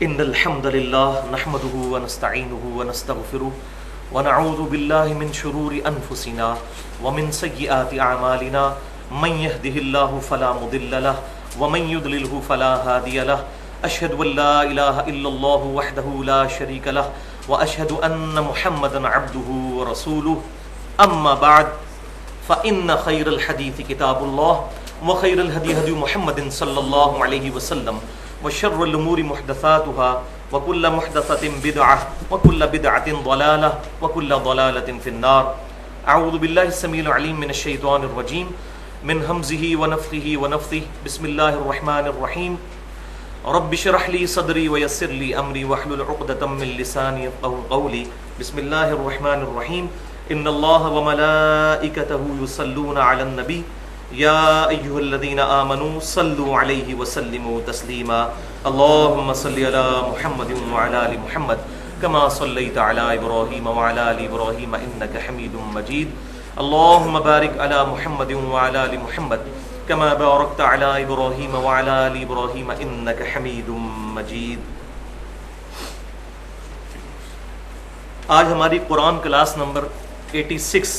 إن الحمد لله نحمده ونستعينه ونستغفره ونعوذ بالله من شرور أنفسنا ومن سيئات أعمالنا من يهده الله فلا مضل له ومن يضلله فلا هادي له أشهد أن لا إله إلا الله وحده لا شريك له وأشهد أن محمدا عبده ورسوله أما بعد فإن خير الحديث كتاب الله وخير الهدي هدي محمد صلى الله عليه وسلم وشر الأمور محدثاتها وكل محدثة بدعة وكل بدعة ضلالة وكل ضلالة في النار. أعوذ بالله السميع العليم من الشيطان الرجيم من همزه ونفخه ونفثه. بسم الله الرحمن الرحيم. رب اشرح لي صدري ويسر لي أمري واحلل عقدة من لساني يفقهوا قولي. بسم الله الرحمن الرحيم. إن الله وملائكته يصلون على النبي يا أيها الذين آمنوا صلوا عليه وسلموا تسليما. اللهم صل على محمد وعلى آل محمد كما صليت على إبراهيم وعلى آل إبراهيم إنك حميد مجيد. اللهم بارك على محمد وعلى آل محمد كما باركت على إبراهيم وعلى آل إبراهيم إنك حميد مجيد. آج ہماری قرآن کلاس نمبر 86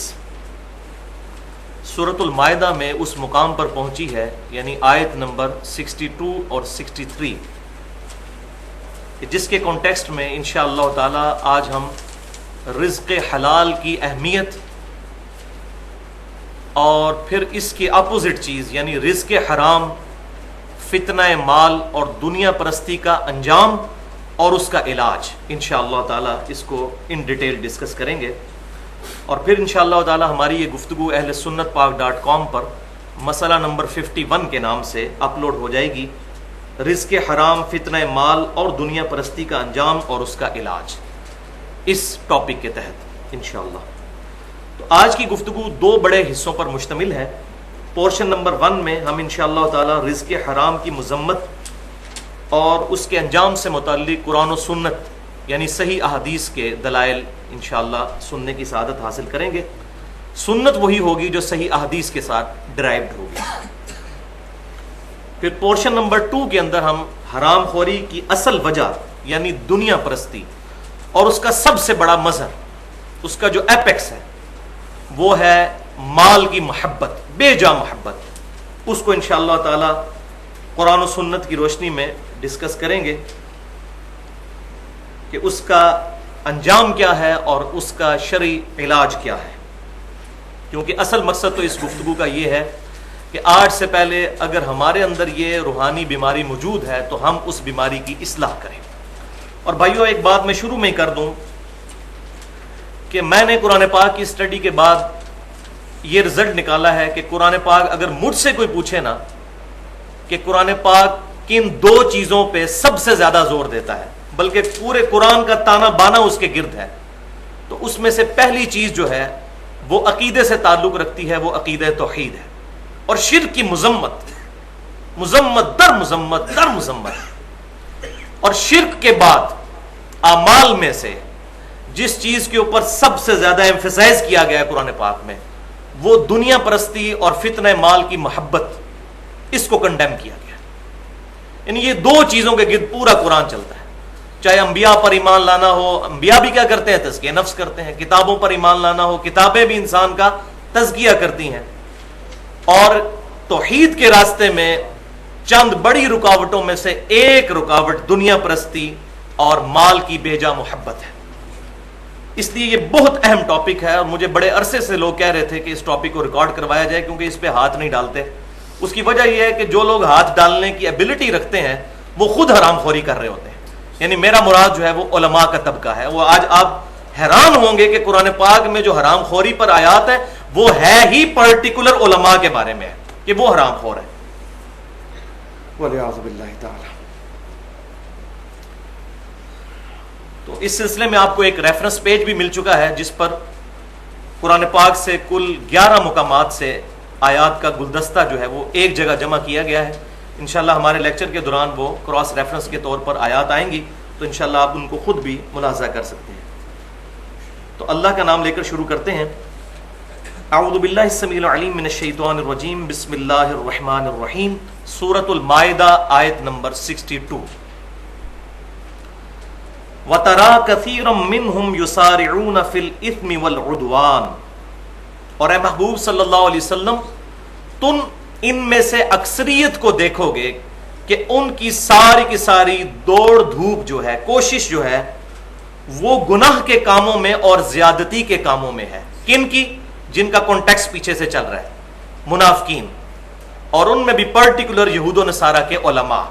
سورۃ المائدہ میں اس مقام پر پہنچی ہے، یعنی آیت نمبر 62 اور 63، جس کے کانٹیکسٹ میں انشاءاللہ تعالی آج ہم رزق حلال کی اہمیت اور پھر اس کی اپوزٹ چیز یعنی رزق حرام، فتنہ مال اور دنیا پرستی کا انجام اور اس کا علاج انشاءاللہ تعالی اس کو ان ڈیٹیل ڈسکس کریں گے. اور پھر انشاءاللہ تعالی ہماری یہ گفتگو اہل سنت پاک .com پر مسئلہ نمبر 51 کے نام سے اپلوڈ ہو جائے گی، رزق حرام، فتنہ مال اور دنیا پرستی کا انجام اور اس کا علاج، اس ٹاپک کے تحت انشاءاللہ. تو آج کی گفتگو دو بڑے حصوں پر مشتمل ہے. پورشن نمبر 1 میں ہم انشاءاللہ تعالی رزق حرام کی مذمت اور اس کے انجام سے متعلق قرآن و سنت یعنی صحیح احادیث کے دلائل انشاءاللہ سننے کی سعادت حاصل کریں گے. سنت وہی ہوگی جو صحیح احادیث کے ساتھ ڈرائیوڈ ہوگی. پھر پورشن نمبر 2 کے اندر ہم حرام خوری کی اصل وجہ یعنی دنیا پرستی اور اس کا سب سے بڑا مظہر، اس کا جو ایپیکس ہے وہ ہے مال کی محبت، بے جا محبت. اس کو انشاءاللہ تعالی قرآن و سنت کی روشنی میں ڈسکس کریں گے کہ اس کا انجام کیا ہے اور اس کا شرعی علاج کیا ہے. کیونکہ اصل مقصد تو اس گفتگو کا یہ ہے کہ آج سے پہلے اگر ہمارے اندر یہ روحانی بیماری موجود ہے تو ہم اس بیماری کی اصلاح کریں. اور بھائیو ایک بات میں شروع میں ہی کر دوں کہ میں نے قرآن پاک کی اسٹڈی کے بعد یہ رزلٹ نکالا ہے کہ قرآن پاک اگر مجھ سے کوئی پوچھے نا کہ قرآن پاک کن 2 چیزوں پہ سب سے زیادہ زور دیتا ہے، بلکہ پورے قرآن کا تانا بانا اس کے گرد ہے، تو اس میں سے پہلی چیز جو ہے وہ عقیدے سے تعلق رکھتی ہے، وہ عقیدہ توحید ہے اور شرک کی مذمت در مذمت. اور شرک کے بعد اعمال میں سے جس چیز کے اوپر سب سے زیادہ ایمفسائز کیا گیا ہے قرآن پاک میں وہ دنیا پرستی اور فتنہ مال کی محبت، اس کو کنڈیم کیا گیا. یعنی یہ 2 چیزوں کے گرد پورا قرآن چلتا ہے. چاہے انبیاء پر ایمان لانا ہو، انبیاء بھی کیا کرتے ہیں؟ تزکیہ نفس کرتے ہیں. کتابوں پر ایمان لانا ہو، کتابیں بھی انسان کا تزکیہ کرتی ہیں. اور توحید کے راستے میں چند بڑی رکاوٹوں میں سے ایک رکاوٹ دنیا پرستی اور مال کی بے جا محبت ہے. اس لیے یہ بہت اہم ٹاپک ہے اور مجھے بڑے عرصے سے لوگ کہہ رہے تھے کہ اس ٹاپک کو ریکارڈ کروایا جائے کیونکہ اس پہ ہاتھ نہیں ڈالتے. اس کی وجہ یہ ہے کہ جو لوگ ہاتھ ڈالنے کی ایبلٹی رکھتے ہیں وہ خود حرام خوری کر رہے ہوتے ہیں. یعنی میرا مراد جو ہے وہ علماء کا طبقہ ہے. وہ آج آپ حیران ہوں گے کہ قرآن پاک میں جو حرام خوری پر آیات ہے وہ ہے ہی پرٹیکولر علماء کے بارے میں ہے کہ وہ حرام خور ہے. وَلِعَاذُ بِاللَّهِ تعالی. تو اس سلسلے میں آپ کو ایک ریفرنس پیج بھی مل چکا ہے جس پر قرآن پاک سے کل 11 مقامات سے آیات کا گلدستہ جو ہے وہ ایک جگہ جمع کیا گیا ہے. انشاءاللہ ہمارے لیکچر کے دوران وہ کراس ریفرنس کے طور پر آیات آئیں گی تو انشاءاللہ آپ ان کو خود بھی ملاحظہ کر سکتے ہیں. تو اللہ کا نام لے کر شروع کرتے ہیں. اعوذ باللہ السمیع العلیم من الشیطان الرجیم. بسم اللہ الرحمن الرحیم. سورۃ المائدہ آیت نمبر 62. وَتَرَى كَثِيرًا مِّنْهُمْ يُسَارِعُونَ فِي الْإِثْمِ وَالْعُدْوَانِ، اور اے محبوب صلی اللہ علیہ وسلم تم ان میں سے اکثریت کو دیکھو گے کہ ان کی ساری دوڑ دھوپ جو ہے، کوشش جو ہے، وہ گناہ کے کاموں میں اور زیادتی کے کاموں میں ہے. کن کی؟ جن کا کانٹیکس پیچھے سے چل رہا ہے، منافقین، اور ان میں بھی پرٹیکولر یہود و نصارہ کے علماء،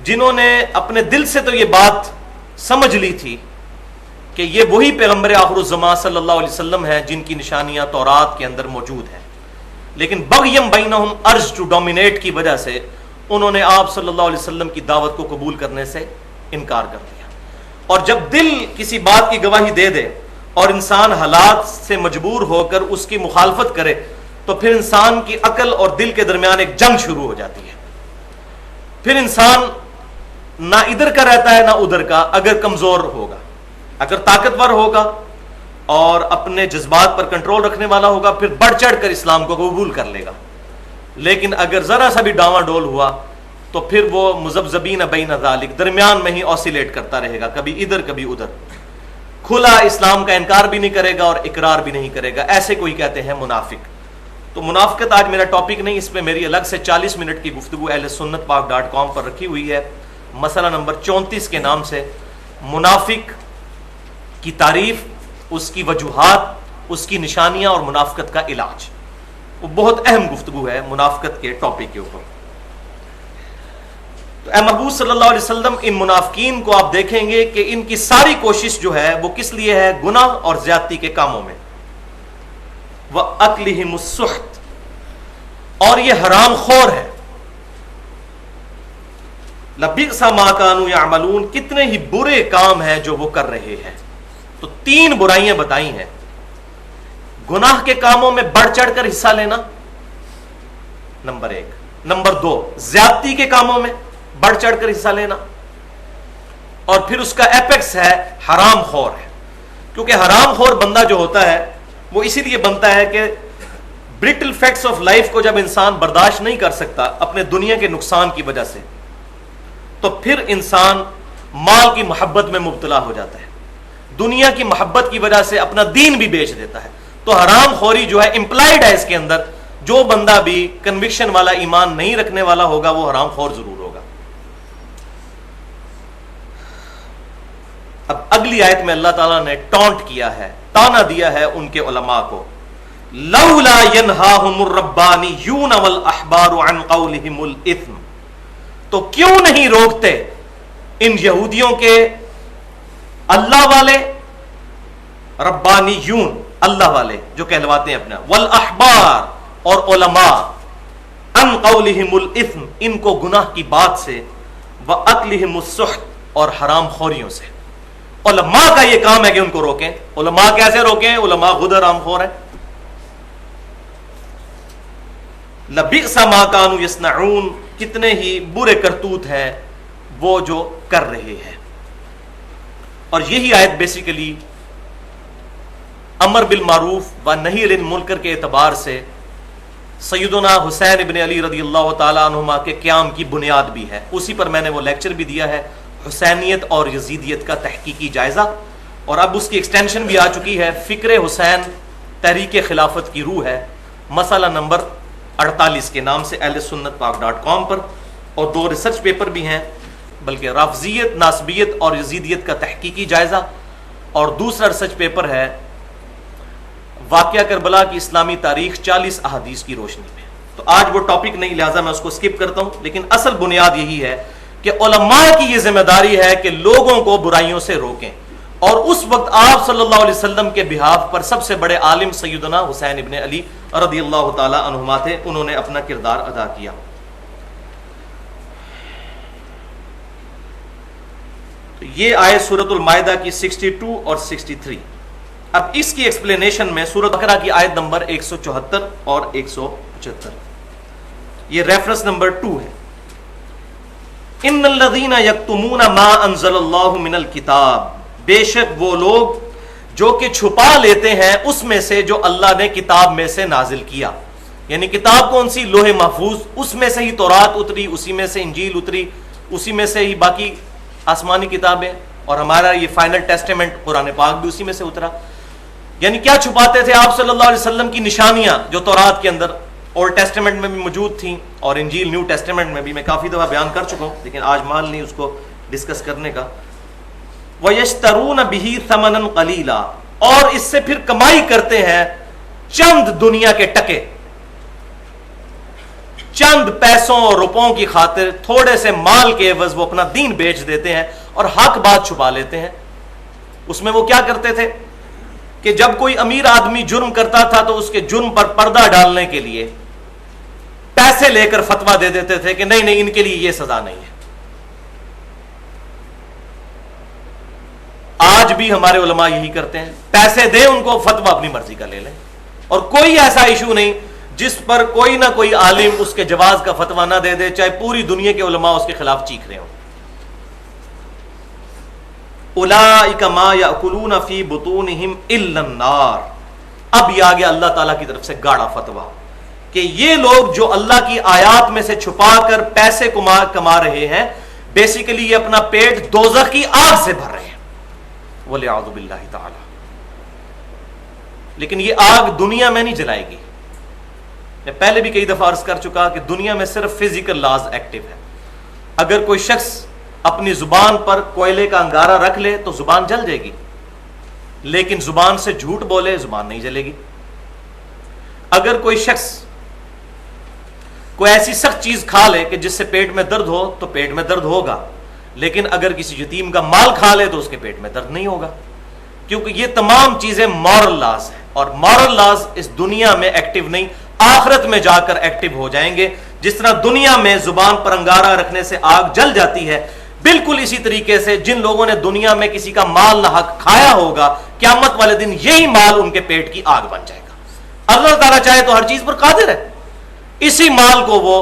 جنہوں نے اپنے دل سے تو یہ بات سمجھ لی تھی کہ یہ وہی پیغمبر آخر الزمان صلی اللہ علیہ وسلم ہیں جن کی نشانیاں تورات کے اندر موجود ہیں، لیکن بغیم بینہم، ارج ٹو ڈومینیٹ کی وجہ سے انہوں نے آپ صلی اللہ علیہ وسلم کی دعوت کو قبول کرنے سے انکار کر دیا. اور جب دل کسی بات کی گواہی دے دے اور انسان حالات سے مجبور ہو کر اس کی مخالفت کرے تو پھر انسان کی عقل اور دل کے درمیان ایک جنگ شروع ہو جاتی ہے. پھر انسان نہ ادھر کا رہتا ہے نہ ادھر کا. اگر کمزور ہوگا، اگر طاقتور ہوگا اور اپنے جذبات پر کنٹرول رکھنے والا ہوگا، پھر بڑھ چڑھ کر اسلام کو قبول کر لے گا. لیکن اگر ذرا سا بھی ڈاواں ڈول ہوا تو پھر وہ مذبذبین بین ذالک، درمیان میں ہی آسیلیٹ کرتا رہے گا، کبھی ادھر کبھی ادھر. کھلا اسلام کا انکار بھی نہیں کرے گا اور اقرار بھی نہیں کرے گا. ایسے کوئی کہتے ہیں منافق. تو منافقت آج میرا ٹاپک نہیں، اس پہ میری الگ سے 40 منٹ کی گفتگو اہل سنت پاک.com پر رکھی ہوئی ہے، مسئلہ نمبر 34 کے نام سے. منافق کی تعریف، اس کی وجوہات، اس کی نشانیاں اور منافقت کا علاج. وہ بہت اہم گفتگو ہے منافقت کے ٹاپک کے اوپر. تو اے محبوب صلی اللہ علیہ وسلم ان منافقین کو آپ دیکھیں گے کہ ان کی ساری کوشش جو ہے وہ کس لیے ہے؟ گناہ اور زیادتی کے کاموں میں. وَأَكْلِهِمُ السُّحْتَ، اور یہ حرام خور ہے. لَبِئْسَ مَا كَانُوا يَعْمَلُونَ، کتنے ہی برے کام ہیں جو وہ کر رہے ہیں. تو 3 برائیاں بتائی ہیں. گناہ کے کاموں میں بڑھ چڑھ کر حصہ لینا، نمبر 1. نمبر 2، زیادتی کے کاموں میں بڑھ چڑھ کر حصہ لینا. اور پھر اس کا ایپیکس ہے حرام خور ہے. کیونکہ حرام خور بندہ جو ہوتا ہے وہ اسی لیے بنتا ہے کہ برٹل فیکٹس آف لائف کو جب انسان برداشت نہیں کر سکتا اپنے دنیا کے نقصان کی وجہ سے، تو پھر انسان مال کی محبت میں مبتلا ہو جاتا ہے، دنیا کی محبت کی وجہ سے اپنا دین بھی بیچ دیتا ہے. تو حرام خوری جو ہے امپلائڈ ہے اس کے اندر. جو بندہ بھی کنوکشن والا ایمان نہیں رکھنے والا ہوگا وہ حرام خور ضرور ہوگا. اب اگلی آیت میں اللہ تعالیٰ نے ٹانٹ کیا ہے، تانا دیا ہے ان کے علماء کو. لولا ینہاہم الربانیون والاحبار عن قولہم الاثم، تو کیوں نہیں روکتے ان یہودیوں کے اللہ والے، ربانیون اللہ والے جو کہلواتے ہیں اپنا، والاحبار اور علماء، عن قولہم الاثم ان کو گناہ کی بات سے، واکلہم السحت اور حرام خوریوں سے. علماء کا یہ کام ہے کہ ان کو روکیں. علماء کیسے روکیں؟ علماء خود حرام خور ہیں. لبئس ما کانوا یصنعون، کتنے ہی برے کرتوت ہیں وہ جو کر رہے ہیں. اور یہی آیت بیسیکلی امر بالمعروف و نہی عن المنکر کے اعتبار سے سیدنا حسین ابن علی رضی اللہ تعالیٰ عنہما کے قیام کی بنیاد بھی ہے. اسی پر میں نے وہ لیکچر بھی دیا ہے، حسینیت اور یزیدیت کا تحقیقی جائزہ. اور اب اس کی ایکسٹینشن بھی آ چکی ہے، فکر حسین تحریک خلافت کی روح ہے، مسئلہ نمبر 48 کے نام سے اہل سنت پاک.com پر. اور 2 ریسرچ پیپر بھی ہیں، بلکہ رافضیت، ناسبیت اور یزیدیت کا تحقیقی جائزہ. اور دوسرا ریسرچ پیپر ہے واقعہ کربلا کی اسلامی تاریخ 40 احادیث کی روشنی میں. تو آج وہ ٹاپک نہیں، لہٰذا میں اس کو سکپ کرتا ہوں. لیکن اصل بنیاد یہی ہے کہ علماء کی یہ ذمہ داری ہے کہ لوگوں کو برائیوں سے روکیں. اور اس وقت آپ صلی اللہ علیہ وسلم کے بہاف پر سب سے بڑے عالم سیدنا حسین ابن علی رضی اللہ تعالی عنہما تھے، انہوں نے اپنا کردار ادا کیا. تو یہ آیت سورۃ المائدہ کی 62 اور 63. اب اس کی ایکسپلینیشن میں سورۃ بقرہ کی آیت نمبر 174 اور 175، یہ ریفرنس نمبر 2 ہے. ان الذین یکتمون ما انزل اللہ من الکتاب، بے شک وہ لوگ جو کہ چھپا لیتے ہیں اس میں سے جو اللہ نے کتاب میں سے نازل کیا. یعنی کتاب کون سی؟ لوح محفوظ. اس میں سے ہی تورات اتری، اسی میں سے انجیل اتری، اسی میں سے ہی باقی آسمانی کتابیں اور ہمارا یہ فائنل ٹیسٹیمنٹ قرآن پاک بھی اسی میں سے اترا. یعنی کیا چھپاتے تھے آپ صلی اللہ علیہ وسلم کی نشانیاں جو تورات کے اندر اولڈ ٹیسٹیمنٹ میں بھی موجود تھیں اور انجیل نیو ٹیسٹیمنٹ میں بھی. میں کافی دفعہ بیان کر چکا ہوں لیکن آج مال نہیں اس کو ڈسکس کرنے کا. وَيَشْتَرُونَ بِهِ ثَمَنًا قَلِيلًا, اور اس سے پھر کمائی کرتے ہیں چند دنیا کے ٹکے, چند پیسوں اور روپوں کی خاطر, تھوڑے سے مال کے عوض وہ اپنا دین بیچ دیتے ہیں اور حق بات چھپا لیتے ہیں. اس میں وہ کیا کرتے تھے کہ جب کوئی امیر آدمی جرم کرتا تھا تو اس کے جرم پر پردہ ڈالنے کے لیے پیسے لے کر فتویٰ دے دیتے تھے کہ نہیں نہیں ان کے لیے یہ سزا نہیں ہے. آج بھی ہمارے علماء یہی کرتے ہیں, پیسے دیں ان کو, فتویٰ اپنی مرضی کا لے لیں, اور کوئی ایسا ایشو نہیں جس پر کوئی نہ کوئی عالم اس کے جواز کا فتویٰ نہ دے دے, چاہے پوری دنیا کے علماء اس کے خلاف چیخ رہے ہوں. اولئک ما یاکلون فی بطونہم الا النار. اب یہ آ گیا اللہ تعالیٰ کی طرف سے گاڑا فتویٰ کہ یہ لوگ جو اللہ کی آیات میں سے چھپا کر پیسے کما رہے ہیں, بیسیکلی یہ اپنا پیٹ دوزخ کی آگ سے بھر رہے ہیں, وَلِعَوْذُ بِاللَّهِ تَعَالَى. لیکن یہ آگ دنیا میں نہیں جلائے گی. میں پہلے بھی کئی دفعہ عرض کر چکا کہ دنیا میں صرف فزیکل لاز ایکٹیو ہے. اگر کوئی شخص اپنی زبان پر کوئلے کا انگارہ رکھ لے تو زبان جل جائے گی, لیکن زبان سے جھوٹ بولے زبان نہیں جلے گی. اگر کوئی شخص کوئی ایسی سخت چیز کھا لے کہ جس سے پیٹ میں درد ہو تو پیٹ میں درد ہوگا, لیکن اگر کسی یتیم کا مال کھا لے تو اس کے پیٹ میں درد نہیں ہوگا, کیونکہ یہ تمام چیزیں مورل لاز ہیں, اور مورل لاز اس دنیا میں ایکٹیو نہیں, آخرت میں جا کر ایکٹیو ہو جائیں گے. جس طرح دنیا میں زبان پر انگارہ رکھنے سے آگ جل جاتی ہے, بالکل اسی طریقے سے جن لوگوں نے دنیا میں کسی کا مال نہ حق کھایا ہوگا, قیامت والے دن یہی مال ان کے پیٹ کی آگ بن جائے گا. اللہ تعالیٰ چاہے تو ہر چیز پر قادر ہے, اسی مال کو وہ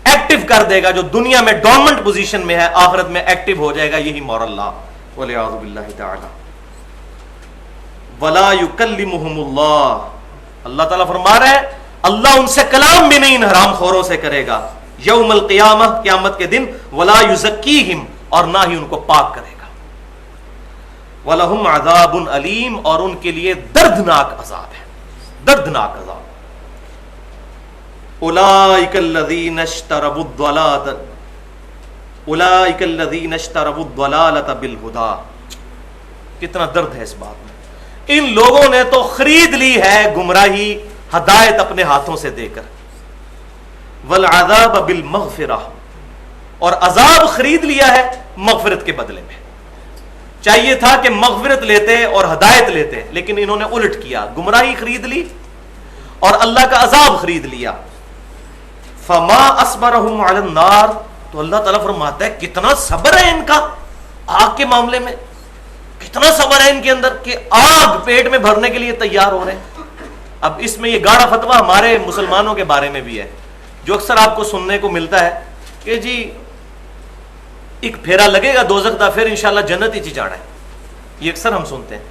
ایکٹیو کر دے گا جو دنیا میں ڈورمنٹ پوزیشن میں ہے, آخرت میں ایکٹیو ہو جائے گا. یہی مورل لا. وَلِعَوْذُ بِاللَّهِ تَعَالَى. وَلَا يُكَلِّمُهُمُ اللَّهُ, اللہ تعالیٰ فرما رہا ہے اللہ ان سے کلام بھی نہیں ان حرام خوروں سے کرے گا یوم القیامہ, قیامت کے دن. وَلَا يُزَكِّيهِمْ, اور نہ ہی ان کو پاک کرے گا. وَلَهُمْ عَذَابٌ أَلِيمٌ, اور ان کے لیے دردناک عذاب ہے, دردناک عذاب. اولئک الذین اشتروا الضلالۃ بالہدی. کتنا درد ہے اس بات میں. ان لوگوں نے تو خرید لی ہے گمراہی ہدایت اپنے ہاتھوں سے دے کر. والعذاب بالمغفرہ, اور عذاب خرید لیا ہے مغفرت کے بدلے میں. چاہیے تھا کہ مغفرت لیتے اور ہدایت لیتے, لیکن انہوں نے الٹ کیا, گمراہی خرید لی اور اللہ کا عذاب خرید لیا. فما اصبرهم علی النار, تو اللہ تعالیٰ فرماتا ہے کتنا صبر ہے ان کا آگ کے معاملے میں, کتنا صبر ہے ان کے اندر کہ آگ پیٹ میں بھرنے کے لیے تیار ہو رہے ہیں. اب اس میں یہ گاڑا فتویٰ ہمارے مسلمانوں کے بارے میں بھی ہے, جو اکثر آپ کو سننے کو ملتا ہے کہ جی ایک پھیرا لگے گا دوزخ دا, پھر انشاءاللہ جنت ہی جانا ہے. یہ اکثر ہم سنتے ہیں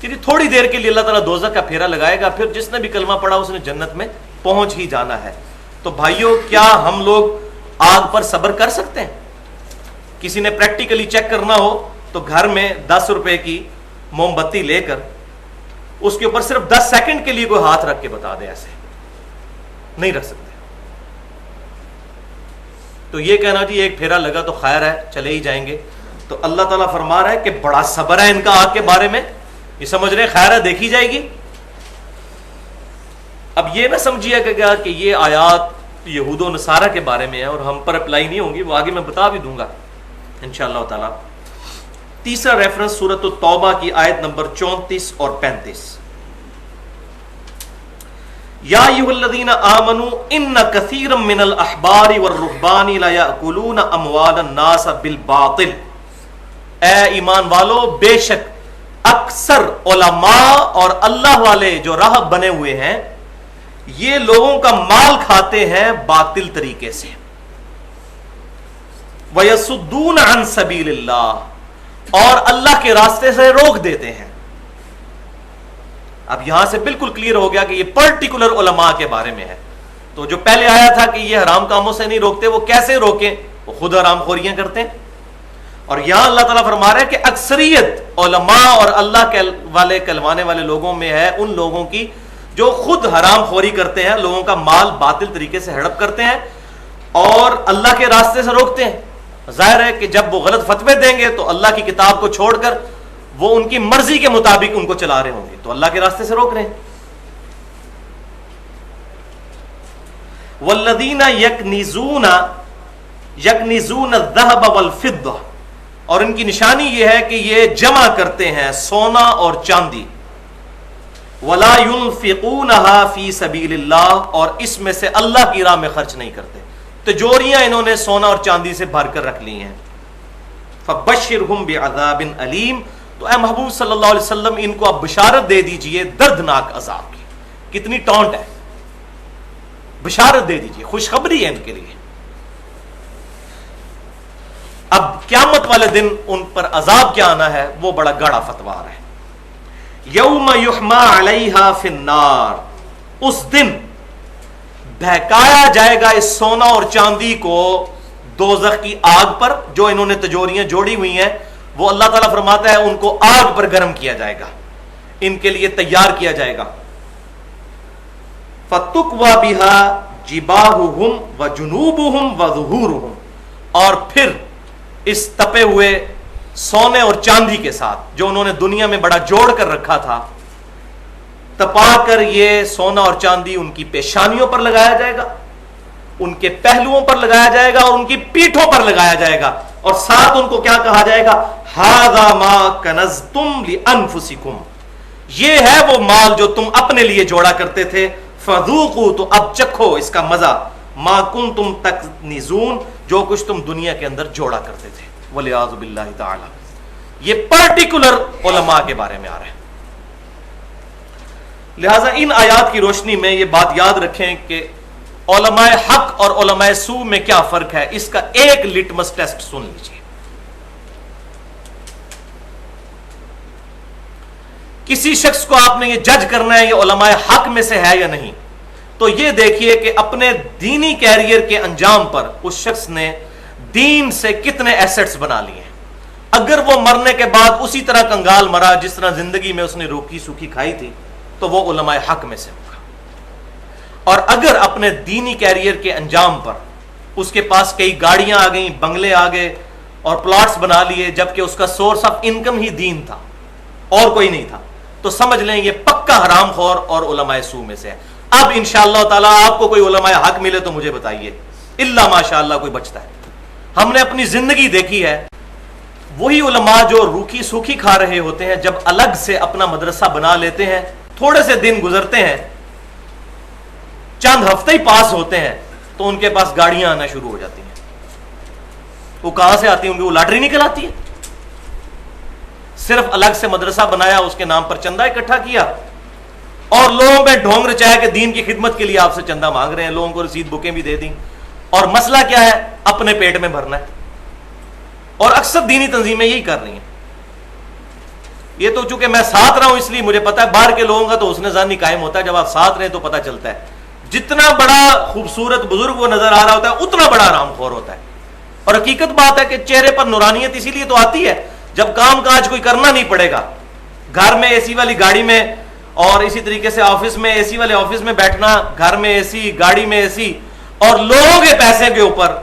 کہ جی تھوڑی دیر کے لیے اللہ تعالیٰ دوزخ کا پھیرا لگائے گا, پھر جس نے بھی کلمہ پڑھا اس نے جنت میں پہنچ ہی جانا ہے. تو بھائیوں, کیا ہم لوگ آگ پر صبر کر سکتے ہیں؟ کسی نے پریکٹیکلی چیک کرنا ہو تو گھر میں 10 روپے کی موم بتی لے کر اس کے اوپر صرف 10 سیکنڈ کے لیے کوئی ہاتھ رکھ کے بتا دے, ایسے نہیں رکھ سکتے. تو یہ کہنا جی ایک پھیرا لگا تو خیر ہے چلے ہی جائیں گے, تو اللہ تعالیٰ فرما رہا ہے کہ بڑا صبر ہے ان کا آگ کے بارے میں. یہ سمجھ رہے خیر ہے دیکھی جائے گی. اب یہ نہ سمجھیے گا کہ یہ آیات یہود و نصارہ کے بارے میں ہے اور ہم پر اپلائی نہیں ہوں گی, وہ آگے میں بتا بھی دوں گا انشاءاللہ تعالی. تیسرا ریفرنس سورۃ التوبہ کی آیت نمبر 34 اور 35. یا ایھا الذین آمنوا ان کثیرا من الاحبار والرہبان لیأکلون اموال الناس بالباطل. اے ایمان والو, بے شک اکثر علماء اور اللہ والے جو راہب بنے ہوئے ہیں یہ لوگوں کا مال کھاتے ہیں باطل طریقے سے. وَيَصُدُّونَ عَن سَبِيلِ اللَّهِ, اور اللہ کے راستے سے روک دیتے ہیں. اب یہاں سے بالکل کلیئر ہو گیا کہ یہ پرٹیکولر علماء کے بارے میں ہے. تو جو پہلے آیا تھا کہ یہ حرام کاموں سے نہیں روکتے, وہ کیسے روکیں؟ وہ خود حرام خوریاں کرتے ہیں. اور یہاں اللہ تعالیٰ فرما رہا ہے کہ اکثریت علماء اور اللہ کے والے کلوانے والے لوگوں میں ہے ان لوگوں کی جو خود حرام خوری کرتے ہیں، لوگوں کا مال باطل طریقے سے ہڑپ کرتے ہیں اور اللہ کے راستے سے روکتے ہیں۔ ظاہر ہے کہ جب وہ غلط فتوے دیں گے تو اللہ کی کتاب کو چھوڑ کر وہ ان کی مرضی کے مطابق ان کو چلا رہے ہوں گے، تو اللہ کے راستے سے روک رہے ہیں۔ والذین یکنزون الذهب والفضة، اور ان کی نشانی یہ ہے کہ یہ جمع کرتے ہیں سونا اور چاندی، ولا ينفقونها فی سبیل اللہ، اور اس میں سے اللہ کی راہ میں خرچ نہیں کرتے، تجوریاں انہوں نے سونا اور چاندی سے بھر کر رکھ لی ہیں۔ فبشرهم بعذاب علیم، تو اے محبوب صلی اللہ علیہ وسلم ان کو اب بشارت دے دیجئے دردناک عذاب کی۔ کتنی ٹونٹ ہے، بشارت دے دیجئے، خوشخبری ہے ان کے لیے۔ اب قیامت والے دن ان پر عذاب کیا آنا ہے وہ بڑا گاڑا فتوار ہے۔ یوم یحما علیہا فی النار، اس دن بہکایا جائے گا اس سونا اور چاندی کو دوزخ کی آگ پر، جو انہوں نے تجوریاں جوڑی ہوئی ہیں وہ اللہ تعالیٰ فرماتا ہے ان کو آگ پر گرم کیا جائے گا، ان کے لیے تیار کیا جائے گا۔ فَتُقْوَى بِهَا جِبَاهُهُمْ وَجُنُوبُهُمْ وَظُهُورُهُمْ، اور پھر اس تپے ہوئے سونے اور چاندی کے ساتھ جو انہوں نے دنیا میں بڑا جوڑ کر رکھا تھا، تپا کر یہ سونا اور چاندی ان کی پیشانیوں پر لگایا جائے گا، ان کے پہلوؤں پر لگایا جائے گا اور ان کی پیٹھوں پر لگایا جائے گا، اور ساتھ ان کو کیا کہا جائے گا، هَذَا مَا كَنَزْتُمْ لِأَنفُسِكُمْ، یہ ہے وہ مال جو تم اپنے لیے جوڑا کرتے تھے، فَذُوقُوا، تو اب چکھو اس کا مزہ، مَا كُنْتُمْ تَكْنِزُونَ، جو کچھ تم دنیا کے اندر جوڑا کرتے تھے، وَلِعَاذُ بِاللَّهِ تَعَالَى۔ یہ پرٹیکولر علماء کے بارے میں آ رہا ہے۔ لہٰذا ان آیات کی روشنی میں یہ بات یاد رکھیں کہ علماء حق اور علماء سو میں کیا فرق ہے، اس کا ایک لٹمس ٹیسٹ سن لیجیے۔ کسی شخص کو آپ نے یہ جج کرنا ہے یہ علماء حق میں سے ہے یا نہیں، تو یہ دیکھیے کہ اپنے دینی کیریئر کے انجام پر اس شخص نے دین سے کتنے ایسٹس بنا لیے ہیں۔ اگر وہ مرنے کے بعد اسی طرح کنگال مرا جس طرح زندگی میں اس نے روکی سوکھی کھائی تھی تو وہ علماء حق میں سے ہوگا، اور اگر اپنے دینی کیریئر کے انجام پر اس کے پاس کئی گاڑیاں آ گئیں، بنگلے آ گئے اور پلاٹس بنا لیے، جبکہ اس کا سورس آف انکم ہی دین تھا اور کوئی نہیں تھا، تو سمجھ لیں یہ پکا حرام خور اور علماء سو میں سے ہے۔ اب انشاءاللہ تعالیٰ آپ کو کوئی علماء حق ملے تو مجھے بتائیے، الا ماشاءاللہ کوئی بچتا ہے۔ ہم نے اپنی زندگی دیکھی ہے، وہی علماء جو روکھی سوکھی کھا رہے ہوتے ہیں جب الگ سے اپنا مدرسہ بنا لیتے ہیں، تھوڑے سے دن گزرتے ہیں، چند ہفتے ہی پاس ہوتے ہیں تو ان کے پاس گاڑیاں آنا شروع ہو جاتی ہیں۔ وہ کہاں سے آتی ہوں گی؟ وہ لاٹری نکل آتی ہے۔ صرف الگ سے مدرسہ بنایا، اس کے نام پر چندہ اکٹھا کیا اور لوگوں میں ڈھونگ رچایا کہ دین کی خدمت کے لیے آپ سے چندہ مانگ رہے ہیں، لوگوں کو رسید بکیں بھی دے دیں، اور مسئلہ کیا ہے؟ اپنے پیٹ میں بھرنا ہے۔ اور اکثر دینی تنظیمیں یہی کر رہی ہیں۔ یہ تو چونکہ میں ساتھ رہا ہوں اس لیے مجھے پتا ہے، باہر کے لوگوں کا تو حسن ظن قائم ہوتا ہے، جب آپ ساتھ رہے تو پتا چلتا ہے جتنا بڑا خوبصورت بزرگ وہ نظر آ رہا ہوتا ہے اتنا بڑا حرام خور ہوتا ہے۔ اور حقیقت بات ہے کہ چہرے پر نورانیت اسی لیے تو آتی ہے جب کام کاج کوئی کرنا نہیں پڑے گا، گھر میں اے سی والی گاڑی میں، اور اسی طریقے سے آفس میں اے سی والے آفس میں بیٹھنا، گھر میں اے سی، گاڑی میں اے سی، اور لوگوں کے پیسے کے اوپر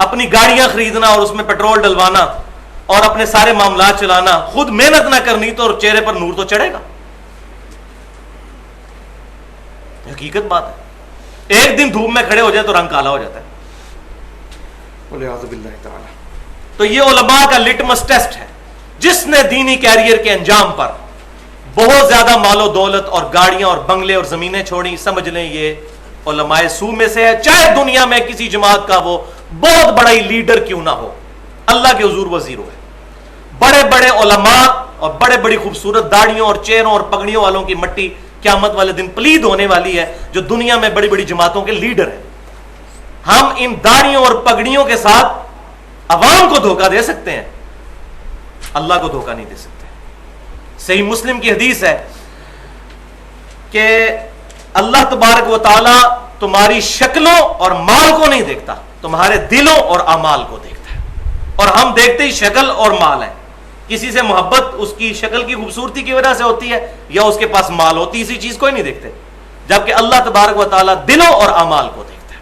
اپنی گاڑیاں خریدنا اور اس میں پیٹرول ڈلوانا اور اپنے سارے معاملات چلانا، خود محنت نہ کرنی تو چہرے پر نور تو چڑھے گا۔ حقیقت بات ہے، ایک دن دھوپ میں کھڑے ہو جائے تو رنگ کالا ہو جاتا ہے۔ تو یہ علماء کا لٹمس ٹیسٹ ہے، جس نے دینی کیریئر کے انجام پر بہت زیادہ مال و دولت اور گاڑیاں اور بنگلے اور زمینیں چھوڑی، سمجھ لیں یہ علماء سو میں سے ہے، چاہے دنیا میں کسی جماعت کا وہ بہت بڑا ہی لیڈر کیوں نہ ہو، اللہ کے حضور وہ زیرو ہے۔ بڑے بڑے علماء اور بڑے بڑی خوبصورت داڑھیوں اور چہروں اور پگڑیوں والوں کی مٹی قیامت والے دن پلید ہونے والی ہے، جو دنیا میں بڑی بڑی جماعتوں کے لیڈر ہیں۔ ہم ان داڑھیوں اور پگڑیوں کے ساتھ عوام کو دھوکہ دے سکتے ہیں، اللہ کو دھوکہ نہیں دے سکتے۔ صحیح مسلم کی حدیث ہے کہ اللہ تبارک و تعالی تمہاری شکلوں اور مال کو نہیں دیکھتا، تمہارے دلوں اور اعمال کو دیکھتا ہے۔ اور ہم دیکھتے ہی شکل اور مال ہے. کسی سے محبت اس کی شکل کی خوبصورتی کی وجہ سے ہوتی ہے یا اس کے پاس مال ہوتی ہے, اسی چیز کو ہی نہیں دیکھتے. جبکہ اللہ تبارک و تعالیٰ دلوں اور اعمال کو دیکھتا ہے.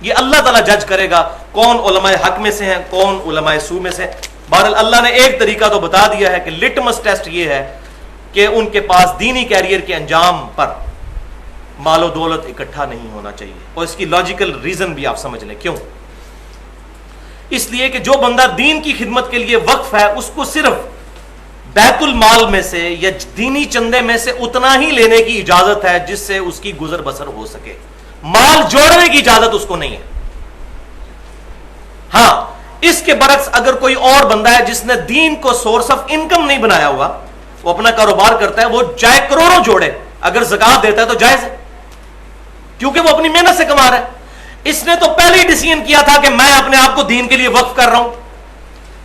یہ اللہ تعالیٰ جج کرے گا کون علماء حق میں سے ہیں, کون علماء سو میں سے. بہرحال اللہ نے ایک طریقہ تو بتا دیا ہے کہ لٹمس ٹیسٹ یہ ہے کہ ان کے پاس دینی کیریئر کے انجام پر مال و دولت اکٹھا نہیں ہونا چاہیے. اور اس کی لاجیکل ریزن بھی آپ سمجھ لیں کیوں. اس لیے کہ جو بندہ دین کی خدمت کے لیے وقف ہے اس کو صرف بیت المال میں سے یا دینی چندے میں سے اتنا ہی لینے کی اجازت ہے جس سے اس کی گزر بسر ہو سکے. مال جوڑنے کی اجازت اس کو نہیں ہے. ہاں اس کے برعکس اگر کوئی اور بندہ ہے جس نے دین کو سورس آف انکم نہیں بنایا ہوا, وہ اپنا کاروبار کرتا ہے, وہ چاہے کروڑوں جوڑے, اگر زکات دیتا ہے تو جائز ہے کیونکہ وہ اپنی محنت سے کما رہا ہے. اس نے تو پہلے ہی ڈیسیژن کیا تھا کہ میں اپنے آپ کو دین کے لیے وقف کر رہا ہوں.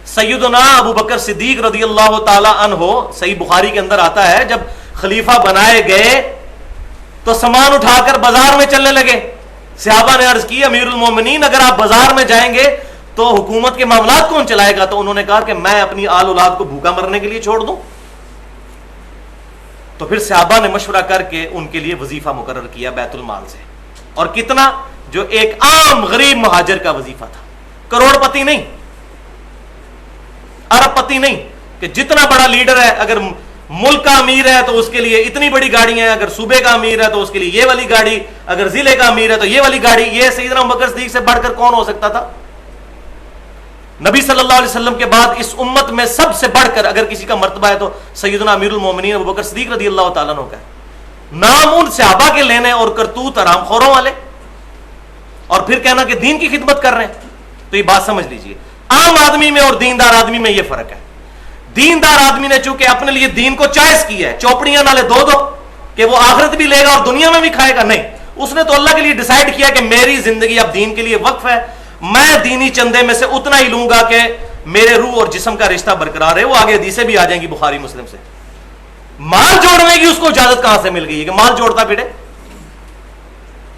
سیدنا ابو بکر صدیق رضی اللہ تعالی عنہ, صحیح بخاری کے اندر آتا ہے, جب خلیفہ بنائے گئے تو سامان اٹھا کر بازار میں چلنے لگے. صحابہ نے عرض کی امیر المومنین اگر آپ بازار میں جائیں گے تو حکومت کے معاملات کون چلائے گا؟ تو انہوں نے کہا کہ میں اپنی آل اولاد کو بھوکا مرنے کے لیے چھوڑ دوں. تو پھر صحابہ نے مشورہ کر کے ان کے لیے وظیفہ مقرر کیا بیت المال سے. اور کتنا؟ جو ایک عام غریب مہاجر کا وظیفہ تھا, کروڑ پتی نہیں, ارب پتی نہیں, کہ جتنا بڑا لیڈر ہے اگر ملک کا امیر ہے تو اس کے لیے اتنی بڑی گاڑیاں ہیں, اگر صوبے کا امیر ہے تو اس کے لیے یہ والی گاڑی, اگر ضلع کا امیر ہے تو یہ والی گاڑی. یہ سیدنا ابو بکر صدیق سے بڑھ کر کون ہو سکتا تھا؟ نبی صلی اللہ علیہ وسلم کے بعد اس امت میں سب سے بڑھ کر اگر کسی کا مرتبہ ہے تو سیدنا امیر المومنین ابو بکر صدیق رضی اللہ تعالیٰ عنہ کا ہے. نام ان صحابہ کے لینے اور کرتوت حرام خوروں والے, اور پھر کہنا کہ دین کی خدمت کر رہے ہیں. تو یہ بات سمجھ لیجئے, عام آدمی میں اور دیندار آدمی میں یہ فرق ہے. دیندار آدمی نے چونکہ اپنے لیے دین کو چوائس کی ہے, چوپڑیاں نالے دو کہ وہ آخرت بھی لے گا اور دنیا میں بھی کھائے گا, نہیں, اس نے تو اللہ کے لیے ڈیسائیڈ کیا کہ میری زندگی اب دین کے لیے وقف ہے, میں دینی چندے میں سے اتنا ہی لوں گا کہ میرے روح اور جسم کا رشتہ برقرار ہے. وہ آگے حدیثیں بھی آ جائیں گی بخاری مسلم سے. مال جوڑنے کی اس کو اجازت کہاں سے مل گئی ہے کہ مال جوڑتا پھرے؟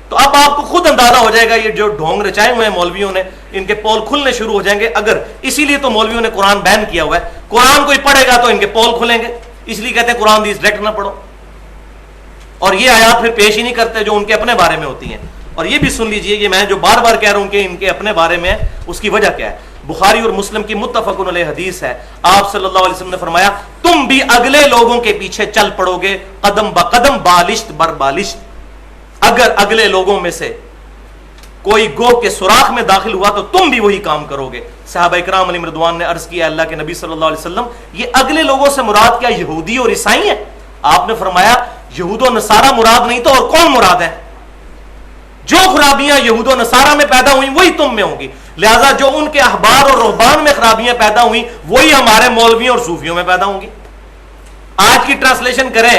تو اب آپ کو خود اندازہ ہو جائے گا یہ جو ڈھونگ رچائے ہوئے ہیں مولویوں نے, ان کے پول کھلنے شروع ہو جائیں گے. اگر اسی لیے تو مولویوں نے قرآن بین کیا ہوا ہے, قرآن کوئی پڑھے گا تو ان کے پول کھلیں گے, اس لیے کہتے ہیں قرآن حدیث ڈائریکٹ نہ پڑھو. اور یہ آیات پھر پیش ہی نہیں کرتے جو ان کے اپنے بارے میں ہوتی ہیں. اور یہ بھی سن لیجئے, یہ میں جو بار بار کہہ رہا ہوں کہ ان کے اپنے بارے میں, اس کی وجہ کیا ہے. بخاری اور مسلم کی متفق علیہ حدیث ہے, آپ صلی اللہ علیہ وسلم نے فرمایا تم بھی اگلے لوگوں کے پیچھے چل پڑو گے قدم بقدم بالشت بر بالشت. اگر اگلے لوگوں میں سے کوئی گوہ کے سوراخ میں داخل ہوا تو تم بھی وہی کام کرو گے. صحابہ اکرام علیہم رضوان نے عرض کیا اللہ کے نبی صلی اللہ علیہ وسلم, یہ اگلے لوگوں سے مراد کیا یہودی اور عیسائی ہیں؟ آپ نے فرمایا یہود و نصارہ مراد نہیں تو اور کون مراد ہے؟ جو خرابیاں یہود و نصارہ میں پیدا ہوئیں وہی تم میں ہوں گی. لہذا جو ان کے احبار اور رہبان میں خرابیاں پیدا ہوئیں وہی ہمارے مولویوں اور صوفیوں میں پیدا ہوں گی. آج کی ٹرانسلیشن کریں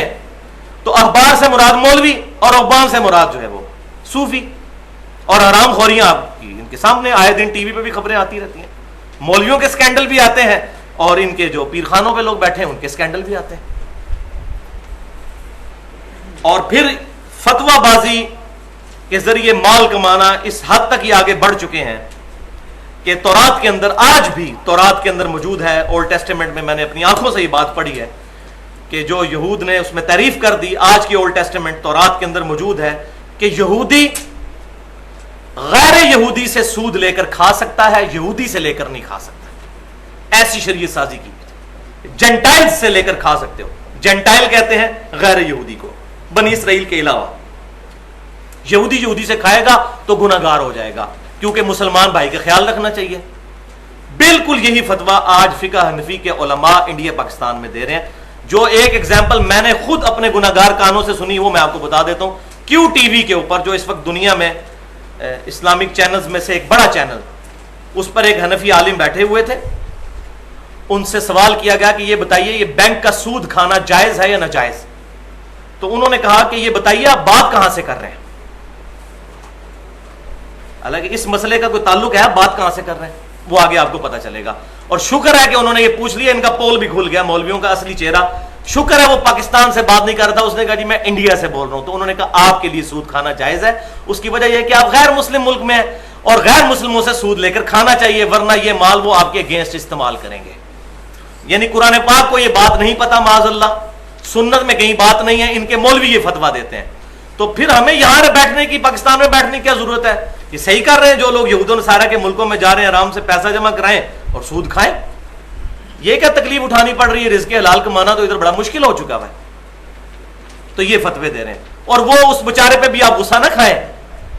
تو احبار سے مراد مولوی اور رہبان سے مراد جو ہے وہ صوفی. اور حرام خوریاں آپ کی ان کے سامنے آئے دن ٹی وی پہ بھی خبریں آتی رہتی ہیں. مولویوں کے سکینڈل بھی آتے ہیں اور ان کے جو پیرخانوں پہ لوگ بیٹھے ہیں ان کے سکینڈل بھی آتے ہیں. اور پھر فتویٰ بازی کے ذریعے مال کمانا اس حد تک ہی آگے بڑھ چکے ہیں کہ تورات کے اندر, آج بھی تورات کے اندر موجود ہے, اولڈ ٹیسٹیمنٹ میں, میں نے اپنی آنکھوں سے یہ بات پڑھی ہے کہ جو یہود نے اس میں تعریف کر دی, آج کی اولڈ ٹیسٹیمنٹ تورات کے اندر موجود ہے کہ یہودی غیر یہودی سے سود لے کر کھا سکتا ہے, یہودی سے لے کر نہیں کھا سکتا. ایسی شریعت سازی کی, جنٹائل سے لے کر کھا سکتے ہو. جنٹائل کہتے ہیں غیر یہودی کو, بنی اسرائیل کے علاوہ. یہودی سے کھائے گا تو گناہگار ہو جائے گا, کیونکہ مسلمان بھائی کا خیال رکھنا چاہیے. بالکل یہی فتویٰ آج فقہ حنفی کے علماء انڈیا پاکستان میں دے رہے ہیں. جو ایک ایگزامپل میں نے خود اپنے گناہگار کانوں سے سنی وہ میں آپ کو بتا دیتا ہوں. کیو ٹی وی کے اوپر, جو اس وقت دنیا میں اسلامک چینلز میں سے ایک بڑا چینل, اس پر ایک حنفی عالم بیٹھے ہوئے تھے. ان سے سوال کیا گیا کہ یہ بتائیے یہ بینک کا سود کھانا جائز ہے یا ناجائز؟ تو انہوں نے کہا کہ یہ بتائیے آپ بات کہاں سے کر رہے ہیں. حالانکہ اس مسئلے کا کوئی تعلق ہے, آپ بات کہاں سے کر رہے ہیں وہ آگے آپ کو پتا چلے گا. اور شکر ہے کہ انہوں نے یہ پوچھ لیا, ان کا پول بھی کھل گیا, مولویوں کا اصلی چہرہ. شکر ہے وہ پاکستان سے بات نہیں کر رہا تھا, اس نے کہا جی میں انڈیا سے بول رہا ہوں. تو انہوں نے کہا آپ کے لیے سود کھانا جائز ہے. اس کی وجہ یہ ہے کہ آپ غیر مسلم ملک میں ہیں اور غیر مسلموں سے سود لے کر کھانا چاہیے، ورنہ یہ مال وہ آپ کے اگینسٹ استعمال کریں گے. یعنی قرآن پاک کو یہ بات نہیں پتا، معاذ اللہ، سنت میں کہیں بات نہیں ہے، ان کے مولوی یہ فتویٰ دیتے ہیں. تو پھر ہمیں یہاں بیٹھنے کی، پاکستان میں بیٹھنے کی کیا ضرورت ہے؟ یہ صحیح کر رہے ہیں جو لوگ یہود و نصارہ کے ملکوں میں جا رہے ہیں، آرام سے پیسہ جمع کرائیں اور سود کھائیں. یہ کیا تکلیف اٹھانی پڑ رہی ہے؟ رزق حلال کمانا تو ادھر بڑا مشکل ہو چکا ہے. تو یہ فتوے دے رہے ہیں، اور وہ اس بیچارے پہ بھی آپ غصہ نہ کھائیں.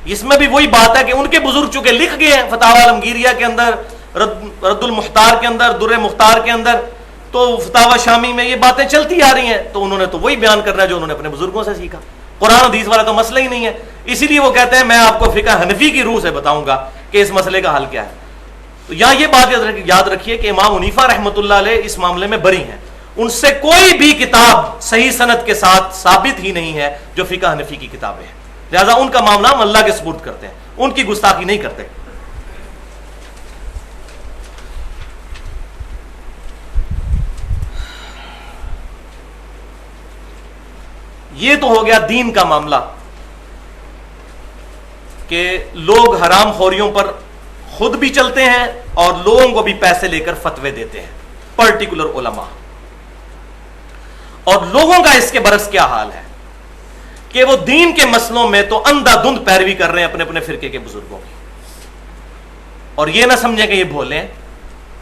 اس میں بھی وہی بات ہے کہ ان کے بزرگ چونکہ لکھ گئے ہیں فتاوی عالمگیریہ کے اندر، رد المختار کے اندر، در مختار کے اندر، تو فتاوی شامی میں یہ باتیں چلتی آ رہی ہیں، تو انہوں نے تو وہی بیان کرنا ہے جو انہوں نے اپنے بزرگوں سے سیکھا. قرآن حدیث والا تو مسئلہ ہی نہیں ہے. اسی لیے وہ کہتے ہیں میں آپ کو فقہ حنفی کی روح سے بتاؤں گا کہ اس مسئلے کا حل کیا ہے. تو یہاں یہ بات یاد رکھیے کہ امام حنیفہ رحمۃ اللہ علیہ اس معاملے میں بری ہیں. ان سے کوئی بھی کتاب صحیح سند کے ساتھ ثابت ہی نہیں ہے جو فقہ حنفی کی کتابیں ہیں. لہذا ان کا معاملہ ہم اللہ کے سپرد کرتے ہیں، ان کی گستاخی نہیں کرتے. یہ تو ہو گیا دین کا معاملہ کہ لوگ حرام خوریوں پر خود بھی چلتے ہیں اور لوگوں کو بھی پیسے لے کر فتوے دیتے ہیں، پرٹیکولر علماء. اور لوگوں کا اس کے برعکس کیا حال ہے کہ وہ دین کے مسئلوں میں تو اندھا دھند پیروی کر رہے ہیں اپنے اپنے فرقے کے بزرگوں کی. اور یہ نہ سمجھیں کہ یہ بھولے،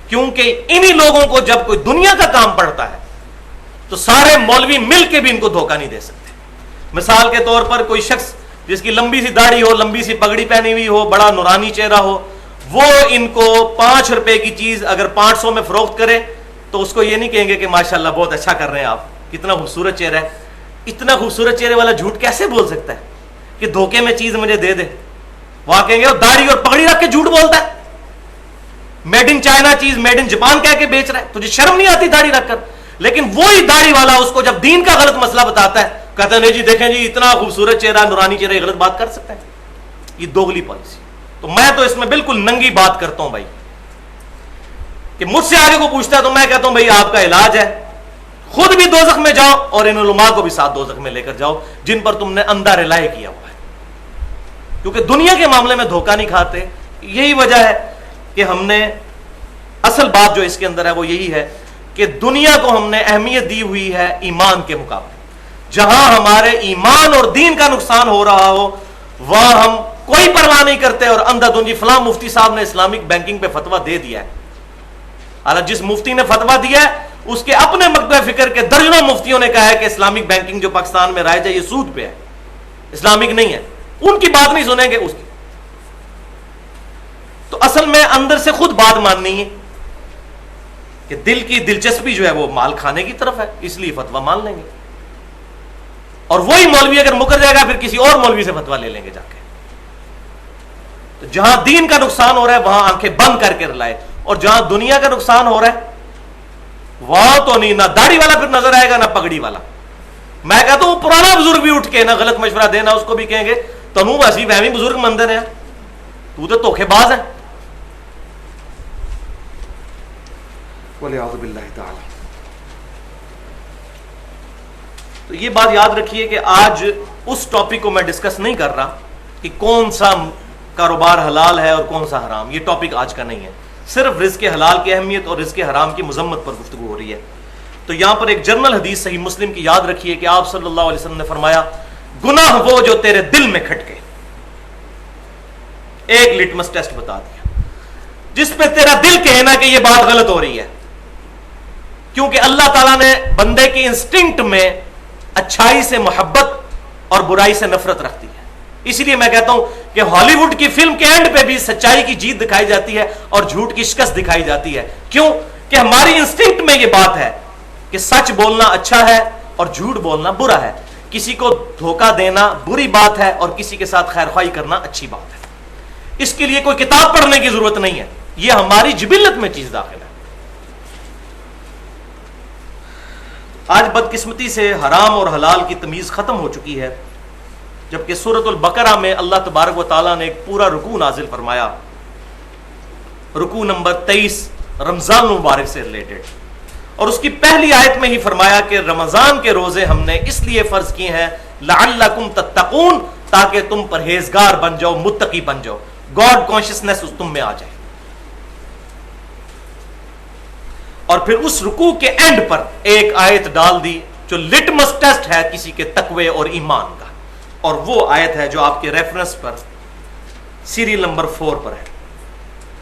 کیونکہ انہی لوگوں کو جب کوئی دنیا کا کام پڑتا ہے تو سارے مولوی مل کے بھی ان کو دھوکہ نہیں دے سکتے. مثال کے طور پر کوئی شخص جس کی لمبی سی داڑھی ہو، لمبی سی پگڑی پہنی ہوئی ہو، بڑا نورانی چہرہ ہو، وہ ان کو 5 روپے کی چیز اگر 500 میں فروخت کرے تو اس کو یہ نہیں کہیں گے کہ ماشاءاللہ بہت اچھا کر رہے ہیں آپ، کتنا خوبصورت چہرہ ہے. اتنا خوبصورت چہرے والا جھوٹ کیسے بول سکتا ہے کہ دھوکے میں چیز مجھے دے دے؟ وہاں کہیں گے وہ داڑھی اور پگڑی رکھ کے جھوٹ بولتا ہے، میڈ ان چائنا چیز میڈ ان جاپان کہہ کے بیچ رہا ہے، تجھے شرم نہیں آتی داڑھی رکھ کر؟ لیکن وہی داڑھی والا اس کو جب دین کا غلط مسئلہ بتاتا ہے کہتا ہے نہیں جی دیکھیں جی اتنا خوبصورت چہرہ، نورانی چہرہ، یہ غلط بات کر سکتا ہے. یہ دوغلی پالیسی. تو میں تو اس میں بالکل ننگی بات کرتا ہوں بھائی، کہ مجھ سے آگے کو پوچھتا ہے تو میں کہتا ہوں بھائی آپ کا علاج ہے، خود بھی دوزخ میں جاؤ اور ان علماء کو بھی ساتھ دوزخ میں لے کر جاؤ جن پر تم نے اندھا رلائے کیا ہوا ہے. کیونکہ دنیا کے معاملے میں دھوکہ نہیں کھاتے. یہی وجہ ہے کہ ہم نے اصل بات جو اس کے اندر ہے وہ یہی ہے کہ دنیا کو ہم نے اہمیت دی ہوئی ہے ایمان کے مقابلے. جہاں ہمارے ایمان اور دین کا نقصان ہو رہا ہو وہاں ہم کوئی پرواہ نہیں کرتے اور اندھا دھند. فلاں مفتی صاحب نے اسلامک بینکنگ پہ فتویٰ دے دیا ہے. حالانکہ جس مفتی نے فتویٰ دیا ہے اس کے اپنے مکتب فکر کے درجنوں مفتیوں نے کہا ہے کہ اسلامک بینکنگ جو پاکستان میں رائج ہے یہ سود پہ ہے، اسلامک نہیں ہے. ان کی بات نہیں سنیں گے اس کی. تو اصل میں اندر سے خود بات ماننی ہے کہ دل کی دلچسپی جو ہے وہ مال کھانے کی طرف ہے، اس لیے فتویٰ مان لیں گے. اور وہی مولوی اگر مکر جائے گا پھر کسی اور مولوی سے فتویٰ لے لیں گے جا کے. تو جہاں دین کا نقصان ہو رہا ہے وہاں آنکھیں بند کر کے رلائے، اور جہاں دنیا کا نقصان ہو رہا ہے وہاں تو نہیں، نہ داڑھی والا پھر نظر آئے گا نہ پگڑی والا. میں کہتا ہوں پرانا بزرگ بھی اٹھ کے نہ غلط مشورہ دینا، اس کو بھی کہیں گے تنو ویسی وہمی بزرگ مندر ہے، تو دھوکے باز ہے. وَلِعَوْذُ بِاللَّهِ تَعَالَى. تو یہ بات یاد رکھیے کہ آج اس ٹاپک کو میں ڈسکس نہیں کر رہا کہ کون سا کاروبار حلال ہے اور کون سا حرام. یہ ٹاپک آج کا نہیں ہے. صرف رزق حلال کی اہمیت اور رزق حرام کی مذمت پر گفتگو ہو رہی ہے. تو یہاں پر ایک جنرل حدیث صحیح مسلم کی یاد رکھیے کہ آپ صلی اللہ علیہ وسلم نے فرمایا گناہ وہ جو تیرے دل میں کھٹکے. ایک لٹمس ٹیسٹ بتا دیا جس پہ تیرا دل کہے نا کہ یہ بات غلط ہو رہی ہے. کیونکہ اللہ تعالیٰ نے بندے کی انسٹنکٹ میں اچھائی سے محبت اور برائی سے نفرت رکھتی ہے. اسی لیے میں کہتا ہوں کہ ہالی ووڈ کی فلم کے اینڈ پہ بھی سچائی کی جیت دکھائی جاتی ہے اور جھوٹ کی شکست دکھائی جاتی ہے. کیوں کہ ہماری انسٹنکٹ میں یہ بات ہے کہ سچ بولنا اچھا ہے اور جھوٹ بولنا برا ہے. کسی کو دھوکہ دینا بری بات ہے اور کسی کے ساتھ خیر خواہی کرنا اچھی بات ہے. اس کے لیے کوئی کتاب پڑھنے کی ضرورت نہیں ہے، یہ ہماری جبلت میں چیز داخل ہے. آج بدقسمتی سے حرام اور حلال کی تمیز ختم ہو چکی ہے، جبکہ سورۃ البقرہ میں اللہ تبارک و تعالیٰ نے ایک پورا رکوع نازل فرمایا. رکوع نمبر 23 رمضان المبارک سے ریلیٹڈ، اور اس کی پہلی آیت میں ہی فرمایا کہ رمضان کے روزے ہم نے اس لیے فرض کیے ہیں لعلکم تتقون، تاکہ تم پرہیزگار بن جاؤ، متقی بن جاؤ. گاڈ کانشیسنس تم میں آ جائے. اور پھر اس رکوع کے اینڈ پر ایک آیت ڈال دی جو لٹمس ٹیسٹ ہے کسی کے تقوی اور ایمان کا, اور وہ آیت ہے جو آپ کے ریفرنس پر سیریل نمبر 4 پر ہے.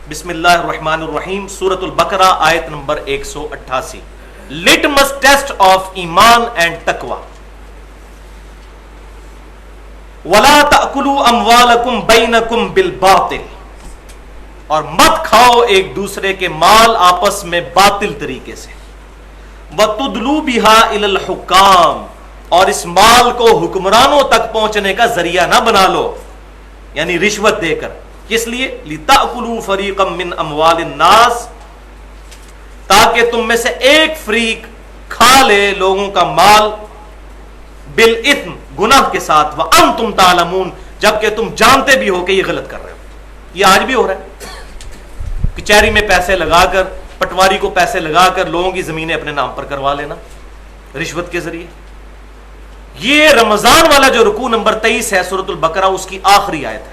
بسم اللہ الرحمن الرحیم, سورۃ البقرہ آیت نمبر 188. لٹمس ٹیسٹ آف ایمان اینڈ تقوی. وَلَا تَأْكُلُوا أَمْوَالَكُمْ بَيْنَكُمْ بِالْبَاطِلِ, اور مت کھاؤ ایک دوسرے کے مال آپس میں باطل طریقے سے. وَتُدْلُوا بِهَا إِلَى الْحُكَّامِ, اور اس مال کو حکمرانوں تک پہنچنے کا ذریعہ نہ بنا لو, یعنی رشوت دے کر. کس لیے؟ لِتَأْكُلُوا فَرِيقًا مِّنْ أَمْوَالِ النَّاسِ, تاکہ تم میں سے ایک فریق کھا لے لوگوں کا مال بالإثم, گناہ کے ساتھ, وَأَنْتُمْ تَعْلَمُونَ, جبکہ تم جانتے بھی ہو کہ یہ غلط کر رہے ہو. یہ آج بھی ہو رہا ہے, کچہری میں پیسے لگا کر, پٹواری کو پیسے لگا کر لوگوں کی زمینیں اپنے نام پر کروا لینا رشوت کے ذریعے. یہ رمضان والا جو رکوع نمبر 23 ہے سورۃ البقرہ, اس کی آخری آیت ہے.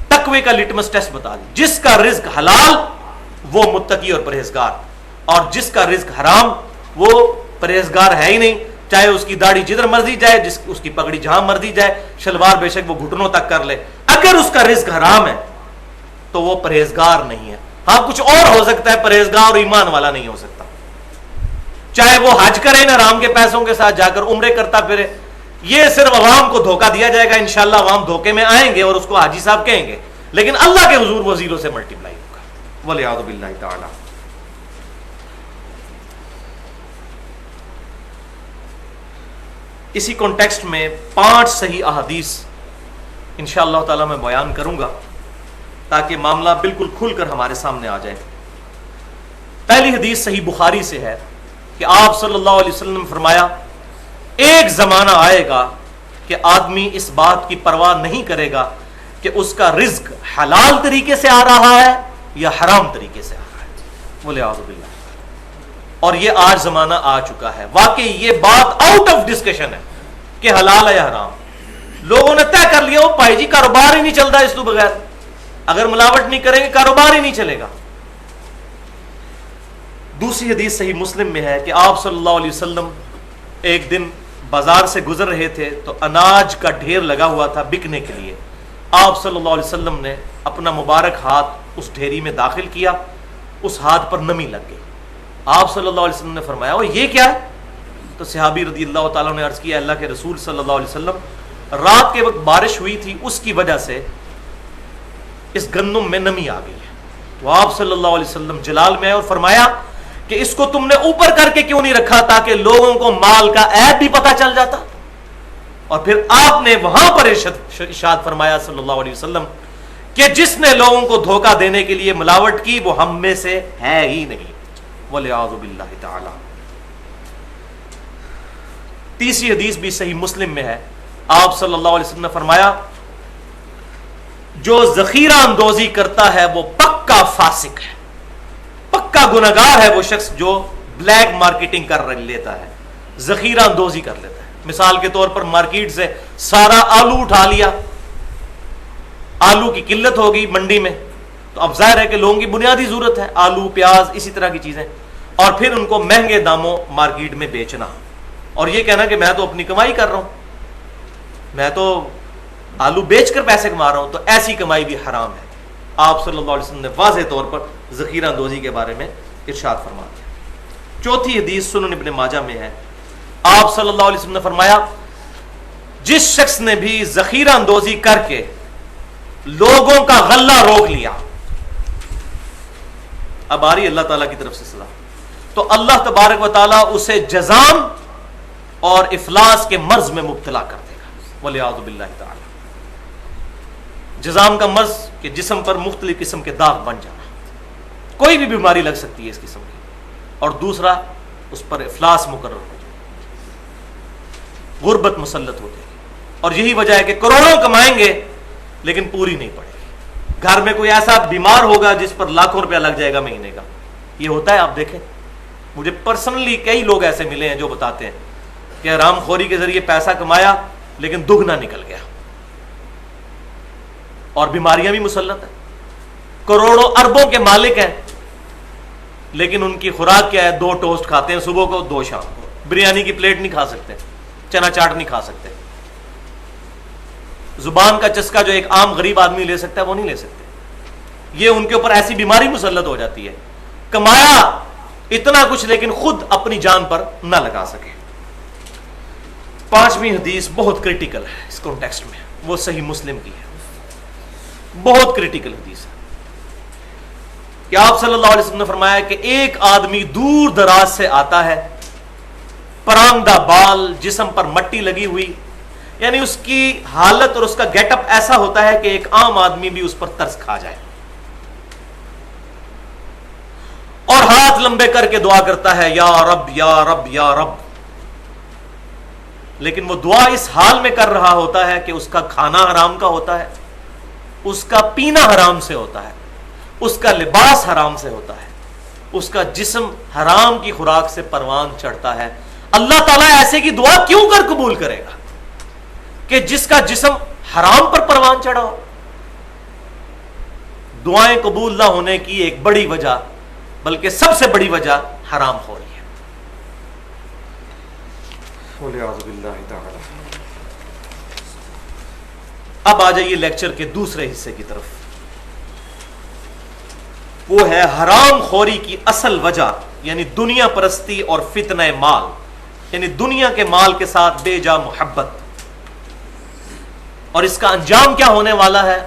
تقوی کا لٹمس ٹیسٹ بتا دی. جس کا رزق حلال وہ متقی اور پرہیزگار, اور جس کا رزق حرام وہ پرہیزگار ہے ہی نہیں, چاہے اس کی داڑھی جدھر مرضی جائے, اس کی پگڑی جہاں مرضی جائے, شلوار بے شک وہ گھٹنوں تک کر لے, اگر اس کا رزق حرام ہے تو وہ پرہیزگار نہیں ہے. ہاں کچھ اور ہو سکتا ہے, پرہیزگار اور ایمان والا نہیں ہو سکتا. چاہے وہ حج کرے ان حرام کے پیسوں کے ساتھ جا کر عمرے کرتا پھرے, یہ صرف عوام کو دھوکہ دیا جائے گا. انشاءاللہ عوام دھوکے میں آئیں گے اور اس کو حاجی صاحب کہیں گے, لیکن اللہ کے حضور وہ زیرو سے ملٹی پلائی ہوگا. والعیاذ باللہ تعالی. اسی کانٹیکسٹ میں 5 صحیح احادیث انشاءاللہ تعالی میں بیان کروں گا تاکہ معاملہ بالکل کھل کر ہمارے سامنے آ جائے. پہلی حدیث صحیح بخاری سے ہے کہ آپ صلی اللہ علیہ وسلم نے فرمایا, ایک زمانہ آئے گا کہ آدمی اس بات کی پرواہ نہیں کرے گا کہ اس کا رزق حلال طریقے سے آ رہا ہے یا حرام طریقے سے آ رہا ہے. والعیاذ باللہ. اور یہ آج زمانہ آ چکا ہے. واقعی یہ بات آؤٹ آف ڈسکشن ہے کہ حلال ہے یا حرام. لوگوں نے طے کر لیا, وہ بھائی جی کاروبار ہی نہیں چلتا اس تو بغیر, اگر ملاوٹ نہیں کریں گے کاروبار ہی نہیں چلے گا. دوسری حدیث صحیح مسلم میں ہے کہ آپ صلی اللہ علیہ وسلم ایک دن بازار سے گزر رہے تھے تو اناج کا ڈھیر لگا ہوا تھا بکنے کے لیے. آپ صلی اللہ علیہ وسلم نے اپنا مبارک ہاتھ اس ڈھیری میں داخل کیا, اس ہاتھ پر نمی لگ گئی. آپ صلی اللہ علیہ وسلم نے فرمایا, وہ یہ کیا ہے؟ تو صحابی رضی اللہ تعالیٰ نے عرض کیا, اللہ کے رسول صلی اللہ علیہ وسلم, رات کے وقت بارش ہوئی تھی, اس کی وجہ سے اس گندم میں نمی آ گئی ہے. تو آپ صلی اللہ علیہ وسلم جلال میں آئے اور فرمایا کہ اس کو تم نے اوپر کر کے کیوں نہیں رکھا تاکہ لوگوں کو مال کا عیب بھی پتہ چل جاتا. اور پھر آپ نے وہاں پر ارشاد فرمایا صلی اللہ علیہ وسلم کہ جس نے لوگوں کو دھوکہ دینے کے لیے ملاوٹ کی وہ ہم میں سے ہے ہی نہیں. والعیاذ باللہ تعالی. تیسری حدیث بھی صحیح مسلم میں ہے, آپ صلی اللہ علیہ وسلم نے فرمایا, جو ذخیرہ اندوزی کرتا ہے وہ پکا فاسق ہے, پکا گنہگار ہے وہ شخص جو بلیک مارکیٹنگ کر لیتا ہے, ذخیرہ اندوزی کر لیتا ہے. مثال کے طور پر مارکیٹ سے سارا آلو اٹھا لیا, آلو کی قلت ہوگی منڈی میں, تو اب ظاہر ہے کہ لوگوں کی بنیادی ضرورت ہے آلو, پیاز, اسی طرح کی چیزیں, اور پھر ان کو مہنگے داموں مارکیٹ میں بیچنا, اور یہ کہنا کہ میں تو اپنی کمائی کر رہا ہوں, میں تو آلو بیچ کر پیسے کما رہا ہوں, تو ایسی کمائی بھی حرام ہے. آپ صلی اللہ علیہ وسلم نے واضح طور پر ذخیرہ اندوزی کے بارے میں ارشاد فرما دیا. چوتھی حدیث سنن ابن ماجہ میں ہے, آپ صلی اللہ علیہ وسلم نے فرمایا, جس شخص نے بھی ذخیرہ اندوزی کر کے لوگوں کا غلہ روک لیا, اب آ رہی اللہ تعالیٰ کی طرف سے سزا, تو اللہ تبارک و تعالیٰ اسے جزام اور افلاس کے مرض میں مبتلا کر دے گا. والعیاذ باللہ تعالی. جزام کا مرض کہ جسم پر مختلف قسم کے داغ بن جانا, کوئی بھی بیماری لگ سکتی ہے اس قسم کی, اور دوسرا اس پر افلاس مقرر ہو جائے, غربت مسلط ہو جائے گی. اور یہی وجہ ہے کہ کروڑوں کمائیں گے لیکن پوری نہیں پڑے گی. گھر میں کوئی ایسا بیمار ہوگا جس پر لاکھوں روپیہ لگ جائے گا مہینے کا. یہ ہوتا ہے, آپ دیکھیں, مجھے پرسنلی کئی لوگ ایسے ملے ہیں جو بتاتے ہیں کہ حرام خوری کے ذریعے پیسہ کمایا لیکن دگنا نکل گیا. اور بیماریاں بھی مسلط ہیں. کروڑوں اربوں کے مالک ہیں, لیکن ان کی خوراک کیا ہے؟ 2 ٹوسٹ کھاتے ہیں صبح کو, 2 شام کو. بریانی کی پلیٹ نہیں کھا سکتے, چنا چاٹ نہیں کھا سکتے. زبان کا چسکا جو ایک عام غریب آدمی لے سکتا ہے وہ نہیں لے سکتے. یہ ان کے اوپر ایسی بیماری مسلط ہو جاتی ہے, کمایا اتنا کچھ لیکن خود اپنی جان پر نہ لگا سکے. 5ویں حدیث بہت کریٹیکل ہے اس کانٹیکسٹ میں, وہ صحیح مسلم کی ہے. بہت کریٹیکل حدیث ہے کہ آپ صلی اللہ علیہ وسلم نے فرمایا کہ ایک آدمی دور دراز سے آتا ہے, پرانگدہ بال, جسم پر مٹی لگی ہوئی, یعنی اس کی حالت اور اس کا گیٹ اپ ایسا ہوتا ہے کہ ایک عام آدمی بھی اس پر ترس کھا جائے, اور ہاتھ لمبے کر کے دعا کرتا ہے یا رب یا رب یا رب. لیکن وہ دعا اس حال میں کر رہا ہوتا ہے کہ اس کا کھانا حرام کا ہوتا ہے, اس کا پینا حرام سے ہوتا ہے, اس کا لباس حرام سے ہوتا ہے, اس کا جسم حرام کی خوراک سے پروان چڑھتا ہے. اللہ تعالیٰ ایسے کی دعا کیوں کر قبول کرے گا کہ جس کا جسم حرام پر پروان چڑھا ہو؟ دعائیں قبول نہ ہونے کی ایک بڑی وجہ, بلکہ سب سے بڑی وجہ حرام ہو رہی ہے. اب آ جائیے لیکچر کے دوسرے حصے کی طرف. وہ ہے حرام خوری کی اصل وجہ, یعنی دنیا پرستی اور فتنہ مال, یعنی دنیا کے مال کے ساتھ بے جا محبت, اور اس کا انجام کیا ہونے والا ہے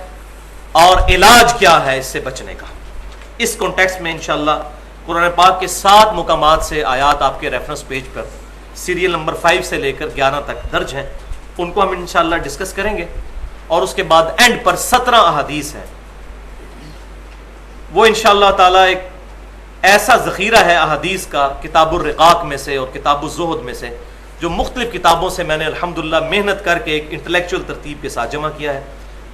اور علاج کیا ہے اس سے بچنے کا. اس کانٹیکسٹ میں انشاءاللہ قرآن پاک کے 7 مقامات سے آیات آپ کے ریفرنس پیج پر سیریل نمبر 5 سے لے کر 11 تک درج ہیں, ان کو ہم انشاءاللہ ڈسکس کریں گے. اور اس کے بعد اینڈ پر 17 احادیث ہیں, وہ انشاءاللہ تعالی ایک ایسا ذخیرہ ہے احادیث کا کتاب الرقاق میں سے اور کتاب الزہد میں سے, جو مختلف کتابوں سے میں نے الحمدللہ محنت کر کے ایک انٹلیکچوئل ترتیب کے ساتھ جمع کیا ہے.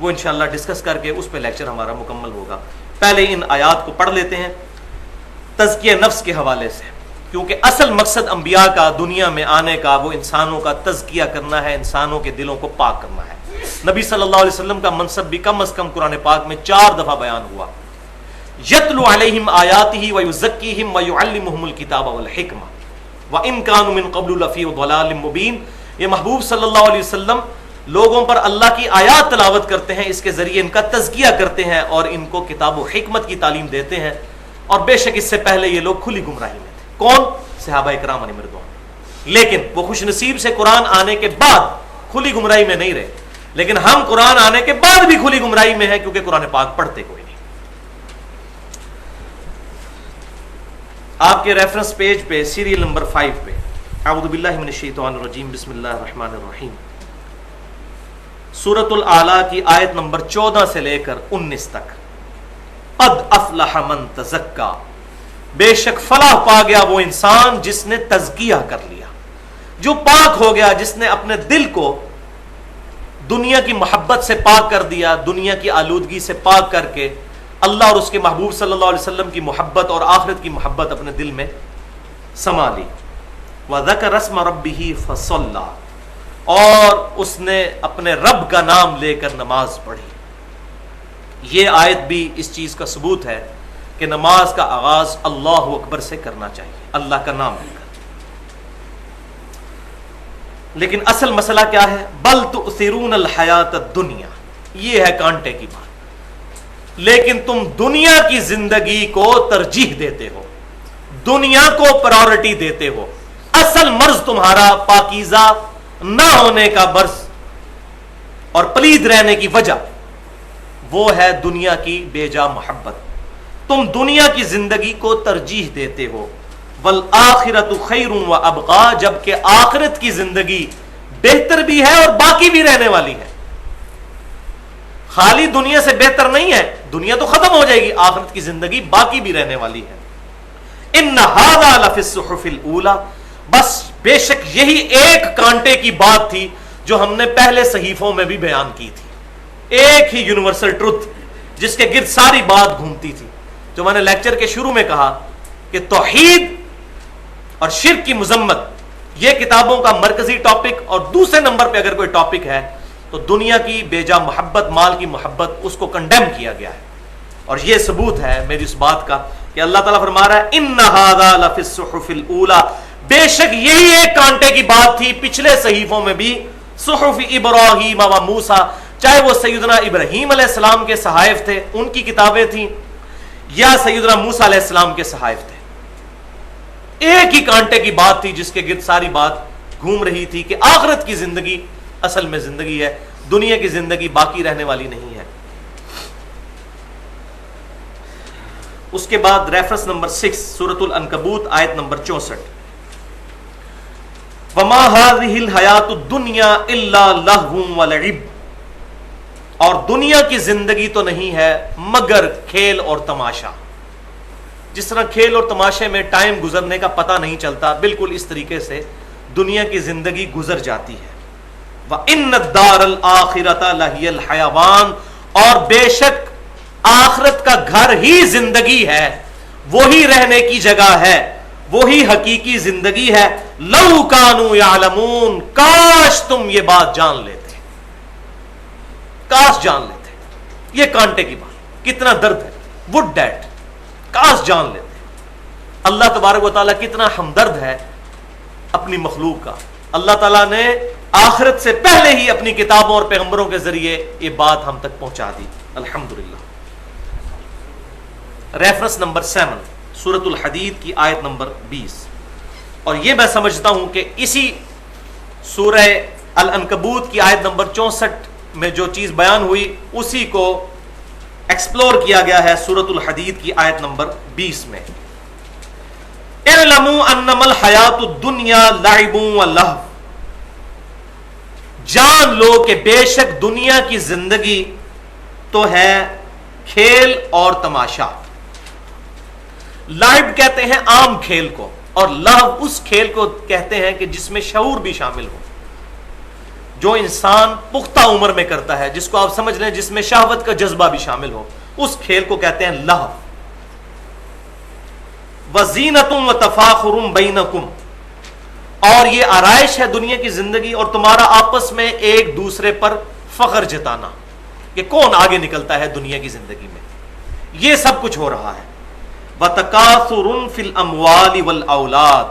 وہ انشاءاللہ ڈسکس کر کے اس پہ لیکچر ہمارا مکمل ہوگا. پہلے ان آیات کو پڑھ لیتے ہیں تزکیہ نفس کے حوالے سے, کیونکہ اصل مقصد انبیاء کا دنیا میں آنے کا وہ انسانوں کا تزکیہ کرنا ہے, انسانوں کے دلوں کو پاک کرنا ہے. نبی صلی اللہ علیہ وسلم کا منصب بھی کم از کم قرآن پاک میں 4 دفعہ بیان ہوا. یتلو علیہم آیاتہ ویزکیہم ویعلمہم الکتاب والحکمہ وان کانوا من قبل لفی ضلال مبین. یہ محبوب صلی اللہ علیہ وسلم لوگوں پر اللہ کی آیات تلاوت کرتے ہیں, اس کے ذریعے ان کا تزکیہ کرتے ہیں اور ان کو کتاب و حکمت کی تعلیم دیتے ہیں. اور بے شک اس سے پہلے یہ لوگ کھلی گمراہی میں تھے. کون؟ صحابہ اکرام علیہ رضوان. لیکن وہ خوش نصیب سے قرآن آنے کے بعد کھلی گمراہی میں نہیں رہے, لیکن ہم قرآن آنے کے بعد بھی کھلی گمراہی میں ہیں, کیونکہ قرآن پاک پڑھتے کوئی نہیں. آپ کے ریفرنس پیج پہ سیریل نمبر 5 پہ اعوذ باللہ من الشیطان الرجیم بسم اللہ الرحمن الرحیم, سورۃ الاعلیٰ کی آیت نمبر 14 سے لے کر 19 تک. قد افلح من تزکا, بے شک فلاح پا گیا وہ انسان جس نے تزکیہ کر لیا, جو پاک ہو گیا, جس نے اپنے دل کو دنیا کی محبت سے پاک کر دیا, دنیا کی آلودگی سے پاک کر کے اللہ اور اس کے محبوب صلی اللہ علیہ وسلم کی محبت اور آخرت کی محبت اپنے دل میں سما لی. وَذَكَرَ اسْمَ رَبِّهِ فَصَلَّى, اور اس نے اپنے رب کا نام لے کر نماز پڑھی. یہ آیت بھی اس چیز کا ثبوت ہے کہ نماز کا آغاز اللہ اکبر سے کرنا چاہیے, اللہ کا نام لے کر. لیکن اصل مسئلہ کیا ہے؟ بل تؤثرون الحیات الدنیا, یہ ہے کانٹے کی بات. لیکن تم دنیا کی زندگی کو ترجیح دیتے ہو, دنیا کو پرائورٹی دیتے ہو. اصل مرض تمہارا پاکیزہ نہ ہونے کا مرض اور پلید رہنے کی وجہ وہ ہے دنیا کی بے جا محبت. تم دنیا کی زندگی کو ترجیح دیتے ہو. والآخرۃ خیر وابقا, جبکہ آخرت کی زندگی بہتر بھی ہے اور باقی بھی رہنے والی ہے. خالی دنیا سے بہتر نہیں ہے, دنیا تو ختم ہو جائے گی, آخرت کی زندگی باقی بھی رہنے والی ہے. ان ھذا لفی الصحف الاولی, بس بے شک یہی ایک کانٹے کی بات تھی جو ہم نے پہلے صحیفوں میں بھی بیان کی تھی. ایک ہی یونیورسل ٹروتھ جس کے گرد ساری بات گھومتی تھی, جو میں نے لیکچر کے شروع میں کہا کہ توحید اور شرک کی مذمت یہ کتابوں کا مرکزی ٹاپک, اور دوسرے نمبر پہ اگر کوئی ٹاپک ہے تو دنیا کی بیجا محبت، مال کی محبت، اس کو کنڈیم کیا گیا ہے. اور یہ ثبوت ہے میری اس بات کا کہ اللہ تعالیٰ فرما رہا ہے ان ھذا لفی الصحف الاولی، بے شک یہی ایک کانٹے کی بات تھی پچھلے صحیفوں میں بھی، صحف ابراہیم و موسیٰ، چاہے وہ سیدنا ابراہیم علیہ السلام کے صحائف تھے، ان کی کتابیں تھیں، یا سیدنا موسیٰ علیہ السلام کے صحائف تھے. ایک ہی کانٹے کی بات تھی جس کے گرد ساری بات گھوم رہی تھی کہ آخرت کی زندگی اصل میں زندگی ہے، دنیا کی زندگی باقی رہنے والی نہیں ہے. اس کے بعد ریفرنس نمبر 6 سورۃ العنکبوت آیت نمبر 64، وما هذه الحیات الدنیا الا لہو ولعب، اور دنیا کی زندگی تو نہیں ہے مگر کھیل اور تماشا. جس طرح کھیل اور تماشے میں ٹائم گزرنے کا پتہ نہیں چلتا، بالکل اس طریقے سے دنیا کی زندگی گزر جاتی ہے. وَإِنَّ الدَّارَ الْآخِرَةَ لَهِيَ الْحَيَوَانُ، اور بے شک آخرت کا گھر ہی زندگی ہے، وہی رہنے کی جگہ ہے، وہی حقیقی زندگی ہے. لَوْ كَانُوا يَعْلَمُونَ، کاش تم یہ بات جان لیتے، کاش جان لیتے. یہ کانٹے کی بات، کتنا درد ہے، وڈ ڈیٹ، کاش جان لیتے. اللہ تبارک و تعالیٰ کتنا ہمدرد ہے اپنی مخلوق کا. اللہ تعالیٰ نے آخرت سے پہلے ہی اپنی کتابوں اور پیغمبروں کے ذریعے یہ بات ہم تک پہنچا دی، الحمدللہ. ریفرنس نمبر 7 سورۃ الحدید کی آیت نمبر 20، اور یہ میں سمجھتا ہوں کہ اسی سورہ العنکبوت کی آیت نمبر 64 میں جو چیز بیان ہوئی اسی کو ایکسپلور کیا گیا ہے سورۃ الحدید کی آیت نمبر 20 میں. اعلموا انما الحیات الدنیا لعب و لہو، جان لو کہ بے شک دنیا کی زندگی تو ہے کھیل اور تماشا. لائب کہتے ہیں عام کھیل کو، اور لہو اس کھیل کو کہتے ہیں کہ جس میں شعور بھی شامل ہو، جو انسان پختہ عمر میں کرتا ہے، جس کو آپ سمجھ لیں جس میں شہوت کا جذبہ بھی شامل ہو، اس کھیل کو کہتے ہیں لہو. وزینۃ وتفاخر بینکم، اور یہ آرائش ہے دنیا کی زندگی اور تمہارا آپس میں ایک دوسرے پر فخر جتانا کہ کون آگے نکلتا ہے دنیا کی زندگی میں. یہ سب کچھ ہو رہا ہے. وَتَكَاثُرٌ فِي الْأَمْوَالِ وَالْأَوْلَادِ،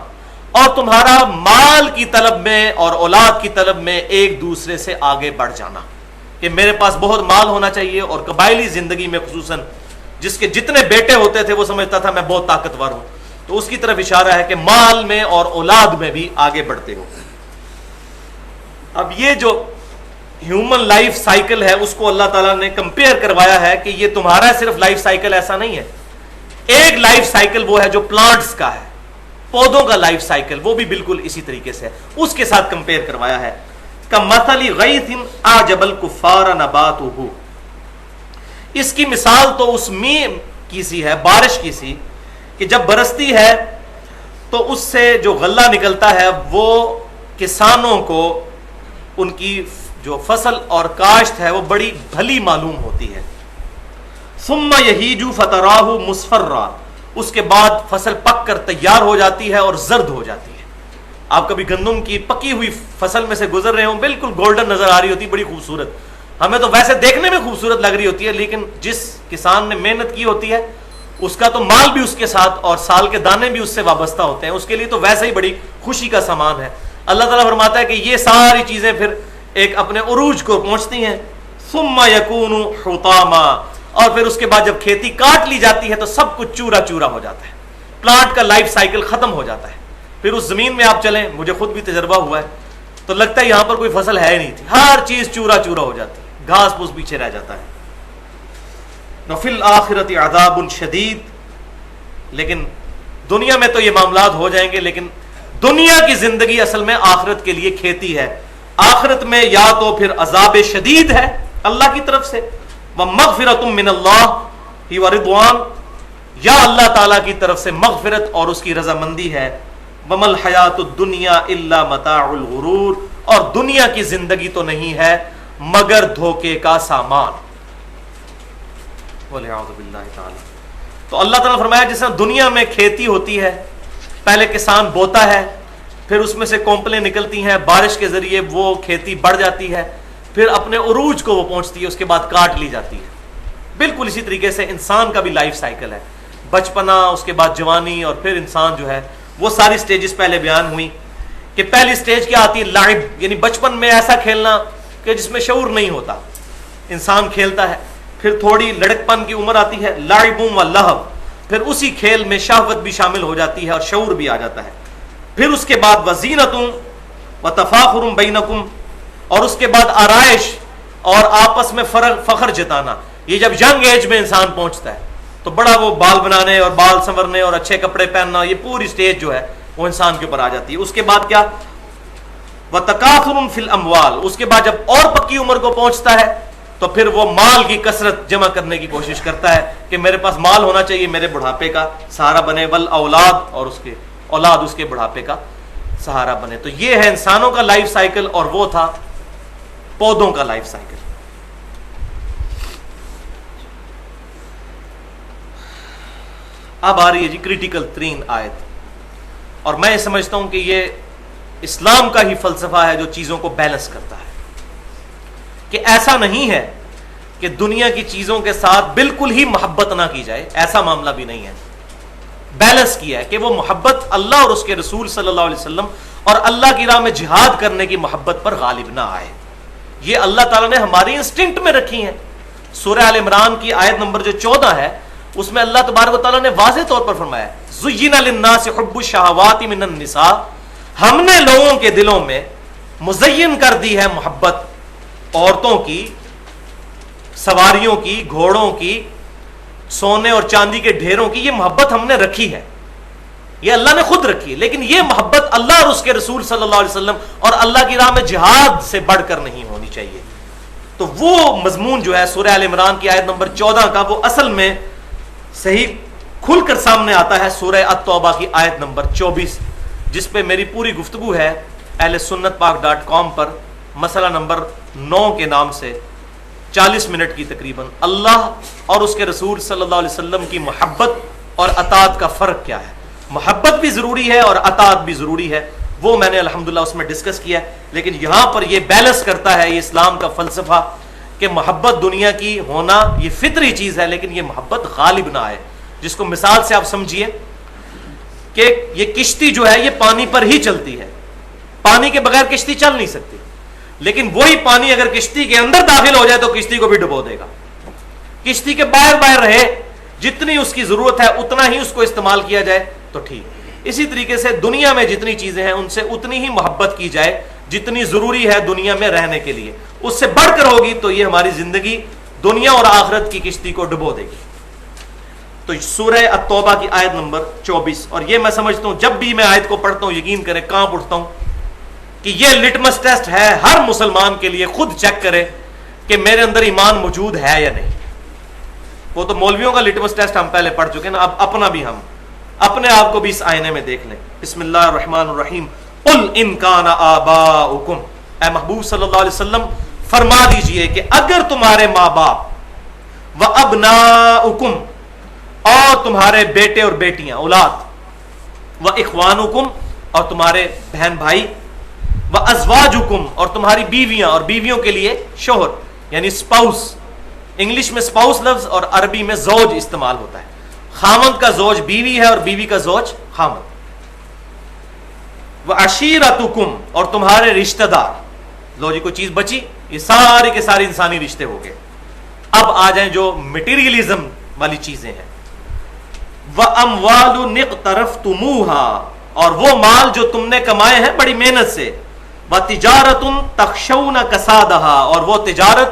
اور تمہارا مال کی طلب میں اور اولاد کی طلب میں ایک دوسرے سے آگے بڑھ جانا کہ میرے پاس بہت مال ہونا چاہیے. اور قبائلی زندگی میں خصوصاً جس کے جتنے بیٹے ہوتے تھے وہ سمجھتا تھا میں بہت طاقتور ہوں، تو اس کی طرف اشارہ ہے کہ مال میں اور اولاد میں بھی آگے بڑھتے ہو. اب یہ جو ہیومن لائف سائیکل ہے اس کو اللہ تعالیٰ نے کمپیئر کروایا ہے کہ یہ تمہارا صرف لائف سائیکل ایسا نہیں ہے. ایک لائف سائیکل وہ ہے جو پلانٹس کا ہے، پودوں کا لائف سائیکل، وہ بھی بالکل اسی طریقے سے اس کے ساتھ کمپیئر کروایا ہے. کمثل غیث اعجب الکفار نباتہ، اس کی مثال تو اس میم کی سی ہے، بارش کی سی، کہ جب برستی ہے تو اس سے جو غلہ نکلتا ہے وہ کسانوں کو ان کی جو فصل اور کاشت ہے وہ بڑی بھلی معلوم ہوتی ہے. ثم یہیج فتراہ مصفرا، اس کے بعد فصل پک کر تیار ہو جاتی ہے اور زرد ہو جاتی ہے. آپ کبھی گندم کی پکی ہوئی فصل میں سے گزر رہے ہوں، بالکل گولڈن نظر آ رہی ہوتی، بڑی خوبصورت، ہمیں تو ویسے دیکھنے میں خوبصورت لگ رہی ہوتی ہے، لیکن جس کسان نے محنت کی ہوتی ہے اس کا تو مال بھی اس کے ساتھ اور سال کے دانے بھی اس سے وابستہ ہوتے ہیں، اس کے لیے تو ویسے ہی بڑی خوشی کا سامان ہے. اللہ تعالیٰ فرماتا ہے کہ یہ ساری چیزیں پھر ایک اپنے عروج کو پہنچتی ہیں. ثم یکون حطاما، اور پھر اس کے بعد جب کھیتی کاٹ لی جاتی ہے تو سب کچھ چورا چورا ہو جاتا ہے، پلانٹ کا لائف سائیکل ختم ہو جاتا ہے. پھر اس زمین میں آپ چلیں، مجھے خود بھی تجربہ ہوا ہے، تو لگتا ہے یہاں پر کوئی فصل ہے ہی نہیں تھی، ہر چیز چورا چورا ہو جاتی ہے، گھاس پھوس پیچھے رہ جاتا ہے. وفی الآخرۃ عذاب شدید، لیکن دنیا میں تو یہ معاملات ہو جائیں گے، لیکن دنیا کی زندگی اصل میں آخرت کے لیے کھیتی ہے. آخرت میں یا تو پھر عذاب شدید ہے اللہ کی طرف سے، ومغفرۃ من اللہ ورضوان، یا اللہ تعالیٰ کی طرف سے مغفرت اور اس کی رضامندی ہے. وما الحیات الدنیا الا متاع الغرور، اور دنیا کی زندگی تو نہیں ہے مگر دھوکے کا سامان. والعیاذ باللہ تعالی. تو اللہ تعالیٰ نے فرمایا جس طرح دنیا میں کھیتی ہوتی ہے، پہلے کسان بوتا ہے، پھر اس میں سے کونپلیں نکلتی ہیں، بارش کے ذریعے وہ کھیتی بڑھ جاتی ہے، پھر اپنے عروج کو وہ پہنچتی ہے، اس کے بعد کاٹ لی جاتی ہے۔ بالکل اسی طریقے سے انسان کا بھی لائف سائیکل ہے، بچپنا، اس کے بعد جوانی، اور پھر انسان جو ہے وہ ساری سٹیجز پہلے بیان ہوئی کہ پہلی سٹیج کیا آتی ہے؟ لعب، یعنی بچپن میں ایسا کھیلنا کہ جس میں شعور نہیں ہوتا، انسان کھیلتا ہے۔ پھر تھوڑی لڑکپن کی عمر آتی ہے، لعب و لہو، پھر اسی کھیل میں شہوت بھی شامل ہو جاتی ہے اور شعور بھی آ جاتا ہے۔ پھر اس کے بعد وزینت و تفاخر بینکم، اور اس کے بعد آرائش اور آپس میں فخر جتانا۔ یہ جب ینگ ایج میں انسان پہنچتا ہے تو بڑا وہ بال بنانے اور بال سنورنے اور اچھے کپڑے پہننا، یہ پوری سٹیج جو ہے وہ انسان کے اوپر آ جاتی ہے۔ اس کے بعد کیا؟ وَتَكَاثُرٌ فِي الْأَمْوَالِ، اس کے بعد جب اور پکی عمر کو پہنچتا ہے تو پھر وہ مال کی کثرت جمع کرنے کی کوشش کرتا ہے کہ میرے پاس مال ہونا چاہیے، میرے بڑھاپے کا سہارا بنے، وَالْأَوْلَادِ، اور اس کے اولاد اس کے بڑھاپے کا سہارا بنے۔ تو یہ ہے انسانوں کا لائف سائیکل، اور وہ تھا پودوں کا لائف سائیکل۔ اب آ رہی ہے جی کریٹیکل ترین آیت، اور میں سمجھتا ہوں کہ یہ اسلام کا ہی فلسفہ ہے جو چیزوں کو بیلنس کرتا ہے، کہ ایسا نہیں ہے کہ دنیا کی چیزوں کے ساتھ بالکل ہی محبت نہ کی جائے، ایسا معاملہ بھی نہیں ہے۔ بیلنس کیا ہے کہ وہ محبت اللہ اور اس کے رسول صلی اللہ علیہ وسلم اور اللہ کی راہ میں جہاد کرنے کی محبت پر غالب نہ آئے۔ یہ اللہ تعالیٰ نے ہماری انسٹنکٹ میں رکھی ہیں۔ سورہ آل عمران کی آیت نمبر جو 14 ہے، اس میں اللہ تبارک و تعالیٰ نے واضح طور پر فرمایا ہے زُيِّنَ لِلنَّاسِ حُبُّ الشَّهَوَاتِ مِنَ النِّسَاءِ، ہم نے لوگوں کے دلوں میں مزین کر دی ہے محبت عورتوں کی، سواریوں کی، گھوڑوں کی، سونے اور چاندی کے ڈھیروں کی، یہ محبت ہم نے رکھی ہے، یہ اللہ نے خود رکھی ہے، لیکن یہ محبت اللہ اور اس کے رسول صلی اللہ علیہ وسلم اور اللہ کی راہ میں جہاد سے بڑھ کر نہیں ہونی چاہیے۔ تو وہ مضمون جو ہے سورہ آل عمران کی آیت نمبر 14 کا، وہ اصل میں صحیح کھل کر سامنے آتا ہے سورہ التوبہ کی آیت نمبر 24، جس پہ میری پوری گفتگو ہے اہل سنت پاک.com پر، مسئلہ نمبر 9 کے نام سے 40 منٹ کی تقریباً، اللہ اور اس کے رسول صلی اللہ علیہ وسلم کی محبت اور اطاعت کا فرق کیا ہے۔ محبت بھی ضروری ہے اور اطاعت بھی ضروری ہے، وہ میں نے الحمدللہ اس میں ڈسکس کیا ہے، لیکن یہاں پر یہ بیلنس کرتا ہے یہ اسلام کا فلسفہ کہ محبت دنیا کی ہونا یہ فطری چیز ہے، لیکن یہ محبت غالب نہ آئے۔ جس کو مثال سے آپ سمجھیے کہ یہ کشتی جو ہے یہ پانی پر ہی چلتی ہے، پانی کے بغیر کشتی چل نہیں سکتی، لیکن وہی پانی اگر کشتی کے اندر داخل ہو جائے تو کشتی کو بھی ڈبو دے گا۔ کشتی کے باہر رہے، جتنی اس کی ضرورت ہے اتنا ہی اس کو استعمال کیا جائے تو ٹھیک۔ اسی طریقے سے دنیا میں جتنی چیزیں ہیں ان سے اتنی ہی محبت کی جائے جتنی ضروری ہے دنیا میں رہنے کے لیے، اس سے بڑھ کر ہوگی تو یہ ہماری زندگی دنیا اور آخرت کی کشتی کو ڈبو دے گی۔ تو سورہ التوبہ کی آیت نمبر 24، اور یہ میں سمجھتا ہوں جب بھی میں آیت کو پڑھتا ہوں یقین کریں کانپ اٹھتا ہوں کہ یہ لٹمس ٹیسٹ ہے ہر مسلمان کے لیے، خود چیک کرے کہ میرے اندر ایمان موجود ہے یا نہیں۔ وہ تو مولویوں کا لٹمس ٹیسٹ ہم پہلے پڑھ چکے نا، اب اپنا بھی ہم اپنے آپ کو بھی اس آئینے میں دیکھ لیں۔ بسم اللہ الرحمن الرحیم، قل ان کان آباؤکم، اے محبوب صلی اللہ علیہ وسلم فرما دیجئے کہ اگر تمہارے ماں باپ، و ابناؤکم، اور تمہارے بیٹے اور بیٹیاں اولاد، و اخوانکم، اور تمہارے بہن بھائی، و ازواجکم، اور تمہاری بیویاں، اور بیویوں کے لیے شوہر یعنی اسپاؤس، انگلش میں اسپاؤس لفظ اور عربی میں زوج استعمال ہوتا ہے۔ خاوند کا زوج بیوی ہے اور بیوی کا زوج خاوند۔ و عشیرتکم، اور تمہارے رشتہ دار۔ لو جی کوئی چیز بچی، یہ سارے کے سارے انسانی رشتے ہو گئے۔ اب آ جائیں جو مٹیریلزم والی چیزیں ہیں، وَأَمْوَالُ نِقْتَرَفْتُمُوهَا، اور وہ مال جو تم نے کمائے ہیں بڑی محنت سے، وَتِجَارَةٌ تَخْشَوْنَ كَسَادَهَا، اور وہ تجارت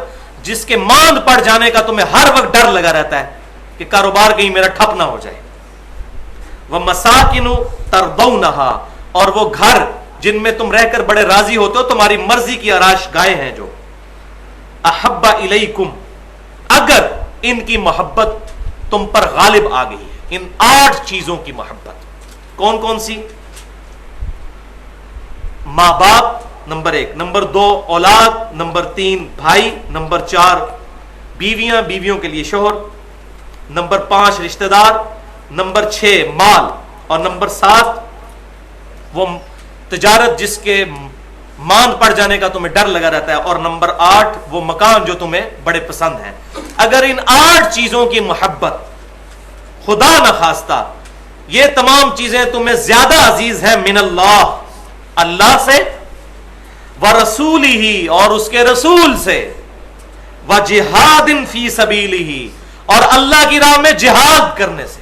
جس کے ماند پڑ جانے کا تمہیں ہر وقت ڈر لگا رہتا ہے کہ کاروبار کہیں میرا ٹھپ نہ ہو جائے، وَمَسَاكِنُ تَرْضَوْنَهَا، اور وہ گھر جن میں تم رہ کر بڑے راضی ہوتے ہو، تمہاری مرضی کی آرائش گاہیں ہیں جو، احب الیکم، اگر ان کی محبت تم پر غالب آ گئی ہے، ان 8 چیزوں کی محبت۔ کون کون سی؟ ماں باپ نمبر 1، نمبر 2 اولاد، نمبر 3 بھائی، نمبر 4 بیویاں، بیویوں کے لیے شوہر، نمبر 5 رشتہ دار، نمبر 6 مال، اور نمبر 7 وہ تجارت جس کے ماند پڑ جانے کا تمہیں ڈر لگا رہتا ہے، اور نمبر 8 وہ مکان جو تمہیں بڑے پسند ہیں. اگر ان 8 چیزوں کی محبت، خدا نہ خواستہ یہ تمام چیزیں تمہیں زیادہ عزیز ہیں من اللہ، اللہ سے، ورسولہ اور اس کے رسول سے، وجہاد فی سبیلہ اور اللہ کی راہ میں جہاد کرنے سے،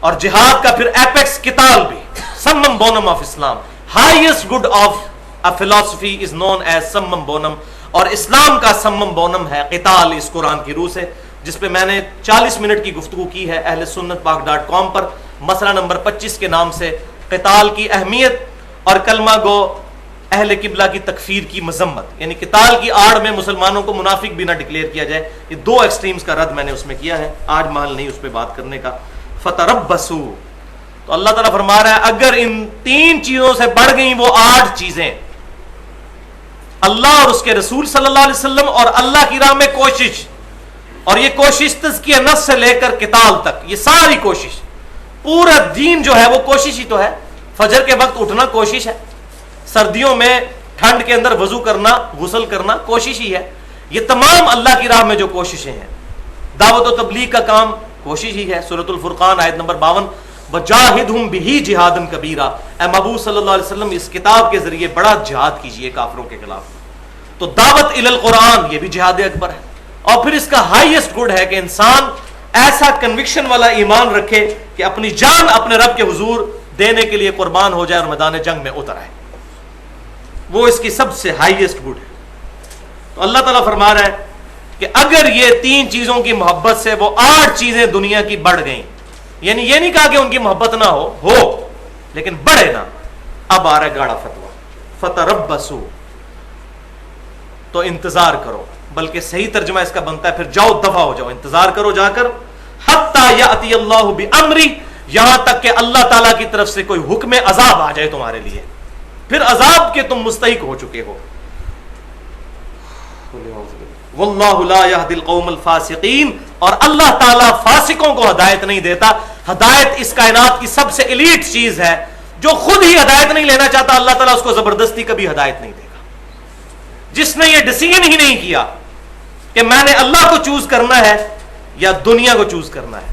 اور جہاد کا پھر ایپیکس قتال بھی، summum bonum of Islam, highest good of a philosophy is known as summum bonum، اور اسلام کا سمم بونم ہے قتال اس قرآن کی روح سے، جس پہ میں نے 40 منٹ کی گفتگو کی ہے اہل سنت پاک.com پر، مسئلہ نمبر 25 کے نام سے، قتال کی اہمیت اور کلمہ گو اہل قبلہ کی تکفیر کی مذمت، یعنی قتال کی آڑ میں مسلمانوں کو منافق بھی نہ ڈکلیئر کیا جائے. یہ 2 ایکسٹریمز کا رد میں نے اس میں کیا ہے، آج محل نہیں اس پہ بات کرنے کا. فتربصوا، تو اللہ تعالیٰ فرما رہا ہے اگر ان 3 چیزوں سے بڑھ گئیں وہ 8 چیزیں، اللہ اور اس کے رسول صلی اللہ علیہ وسلم اور اللہ کی راہ میں کوشش، اور یہ کوشش تزکیہ نفس سے لے کر قتال تک، یہ ساری کوشش، پورا دین جو ہے وہ کوشش ہی تو ہے. فجر کے وقت اٹھنا کوشش ہے، سردیوں میں ٹھنڈ کے اندر وضو کرنا، غسل کرنا کوشش ہی ہے. یہ تمام اللہ کی راہ میں جو کوششیں ہیں، دعوت و تبلیغ کا کام کوشش ہی ہے. سورۃ الفرقان آیت نمبر 52، وجاہدہم بہ جہادا کبیرا، اے محبوب صلی اللہ علیہ وسلم اس کتاب کے ذریعے بڑا جہاد کیجئے کافروں کے خلاف. تو دعوت الی القرآن یہ بھی جہاد اکبر ہے، اور پھر اس کا ہائیسٹ گڈ ہے کہ انسان ایسا کنوکشن والا ایمان رکھے کہ اپنی جان اپنے رب کے حضور دینے کے لیے قربان ہو جائے اور میدان جنگ میں اتر آئے. وہ اس کی سب سے ہائیسٹ گڈ ہے. تو اللہ تعالیٰ فرما رہا ہے کہ اگر یہ 3 چیزوں کی محبت سے وہ 8 چیزیں دنیا کی بڑھ گئیں، یعنی یہ نہیں کہا کہ ان کی محبت نہ ہو لیکن بڑھے نہ. اب آ رہا ہے گاڑا فتویٰ، فتربصوا، تو انتظار کرو، بلکہ صحیح ترجمہ اس کا بنتا ہے پھر جاؤ دفع ہو جاؤ، انتظار کرو جا کر، حتی یأتی اللہ بامری، یہاں تک کہ اللہ تعالیٰ کی طرف سے کوئی حکم عذاب آ جائے تمہارے لیے، پھر عذاب کے تم مستحق ہو چکے ہو. واللہ لا یہدی القوم الفاسقین، اور اللہ تعالیٰ فاسقوں کو ہدایت نہیں دیتا. ہدایت اس کائنات کی سب سے ایلیٹ چیز ہے، جو خود ہی ہدایت نہیں لینا چاہتا اللہ تعالیٰ اس کو زبردستی کبھی ہدایت نہیں دے گا. جس نے یہ ڈیسیژن ہی نہیں کیا کہ میں نے اللہ کو چوز کرنا ہے یا دنیا کو چوز کرنا ہے،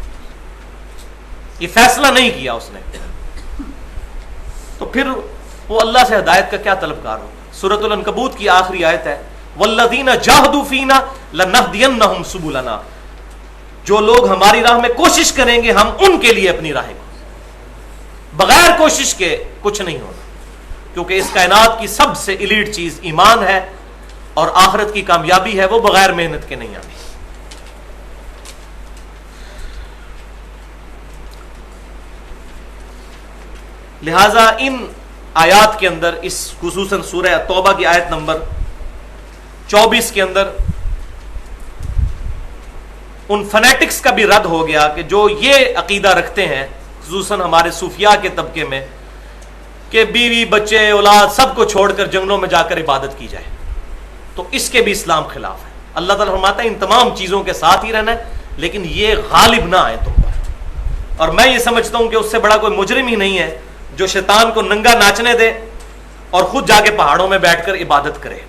یہ فیصلہ نہیں کیا اس نے، تو پھر وہ اللہ سے ہدایت کا کیا طلبگار ہوگا. سورۃ العنکبوت کی آخری آیت ہے، والذین جاہدوا فینا لنہدینہم سبلنا، جو لوگ ہماری راہ میں کوشش کریں گے ہم ان کے لیے اپنی راہ کو، بغیر کوشش کے کچھ نہیں ہونا، کیونکہ اس کائنات کی سب سے ایلیٹ چیز ایمان ہے، اور آخرت کی کامیابی ہے وہ بغیر محنت کے نہیں آتی. لہذا ان آیات کے اندر، اس خصوصاً سورہ توبہ کی آیت نمبر 24 کے اندر ان فنیٹکس کا بھی رد ہو گیا کہ جو یہ عقیدہ رکھتے ہیں، خصوصاً ہمارے صوفیاء کے طبقے میں، کہ بیوی بچے اولاد سب کو چھوڑ کر جنگلوں میں جا کر عبادت کی جائے. تو اس کے بھی اسلام خلاف ہے. اللہ تعالیٰ فرماتا ہے ان تمام چیزوں کے ساتھ ہی رہنا ہے، لیکن یہ غالب نہ آئے تم پر. اور میں یہ سمجھتا ہوں کہ اس سے بڑا کوئی مجرم ہی نہیں ہے جو شیطان کو ننگا ناچنے دے اور خود جا کے پہاڑوں میں بیٹھ کر عبادت کرے.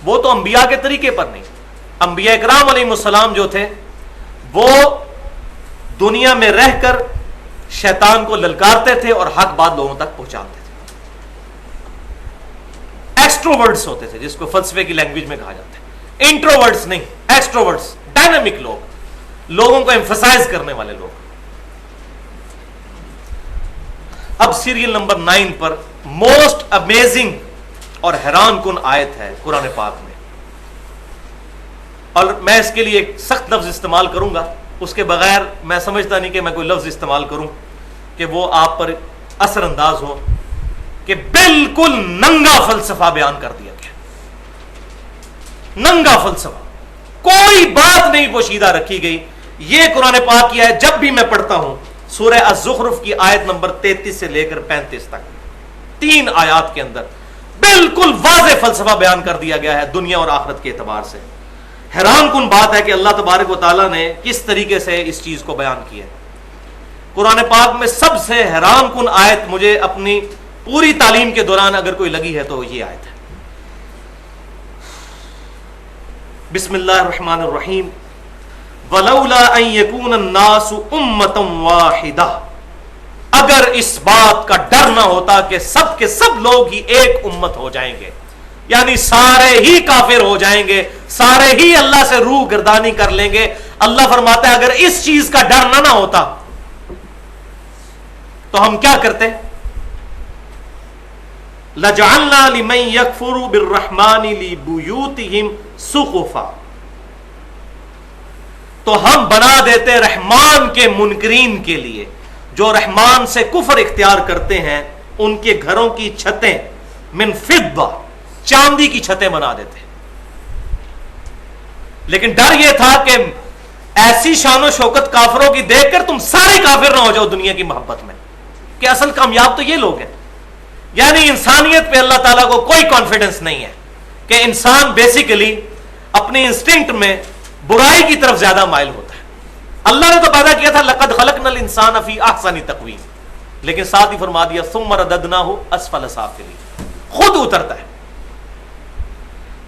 وہ تو انبیاء کے طریقے پر نہیں. انبیاء اکرام علیہ السلام جو تھے وہ دنیا میں رہ کر شیطان کو للکارتے تھے اور حق بات لوگوں تک پہنچاتے تھے. ایکسٹروورٹس ہوتے تھے، جس کو فلسفے کی لینگویج میں کہا جاتا ہے. انٹروورٹس نہیں، ایکسٹروورٹس، ڈائنامک لوگ، لوگوں کو ایمفسائز کرنے والے لوگ. اب سیریل نمبر 9 پر موسٹ امیزنگ اور حیران کن آیت ہے قرآن پاک میں، اور میں اس کے لیے ایک سخت لفظ استعمال کروں گا، اس کے بغیر میں سمجھتا نہیں کہ میں کوئی لفظ استعمال کروں کہ وہ آپ پر اثر انداز ہو، کہ بالکل ننگا فلسفہ بیان کر دیا گیا. ننگا فلسفہ، کوئی بات نہیں پوشیدہ رکھی گئی. یہ قرآن پاک کی آیت جب بھی میں پڑھتا ہوں، سورہ الزخرف کی آیت نمبر 33 سے لے کر 35 تک، 3 آیات کے اندر بالکل واضح فلسفہ بیان کر دیا گیا ہے دنیا اور آخرت کے اعتبار سے. حیران کن بات ہے کہ اللہ تبارک و تعالیٰ نے کس طریقے سے اس چیز کو بیان کیا ہے. قرآن پاک میں سب سے حیران کن آیت مجھے اپنی پوری تعلیم کے دوران اگر کوئی لگی ہے تو یہ آیت ہے. بسم اللہ الرحمن الرحیم. وَلَوْلَا أَن يَكُونَ النَّاسُ أُمَّةً وَاحِدَةً، اگر اس بات کا ڈر نہ ہوتا کہ سب کے سب لوگ ہی ایک امت ہو جائیں گے، یعنی سارے ہی کافر ہو جائیں گے، سارے ہی اللہ سے روح گردانی کر لیں گے. اللہ فرماتا ہے اگر اس چیز کا ڈر نہ ہوتا تو ہم کیا کرتے؟ لَجَعَلْنَا لِمَن يَكْفُرُ بِالرَّحْمَنِ لِبُيُوتِهِمْ سُقُفًا، تو ہم بنا دیتے رحمان کے منکرین کے لیے، جو رحمان سے کفر اختیار کرتے ہیں، ان کے گھروں کی چھتیں من فضہ، چاندی کی چھتیں بنا دیتے. لیکن ڈر یہ تھا کہ ایسی شان و شوکت کافروں کی دیکھ کر تم سارے کافر نہ ہو جاؤ دنیا کی محبت میں، کہ اصل کامیاب تو یہ لوگ ہیں. یعنی انسانیت پہ اللہ تعالیٰ کو کوئی کانفیڈنس نہیں ہے کہ انسان بیسیکلی اپنی انسٹنکٹ میں برائی کی طرف زیادہ مائل ہوتا ہے. اللہ نے تو پیدا کیا تھا لقد خلقنا الانسان فی احسن تقویم، لیکن ساتھ ہی فرما دیا ثم رددناہ اسفل سافلین، خود اترتا ہے.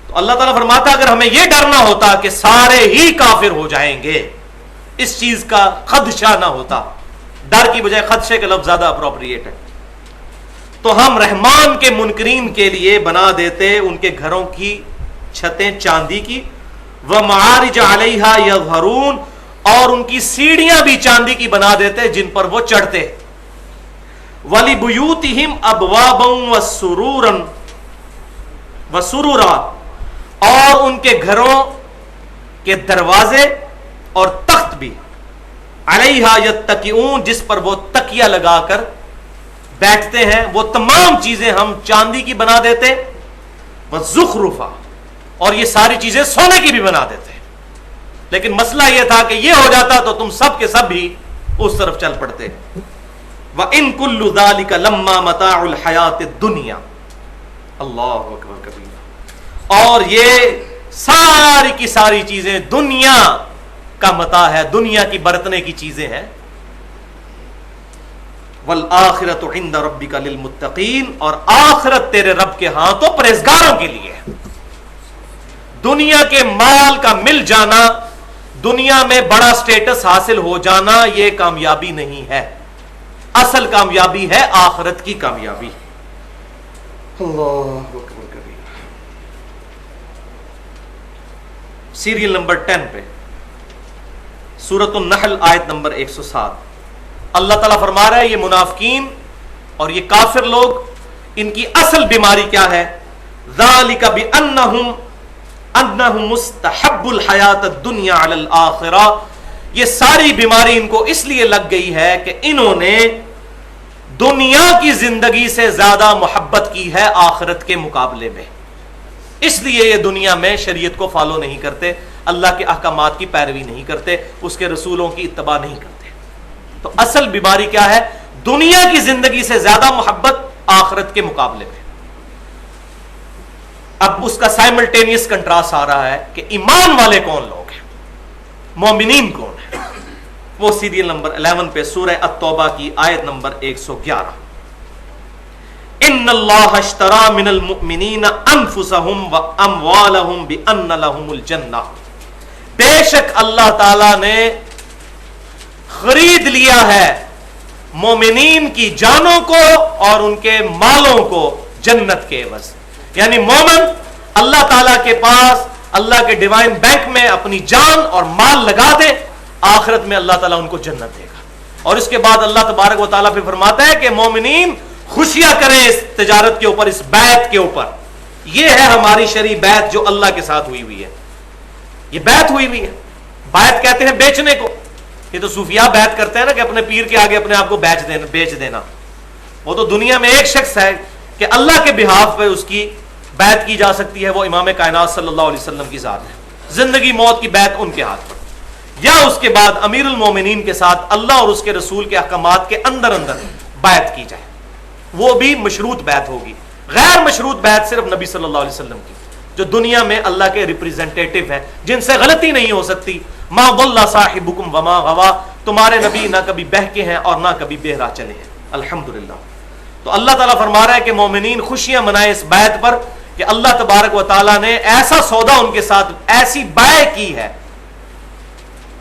تو اللہ تعالیٰ فرماتا اگر ہمیں یہ ڈر نہ ہوتا کہ سارے ہی کافر ہو جائیں گے، اس چیز کا خدشہ نہ ہوتا، ڈر کی بجائے خدشے کا لفظ زیادہ اپروپریٹ ہے، تو ہم رحمان کے منکرین کے لیے بنا دیتے ان کے گھروں کی چھتیں چاندی کی، وَمَعَارِجَ عَلَيْهَا يَظْهَرُونَ، اور ان کی سیڑھیاں بھی چاندی کی بنا دیتے جن پر وہ چڑھتے. وَلِبُيُوتِهِمْ أَبْوَابًا وَسُرُرًا، اور ان کے گھروں کے دروازے اور تخت بھی، عَلَيْهَا يَتَّكِئُونَ، جس پر وہ تکیہ لگا کر بیٹھتے ہیں، وہ تمام چیزیں ہم چاندی کی بنا دیتے. وَزُخْرُفًا، اور یہ ساری چیزیں سونے کی بھی بنا دیتے. لیکن مسئلہ یہ تھا کہ یہ ہو جاتا تو تم سب کے سب بھی اس طرف چل پڑتے. وَإِن كُلُّ ذَلِكَ لَمَّا مَتَاعُ الْحَيَاةِ الدُّنْيَا، اللہ اکبر کبیرہ، اور یہ ساری کی ساری چیزیں دنیا کا متاع ہے، دنیا کی برتنے کی چیزیں ہیں. وَالْآخِرَةُ عِنْدَ رَبِّكَ لِلْمُتَّقِينَ، اور آخرت تیرے رب کے ہاں تو پرہیزگاروں کے لیے ہے. دنیا کے مال کا مل جانا، دنیا میں بڑا سٹیٹس حاصل ہو جانا، یہ کامیابی نہیں ہے. اصل کامیابی ہے آخرت کی کامیابی. اللہ اکبر کبیر. سیریل نمبر 10 پہ سورۃ النحل آیت نمبر 107، اللہ تعالیٰ فرما رہا ہے یہ منافقین اور یہ کافر لوگ، ان کی اصل بیماری کیا ہے؟ ذالک بانہم مستحب الحیات الدنیا علی الآخرہ، یہ ساری بیماری ان کو اس لیے لگ گئی ہے کہ انہوں نے دنیا کی زندگی سے زیادہ محبت کی ہے آخرت کے مقابلے میں، اس لیے یہ دنیا میں شریعت کو فالو نہیں کرتے، اللہ کے احکامات کی پیروی نہیں کرتے، اس کے رسولوں کی اتباع نہیں کرتے. تو اصل بیماری کیا ہے؟ دنیا کی زندگی سے زیادہ محبت آخرت کے مقابلے میں. اب اس کا سائملٹینیس کنٹراسٹ آ رہا ہے کہ ایمان والے کون لوگ ہیں، مومنین کون ہیں. وہ سیریل نمبر 11 پہ سورہ التوبہ کی آیت نمبر 111، ان اللہ اشترى من المؤمنین انفسهم واموالهم بان لهم الجنہ، بے شک اللہ تعالی نے خرید لیا ہے مومنین کی جانوں کو اور ان کے مالوں کو جنت کے عوض. یعنی مومن اللہ تعالیٰ کے پاس اللہ کے ڈیوائن بینک میں اپنی جان اور مال لگا دے، آخرت میں اللہ تعالیٰ ان کو جنت دے گا. اور اس کے بعد اللہ تبارک و تعالیٰ پھر فرماتا ہے کہ مومنین خوشیاں کریں اس تجارت کے اوپر، اس بیعت کے اوپر. یہ ہے ہماری شرعی بیعت جو اللہ کے ساتھ ہوئی ہوئی ہے. یہ بیعت ہوئی ہوئی ہے. بیعت کہتے ہیں بیچنے کو. یہ تو صوفیاء بیعت کرتے ہیں نا کہ اپنے پیر کے آگے اپنے آپ کو بیچ دینا. وہ تو دنیا میں ایک شخص ہے کہ اللہ کے بہاف پہ اس کی بیعت کی جا سکتی ہے، وہ امام کائنات صلی اللہ علیہ وسلم کی ذات ہے. زندگی موت کی بیعت ان کے ہاتھ پر، یا اس کے بعد امیر المومنین کے ساتھ اللہ اور اس کے رسول کے احکامات کے اندر بیعت کی جائے، وہ بھی مشروط بیعت ہوگی. غیر مشروط بیعت صرف نبی صلی اللہ علیہ وسلم کی، جو دنیا میں اللہ کے ریپریزنٹیٹو ہیں، جن سے غلطی نہیں ہو سکتی. ما ضل صاحبکم وما غوا، تمہارے نبی نہ کبھی بہکے ہیں اور نہ کبھی بہرا چلے ہیں. الحمدللہ. تو اللہ تعالیٰ فرما رہا ہے کہ مومنین خوشیاں منائیں اس بیعت پر کہ اللہ تبارک و تعالیٰ نے ایسا سودا ان کے ساتھ، ایسی بیع کی ہے،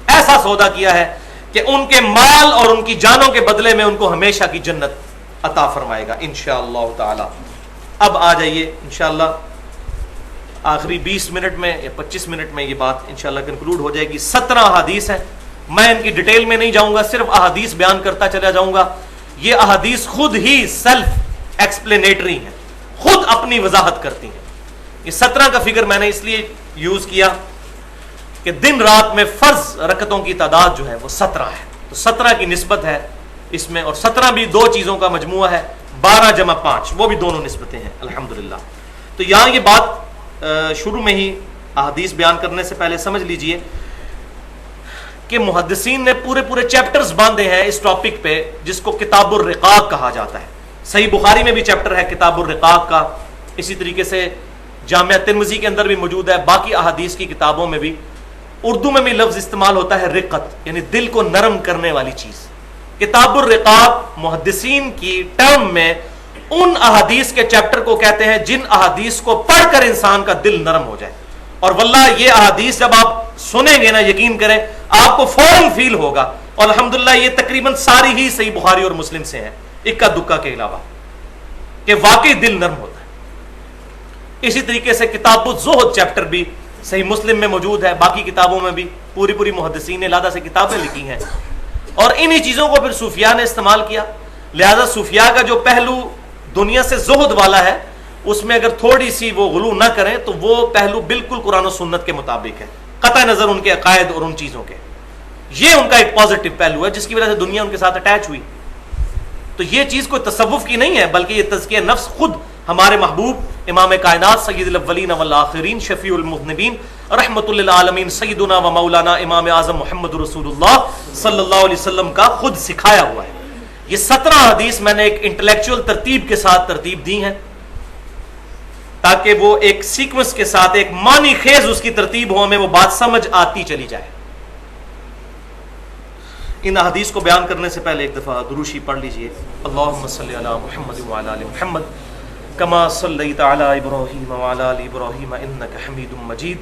ایسا سودا کیا ہے کہ ان کے مال اور ان کی جانوں کے بدلے میں ان کو ہمیشہ کی جنت عطا فرمائے گا انشاءاللہ تعالی۔ اب آ جائیے انشاءاللہ آخری 20 منٹ میں یا 25 منٹ میں یہ بات انشاءاللہ کنکلوڈ ہو جائے گی۔ 17 احادیث ہیں، میں ان کی ڈیٹیل میں نہیں جاؤں گا، صرف احادیث بیان کرتا چلا جاؤں گا۔ یہ احادیث خود ہی سیلف ایکسپلینیٹری ہیں، خود اپنی وضاحت کرتی ہیں۔ یہ 17 کا فگر میں نے اس لیے یوز کیا کہ دن رات میں فرض رکعتوں کی تعداد جو ہے وہ 17 ہے، تو 17 کی نسبت ہے اس میں، اور 17 بھی دو چیزوں کا مجموعہ ہے، 12 جمع 5 وہ بھی دونوں نسبتیں ہیں الحمدللہ۔ تو یہاں یہ بات شروع میں ہی احادیث بیان کرنے سے پہلے سمجھ لیجئے کہ محدثین نے پورے چیپٹرز باندھے ہیں اس ٹاپک پہ جس کو کتاب الرقاق کہا جاتا ہے۔ صحیح بخاری میں بھی چیپٹر ہے کتاب الرقاق کا، اسی طریقے سے جامعہ ترمذی کے اندر بھی موجود ہے، باقی احادیث کی کتابوں میں بھی۔ اردو میں بھی لفظ استعمال ہوتا ہے رقت، یعنی دل کو نرم کرنے والی چیز۔ کتاب الرقاق محدثین کی ٹرم میں ان احادیث کے چیپٹر کو کہتے ہیں جن احادیث کو پڑھ کر انسان کا دل نرم ہو جائے۔ اور واللہ یہ احادیث جب آپ سنیں گے نا، یقین کریں آپ کو فوراً فیل ہوگا، اور الحمدللہ یہ تقریباً ساری ہی صحیح بخاری اور مسلم سے ہیں اکا دکا کے علاوہ، کہ واقعی دل نرم ہوتا ہے۔ اسی طریقے سے کتاب الزہد چیپٹر بھی صحیح مسلم میں موجود ہے، باقی کتابوں میں بھی پوری محدثین نے علیحدہ سے کتابیں لکھی ہیں، اور انہی چیزوں کو پھر صوفیاء نے استعمال کیا۔ لہذا صوفیاء کا جو پہلو دنیا سے زہد والا ہے، اس میں اگر تھوڑی سی وہ غلو نہ کریں تو وہ پہلو بالکل قرآن و سنت کے مطابق ہے، قطع نظر ان کے عقائد اور ان چیزوں کے۔ یہ ان کا ایک پازیٹیو پہلو ہے جس کی وجہ سے دنیا ان کے ساتھ اٹیچ ہوئی۔ تو یہ چیز کوئی تصوف کی نہیں ہے، بلکہ یہ تزکیہ نفس خود ہمارے محبوب امام کائنات سید الاولین والآخرین شفیع المذنبین رحمت للعالمین سیدنا و مولانا امام اعظم محمد رسول اللہ صلی اللہ علیہ وسلم کا خود سکھایا ہوا ہے۔ یہ 17 حدیث میں نے ایک انٹلیکچوئل ترتیب کے ساتھ ترتیب دی ہیں تاکہ وہ ایک سیکوینس کے ساتھ ایک معنی خیز اس کی ترتیب ہو، ہمیں وہ بات سمجھ آتی چلی جائے۔ ان حدیث کو بیان کرنے سے پہلے ایک دفعہ دروشی پڑھ لیجئے۔ اللہم صلی علی محمد وعلی آل محمد کما صلیت علی ابراہیم وعلی آل ابراہیم انک حمید مجید،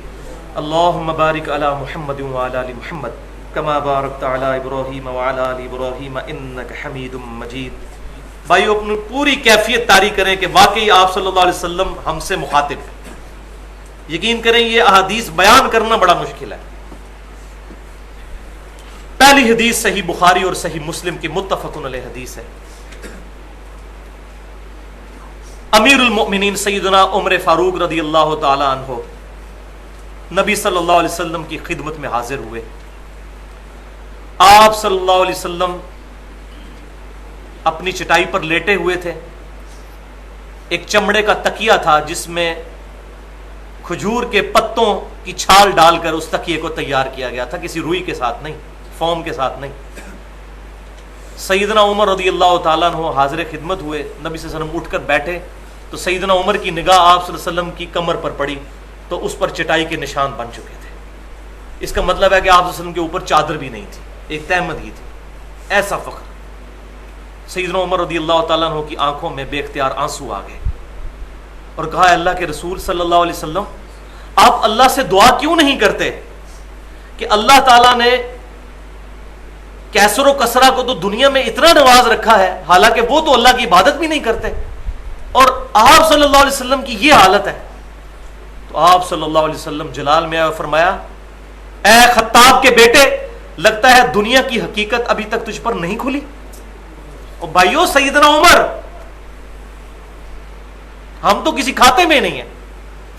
اللہم بارک علی محمد وعلی آل محمد کما بارکت علی ابراہیم وعلی آل ابراہیم انک حمید مجید۔ بھائیو اپنی پوری کیفیت طاری کریں کہ واقعی آپ صلی اللہ علیہ وسلم ہم سے مخاطب ہیں۔ یقین کریں یہ احادیث بیان کرنا بڑا مشکل ہے۔ پہلی حدیث صحیح بخاری اور صحیح مسلم کی متفق علیہ حدیث ہے۔ امیر المؤمنین سیدنا عمر فاروق رضی اللہ تعالی عنہ نبی صلی اللہ علیہ وسلم کی خدمت میں حاضر ہوئے۔ آپ صلی اللہ علیہ وسلم اپنی چٹائی پر لیٹے ہوئے تھے، ایک چمڑے کا تکیہ تھا جس میں کھجور کے پتوں کی چھال ڈال کر اس تکیے کو تیار کیا گیا تھا، کسی روئی کے ساتھ نہیں، فوم کے ساتھ نہیں۔ سیدنا عمر رضی اللہ تعالیٰ عنہ حاضر خدمت ہوئے، نبی صلی اللہ علیہ وسلم اٹھ کر بیٹھے تو سیدنا عمر کی نگاہ آپ صلی اللہ علیہ وسلم کی کمر پر پڑی تو اس پر چٹائی کے نشان بن چکے تھے۔ اس کا مطلب ہے کہ آپ صلی اللہ علیہ وسلم کے اوپر چادر بھی نہیں تھی، ایک تہمد ہی تھی۔ ایسا فخر۔ سیدنا عمر رضی اللہ تعالیٰ عنہ کی آنکھوں میں بے اختیار آنسو آ گئے اور کہا اللہ کے رسول صلی اللہ علیہ وسلم آپ اللہ سے دعا کیوں نہیں کرتے کہ اللہ تعالیٰ نے کیسر و کسرا کو تو دنیا میں اتنا نواز رکھا ہے، حالانکہ وہ تو اللہ کی عبادت بھی نہیں کرتے، اور آپ صلی اللہ علیہ وسلم کی یہ حالت ہے۔ تو آپ صلی اللہ علیہ وسلم جلال میں آئے اور فرمایا اے خطاب کے بیٹے، لگتا ہے دنیا کی حقیقت ابھی تک تجھ پر نہیں کھلی۔ اور بھائیو سیدنا عمر، ہم تو کسی کھاتے میں نہیں ہیں،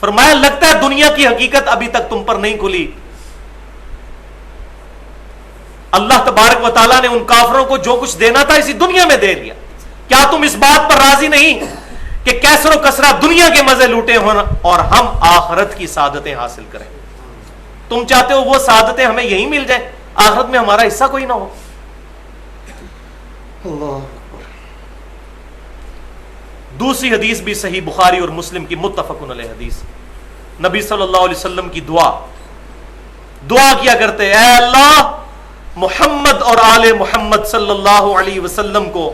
فرمایا لگتا ہے دنیا کی حقیقت ابھی تک تم پر نہیں کھلی۔ اللہ تبارک و تعالیٰ نے ان کافروں کو جو کچھ دینا تھا اسی دنیا میں دے دیا۔ کیا تم اس بات پر راضی نہیں کہ کیسر و کسرا دنیا کے مزے لوٹے ہونا اور ہم آخرت کی سعادتیں حاصل کریں؟ تم چاہتے ہو وہ سعادتیں ہمیں یہی مل جائیں، آخرت میں ہمارا حصہ کوئی نہ ہو۔ اللہ اکبر۔ دوسری حدیث بھی صحیح بخاری اور مسلم کی متفق علیہ حدیث، نبی صلی اللہ علیہ وسلم کی دعا کیا کرتے، اے اللہ محمد اور آل محمد صلی اللہ علیہ وسلم کو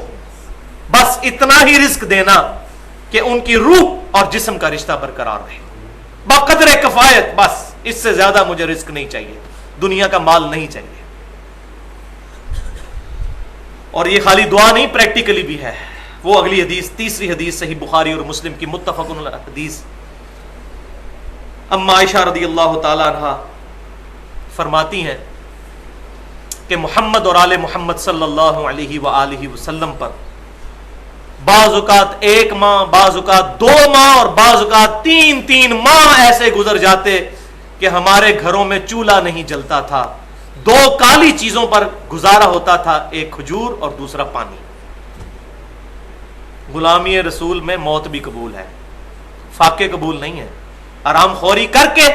بس اتنا ہی رزق دینا کہ ان کی روح اور جسم کا رشتہ برقرار رہے، بقدر کفایت، بس اس سے زیادہ مجھے رزق نہیں چاہیے، دنیا کا مال نہیں چاہیے۔ اور یہ خالی دعا نہیں، پریکٹیکلی بھی ہے۔ وہ اگلی حدیث، تیسری حدیث صحیح بخاری اور مسلم کی متفق علیہ حدیث، اما عائشہ رضی اللہ تعالی عنہ فرماتی ہیں کہ محمد اور آل محمد صلی اللہ علیہ وآلہ وسلم پر بعض اوقات 1 ماہ، بعض اوقات 2 ماہ اور بعض اوقات 3 ماہ ایسے گزر جاتے کہ ہمارے گھروں میں چولہا نہیں جلتا تھا، 2 کالی چیزوں پر گزارا ہوتا تھا، ایک کھجور اور دوسرا پانی۔ غلامی رسول میں موت بھی قبول ہے، فاقے قبول نہیں ہے۔ آرام خوری کر کے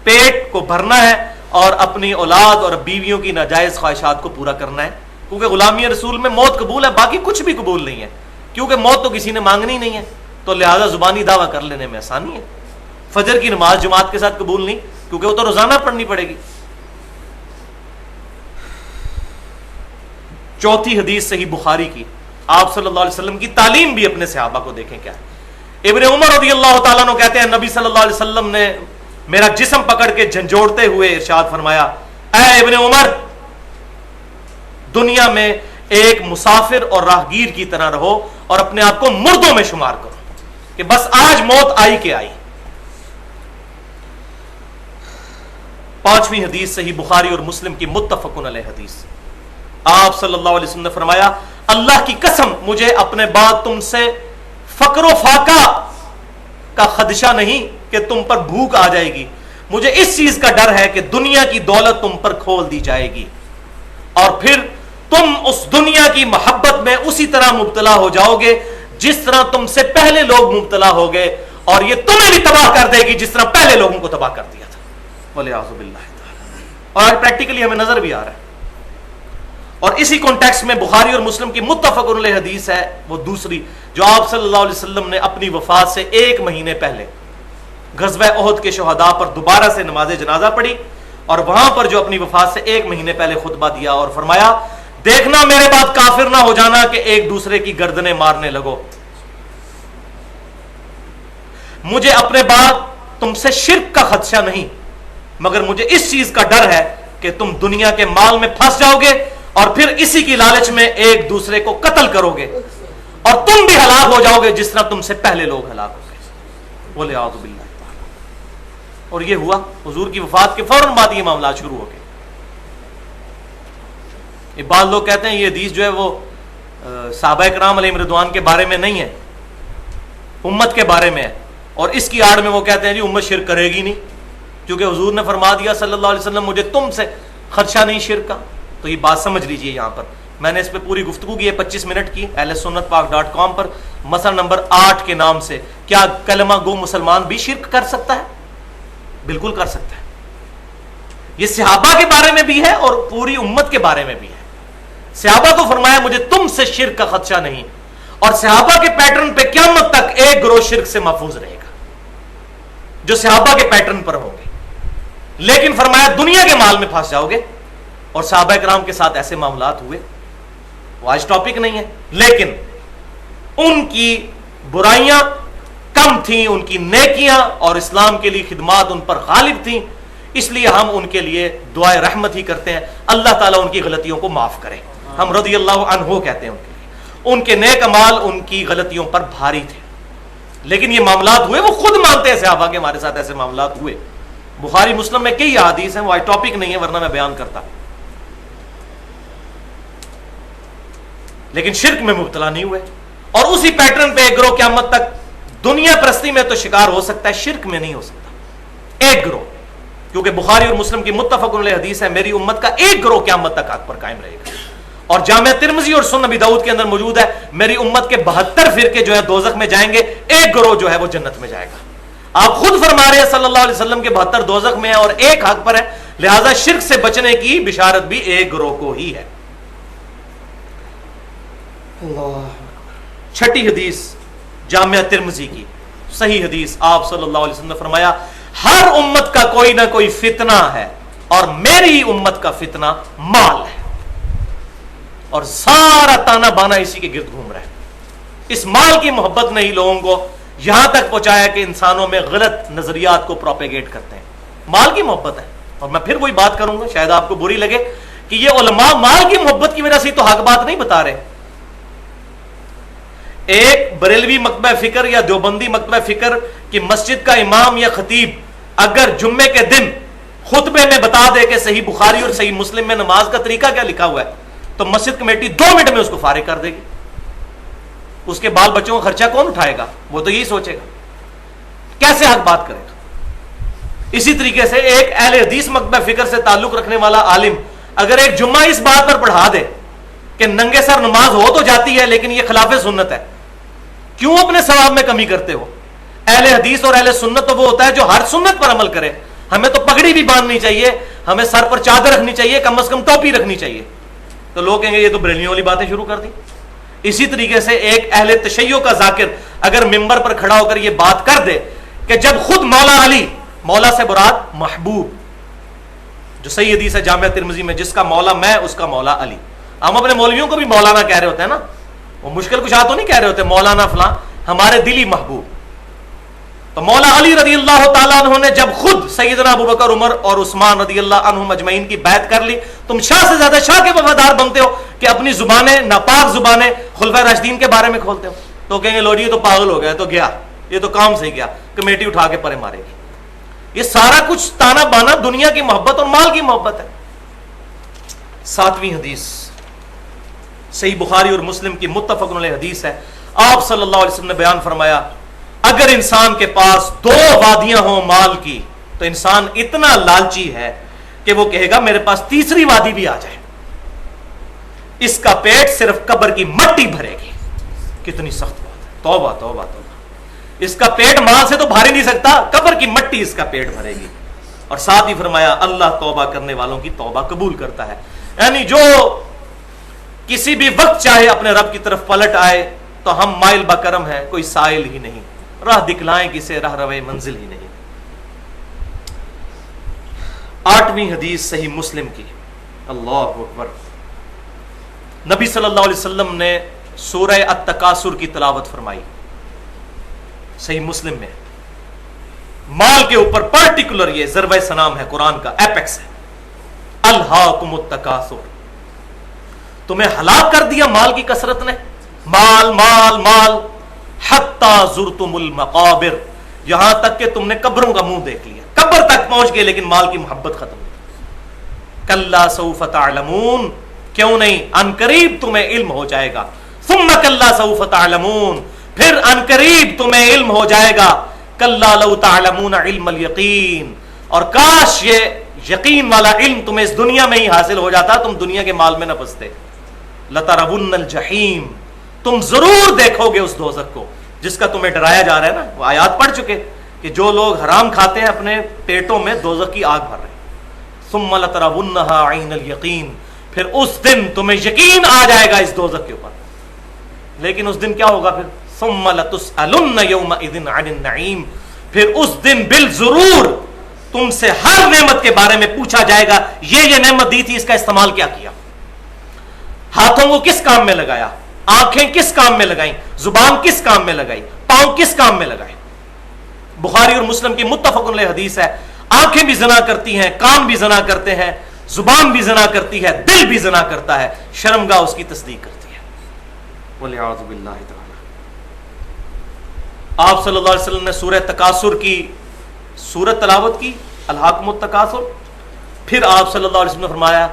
پیٹ کو بھرنا ہے اور اپنی اولاد اور بیویوں کی ناجائز خواہشات کو پورا کرنا ہے، کیونکہ غلامی رسول میں موت قبول ہے، باقی کچھ بھی قبول نہیں ہے، کیونکہ موت تو کسی نے مانگنی نہیں ہے، تو لہذا زبانی دعویٰ کر لینے میں آسانی ہے۔ فجر کی نماز جماعت کے ساتھ قبول نہیں، کیونکہ وہ تو روزانہ پڑھنی پڑے گی۔ چوتھی حدیث صحیح بخاری کی، آپ صلی اللہ علیہ وسلم کی تعلیم بھی اپنے صحابہ کو دیکھیں کیا ہے۔ ابن عمر رضی اللہ تعالیٰ عنہ کہتے ہیں نبی صلی اللہ علیہ وسلم نے میرا جسم پکڑ کے جھنجھوڑتے ہوئے ارشاد فرمایا، اے ابن عمر، دنیا میں ایک مسافر اور راہگیر کی طرح رہو اور اپنے آپ کو مردوں میں شمار کرو کہ بس آج موت آئی کہ آئی۔ پانچویں حدیث صحیح بخاری اور مسلم کی متفق علیہ حدیث، آپ صلی اللہ علیہ وسلم نے فرمایا، اللہ کی قسم مجھے اپنے بعد تم سے فقر و فاقہ کا خدشہ نہیں کہ تم پر بھوک آ جائے گی، مجھے اس چیز کا ڈر ہے کہ دنیا کی دولت تم پر کھول دی جائے گی اور پھر تم اس دنیا کی محبت میں اسی طرح مبتلا ہو جاؤ گے جس طرح تم سے پہلے لوگ مبتلا ہو گئے، اور یہ تمہیں بھی تباہ کر دے گی جس طرح پہلے لوگوں کو تباہ کر دیا تھا۔ وَلِعَاذُ بِاللَّهِ تعالی۔ اور آج پریکٹیکلی ہمیں نظر بھی آ رہا ہے۔ اور اسی کانٹیکسٹ میں بخاری اور مسلم کی متفق علیہ حدیث ہے، وہ دوسری جو آپ صلی اللہ علیہ وسلم نے اپنی وفات سے 1 مہینے پہلے غزوہ احد کے شہداء پر دوبارہ سے نماز جنازہ پڑھی، اور وہاں پر جو اپنی وفات سے 1 مہینے پہلے خطبہ دیا اور فرمایا، دیکھنا میرے بعد کافر نہ ہو جانا کہ ایک دوسرے کی گردنیں مارنے لگو، مجھے اپنے بعد تم سے شرک کا خدشہ نہیں، مگر مجھے اس چیز کا ڈر ہے کہ تم دنیا کے مال میں پھنس جاؤ گے اور پھر اسی کی لالچ میں ایک دوسرے کو قتل کرو گے اور تم بھی ہلاک ہو جاؤ گے جس طرح تم سے پہلے لوگ ہلاک ہو گئے۔ بولے اعوذ باللہ۔ اور یہ ہوا حضور کی وفات کے فوراً بعد یہ معاملات شروع ہو گئے۔ یہ بعض لوگ کہتے ہیں یہ حدیث جو ہے وہ صحابہ کرام علیہم رضوان کے بارے میں نہیں ہے، امت کے بارے میں ہے، اور اس کی آڑ میں وہ کہتے ہیں جی امت شرک کرے گی نہیں، کیونکہ حضور نے فرما دیا صلی اللہ علیہ وسلم مجھے تم سے خدشہ نہیں شرک کا۔ تو یہ بات سمجھ لیجئے، یہاں پر میں نے اس پہ پوری گفتگو کی ہے 25 منٹ کی ahlsunnatpak.com پر، مسئلہ نمبر 8 کے نام سے، کیا کلمہ گو مسلمان بھی شرک کر سکتا ہے؟ بالکل کر سکتا ہے۔ یہ صحابہ کے بارے میں بھی ہے اور پوری امت کے بارے میں بھی ہے۔ صحابہ کو فرمایا مجھے تم سے شرک کا خدشہ نہیں، اور صحابہ کے پیٹرن پہ قیامت تک ایک گروہ شرک سے محفوظ رہے گا جو صحابہ کے پیٹرن پر ہوں گے، لیکن فرمایا دنیا کے مال میں پھنس جاؤ گے، اور صحابہ کرام کے ساتھ ایسے معاملات ہوئے۔ وہ آج ٹاپک نہیں ہے، لیکن ان کی برائیاں کم تھیں، ان کی نیکیاں اور اسلام کے لیے خدمات ان پر غالب تھیں، اس لیے ہم ان کے لیے دعائے رحمت ہی کرتے ہیں، اللہ تعالیٰ ان کی غلطیوں کو معاف کرے۔ ہم رضی اللہ عنہ کہتے ہیں ان کے لیے، ان کے نیک اعمال ان کی غلطیوں پر بھاری تھے، لیکن یہ معاملات ہوئے، وہ خود مانتے ہیں صحابہ کے ہمارے ساتھ ایسے معاملات ہوئے۔ بخاری مسلم میں کئی احادیث ہیں، وہ آج ٹاپک نہیں ہے ورنہ میں بیان کرتا، لیکن شرک میں مبتلا نہیں ہوئے، اور اسی پیٹرن پہ ایک گروہ قیامت تک دنیا پرستی میں تو شکار ہو سکتا ہے، شرک میں نہیں ہو سکتا ایک گروہ، کیونکہ بخاری اور مسلم کی متفق علیہ حدیث ہے میری امت کا ایک گروہ قیامت تک حق پر قائم رہے گا، اور جامع ترمذی اور سنن ابی داؤد کے اندر موجود ہے میری امت کے 72 فرقے جو ہے دوزخ میں جائیں گے، ایک گروہ جو ہے وہ جنت میں جائے گا۔ آپ خود فرما رہے ہیں صلی اللہ علیہ وسلم کے 72 دوزخ میں ہیں اور ایک حق پر ہے، لہذا شرک سے بچنے کی بشارت بھی ایک گروہ کو ہی ہے۔ چھٹی حدیث جامع ترمذی کی صحیح حدیث، آپ صلی اللہ علیہ وسلم نے فرمایا ہر امت کا کوئی نہ کوئی فتنہ ہے اور میری امت کا فتنہ مال ہے، اور سارا تانا بانا اسی کے گرد گھوم رہا ہے۔ اس مال کی محبت نے ہی لوگوں کو یہاں تک پہنچایا کہ انسانوں میں غلط نظریات کو پروپیگیٹ کرتے ہیں. مال کی محبت ہے. اور میں پھر وہی بات کروں گا, شاید آپ کو بری لگے کہ یہ علماء مال کی محبت کی وجہ سے تو حق بات نہیں بتا رہے. ایک بریلوی مکتبہ فکر یا دیوبندی مکتبہ فکر کہ مسجد کا امام یا خطیب اگر جمعے کے دن خطبے میں بتا دے کہ صحیح بخاری اور صحیح مسلم میں نماز کا طریقہ کیا لکھا ہوا ہے, تو مسجد کمیٹی 2 منٹ میں اس کو فارغ کر دے گی. اس کے بال بچوں کا خرچہ کون اٹھائے گا؟ وہ تو یہی سوچے گا کیسے حق بات کرے گا. اسی طریقے سے ایک اہل حدیث مکتبہ فکر سے تعلق رکھنے والا عالم اگر ایک جمعہ اس بات پر پڑھا دے کہ ننگے سر نماز ہو تو جاتی ہے لیکن یہ خلاف سنت ہے, کیوں اپنے ثواب میں کمی کرتے ہو؟ اہل حدیث اور اہل سنت تو وہ ہوتا ہے جو ہر سنت پر عمل کرے. ہمیں تو پگڑی بھی باندھنی چاہیے, ہمیں سر پر چادر رکھنی چاہیے, کم از کم ٹوپی رکھنی چاہیے. تو لوگ کہیں گے یہ تو بریلویوں والی باتیں شروع کر دی. اسی طریقے سے ایک اہل تشیع کا ذاکر اگر ممبر پر کھڑا ہو کر یہ بات کر دے کہ جب خود مولا علی, مولا سے مراد محبوب, جو صحیح حدیث ہے جامعہ ترمذی میں, جس کا مولا میں اس کا مولا علی. ہم اپنے مولویوں کو بھی مولانا کہہ رہے ہوتے ہیں نا, وہ مشکل کشا تو نہیں کہہ رہے ہوتے مولانا فلاں, ہمارے دلی محبوب. تو مولا علی رضی اللہ تعالیٰ عنہ نے جب خود سیدنا ابوبکر, عمر اور عثمان رضی اللہ عنہم اجمعین کی بیعت کر لی. تم شاہ سے زیادہ شاہ کے وفادار بنتے ہو کہ اپنی زبانیں, ناپاک زبانیں خلفائے راشدین کے بارے میں کھولتے ہو. تو کہیں گے لوڈی یہ تو پاگل ہو گیا, تو گیا, یہ تو کام سے گیا, کمیٹی اٹھا کے پرے مارے گی. یہ سارا کچھ تانا بانا دنیا کی محبت اور مال کی محبت ہے. 7ویں حدیث صحیح بخاری اور مسلم کی متفق علیہ حدیث ہے. آپ صلی اللہ علیہ وسلم نے بیان فرمایا اگر انسان کے پاس 2 وادیاں ہوں مال کی تو انسان اتنا لالچی ہے کہ وہ کہے گا میرے پاس تیسری وادی بھی آ جائے, اس کا پیٹ صرف قبر کی مٹی بھرے گی. کتنی سخت بات ہے, توبہ توبہ توبہ. اس کا پیٹ مال سے تو بھر ہی نہیں سکتا, قبر کی مٹی اس کا پیٹ بھرے گی. اور ساتھ ہی فرمایا اللہ توبہ کرنے والوں کی توبہ قبول کرتا ہے. یعنی جو کسی بھی وقت چاہے اپنے رب کی طرف پلٹ آئے تو ہم مائل بکرم ہیں, کوئی سائل ہی نہیں, راہ دکھلائیں کسے راہ روے منزل ہی نہیں. 8ویں حدیث صحیح مسلم کی. اللہ اکبر. نبی صلی اللہ علیہ وسلم نے سورہ التکاثر کی تلاوت فرمائی صحیح مسلم میں. مال کے اوپر پرٹیکولر یہ ضربہ سنام ہے, قرآن کا ایپیکس ہے. الہاکم التکاثر, تمہیں ہلاک کر دیا مال کی کثرت نے. مال مال مال حتی زرتم المقابر, یہاں تک کہ تم نے قبروں کا منہ دیکھ لیا, قبر تک پہنچ گئے لیکن مال کی محبت ختم نہیں. کلا سوف تعلمون, کیوں نہیں, ان قریب تمہیں علم ہو جائے گا. ثم کلا سوف تعلمون, پھر ان قریب تمہیں علم ہو جائے گا. کلا لو تعلمون علم الیقین, اور کاش یہ یقین والا علم تمہیں اس دنیا میں ہی حاصل ہو جاتا, تم دنیا کے مال میں نہ پستے. لترون الجحیم, تم ضرور دیکھو گے اس دوزخ کو جس کا تمہیں ڈرایا جا رہا ہے نا. وہ آیات پڑھ چکے کہ جو لوگ حرام کھاتے ہیں اپنے پیٹوں میں دوزخ کی آگ بھر رہے ہیں. ثم لترونها عین الیقین, پھر اس دن تمہیں یقین آ جائے گا اس دوزخ کے اوپر. لیکن اس دن کیا ہوگا پھر؟ ثم لتسألن یومئذ عن النعیم, پھر اس دن بالضرور تم سے ہر نعمت کے بارے میں پوچھا جائے گا. یہ نعمت دی تھی, اس کا استعمال کیا کیا, ہاتھوں کو کس کام میں لگایا, آنکھیں کس کام میں لگائیں, زبان کس کام میں لگائی, پاؤں کس کام میں لگائے. بخاری اور مسلم کی متفق علیہ حدیث ہے. آنکھیں بھی زنا کرتی ہیں, کان بھی زنا کرتے ہیں, زبان بھی زنا کرتی ہے, دل بھی زنا کرتا ہے, شرمگاہ اس کی تصدیق کرتی ہے. والعیاذ باللہ تعالی. آپ صلی اللہ علیہ وسلم نے سورہ تکاثر کی سورت تلاوت کی, الہاکم التکاثر. پھر آپ صلی اللہ علیہ وسلم نے فرمایا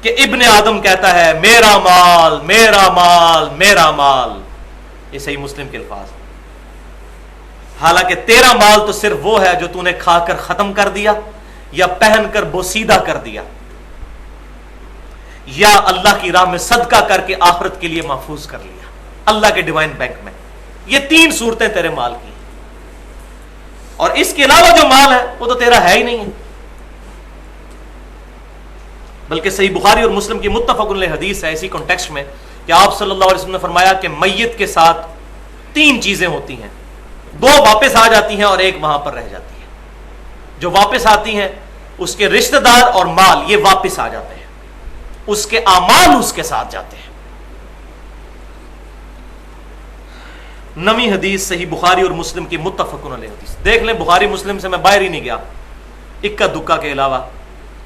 کہ ابن آدم کہتا ہے میرا مال میرا مال میرا مال. یہ صحیح مسلم کے الفاظ. حالانکہ تیرا مال تو صرف وہ ہے جو تو نے کھا کر ختم کر دیا, یا پہن کر بوسیدہ کر دیا, یا اللہ کی راہ میں صدقہ کر کے آخرت کے لیے محفوظ کر لیا اللہ کے ڈیوائن بینک میں. یہ 3 صورتیں تیرے مال کی, اور اس کے علاوہ جو مال ہے وہ تو تیرا ہے ہی نہیں ہے. بلکہ صحیح بخاری اور مسلم کی متفق علیہ حدیث ہے اسی کانٹیکسٹ میں کہ آپ صلی اللہ علیہ وسلم نے فرمایا کہ میت کے ساتھ 3 چیزیں ہوتی ہیں, 2 واپس آ جاتی ہیں اور 1 وہاں پر رہ جاتی ہے. جو واپس آتی ہیں اس کے رشتہ دار اور مال یہ واپس آ جاتے ہیں, اس کے اعمال اس کے ساتھ جاتے ہیں. نویں حدیث صحیح بخاری اور مسلم کی متفقن علیہ حدیث. دیکھ لیں بخاری مسلم سے میں باہر ہی نہیں گیا اکا دکا کے علاوہ,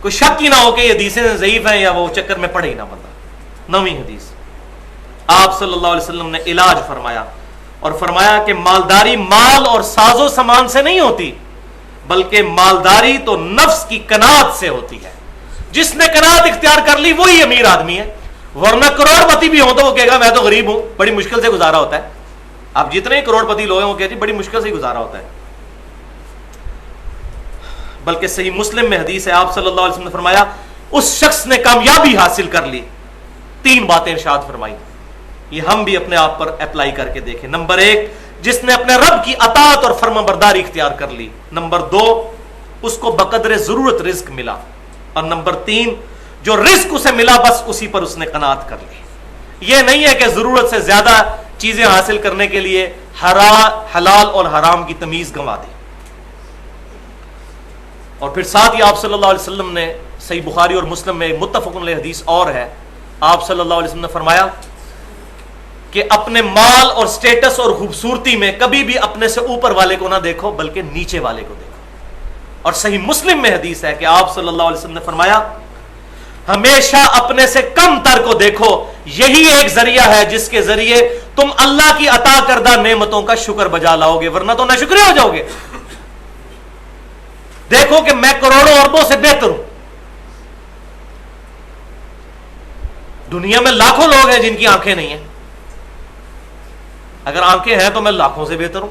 کوئی شک ہی نہ ہو کہ یہ حدیثیں ضعیف ہیں یا وہ چکر میں پڑھے ہی نہ بندہ. نویں حدیث, آپ صلی اللہ علیہ وسلم نے علاج فرمایا اور فرمایا کہ مالداری مال اور ساز و سامان سے نہیں ہوتی, بلکہ مالداری تو نفس کی قناعت سے ہوتی ہے. جس نے قناعت اختیار کر لی وہی امیر آدمی ہے, ورنہ کروڑ پتی بھی ہو تو وہ کہے گا میں تو غریب ہوں, بڑی مشکل سے گزارا ہوتا ہے. آپ جتنے کروڑ پتی لوگ ہیں وہ کہتے ہیں بڑی مشکل سے گزارا ہوتا ہے. بلکہ صحیح مسلم میں حدیث ہے, آپ صلی اللہ علیہ وسلم نے فرمایا اس شخص نے کامیابی حاصل کر لی. 3 باتیں ارشاد فرمائی, یہ ہم بھی اپنے آپ پر اپلائی کر کے دیکھیں. نمبر 1, جس نے اپنے رب کی اطاعت اور فرمانبرداری اختیار کر لی. نمبر 2, اس کو بقدر ضرورت رزق ملا. اور نمبر 3, جو رزق اسے ملا بس اسی پر اس نے قناعت کر لی. یہ نہیں ہے کہ ضرورت سے زیادہ چیزیں حاصل کرنے کے لیے حلال اور حرام کی تمیز گنوا دی. اور پھر ساتھ ہی آپ صلی اللہ علیہ وسلم نے صحیح بخاری اور مسلم میں متفق علیہ حدیث اور ہے, آپ صلی اللہ علیہ وسلم نے فرمایا کہ اپنے مال اور سٹیٹس اور خوبصورتی میں کبھی بھی اپنے سے اوپر والے کو نہ دیکھو بلکہ نیچے والے کو دیکھو. اور صحیح مسلم میں حدیث ہے کہ آپ صلی اللہ علیہ وسلم نے فرمایا ہمیشہ اپنے سے کم تر کو دیکھو, یہی ایک ذریعہ ہے جس کے ذریعے تم اللہ کی عطا کردہ نعمتوں کا شکر بجا لاؤ گے, ورنہ تو ناشکرے ہو جاؤ گے. دیکھو کہ میں کروڑوں اربوں سے بہتر ہوں. دنیا میں لاکھوں لوگ ہیں جن کی آنکھیں نہیں ہیں, اگر آنکھیں ہیں تو میں لاکھوں سے بہتر ہوں.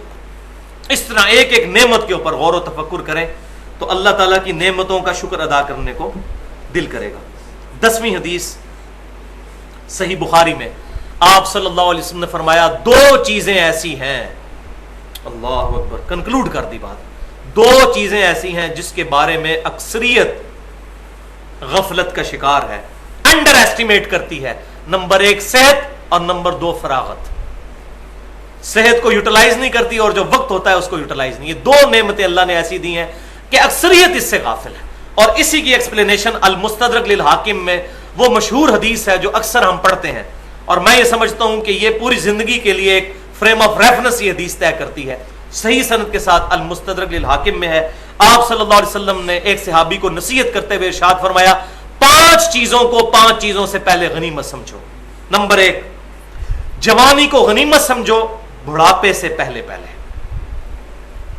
اس طرح ایک ایک نعمت کے اوپر غور و تفکر کریں تو اللہ تعالیٰ کی نعمتوں کا شکر ادا کرنے کو دل کرے گا. 10ویں حدیث صحیح بخاری میں آپ صلی اللہ علیہ وسلم نے فرمایا 2 چیزیں ایسی ہیں, اللہ اکبر, کنکلوڈ کر دی بات, 2 چیزیں ایسی ہیں جس کے بارے میں اکثریت غفلت کا شکار ہے, انڈر ایسٹیمیٹ کرتی ہے. نمبر 1 صحت اور نمبر 2 فراغت. صحت کو یوٹیلائز نہیں کرتی اور جو وقت ہوتا ہے اس کو یوٹیلائز نہیں. یہ 2 نعمتیں اللہ نے ایسی دی ہیں کہ اکثریت اس سے غافل ہے. اور اسی کی ایکسپلینیشن المستدرک للحاکم میں وہ مشہور حدیث ہے جو اکثر ہم پڑھتے ہیں, اور میں یہ سمجھتا ہوں کہ یہ پوری زندگی کے لیے ایک فریم آف ریفرنس یہ حدیث طے کرتی ہے. صحیح سند کے ساتھ المستدرک للحاکم میں ہے, آپ صلی اللہ علیہ وسلم نے ایک صحابی کو نصیحت کرتے ہوئے ارشاد فرمایا 5 چیزوں کو 5 چیزوں سے پہلے غنیمت سمجھو. نمبر 1, جوانی کو غنیمت سمجھو بڑھاپے سے پہلے.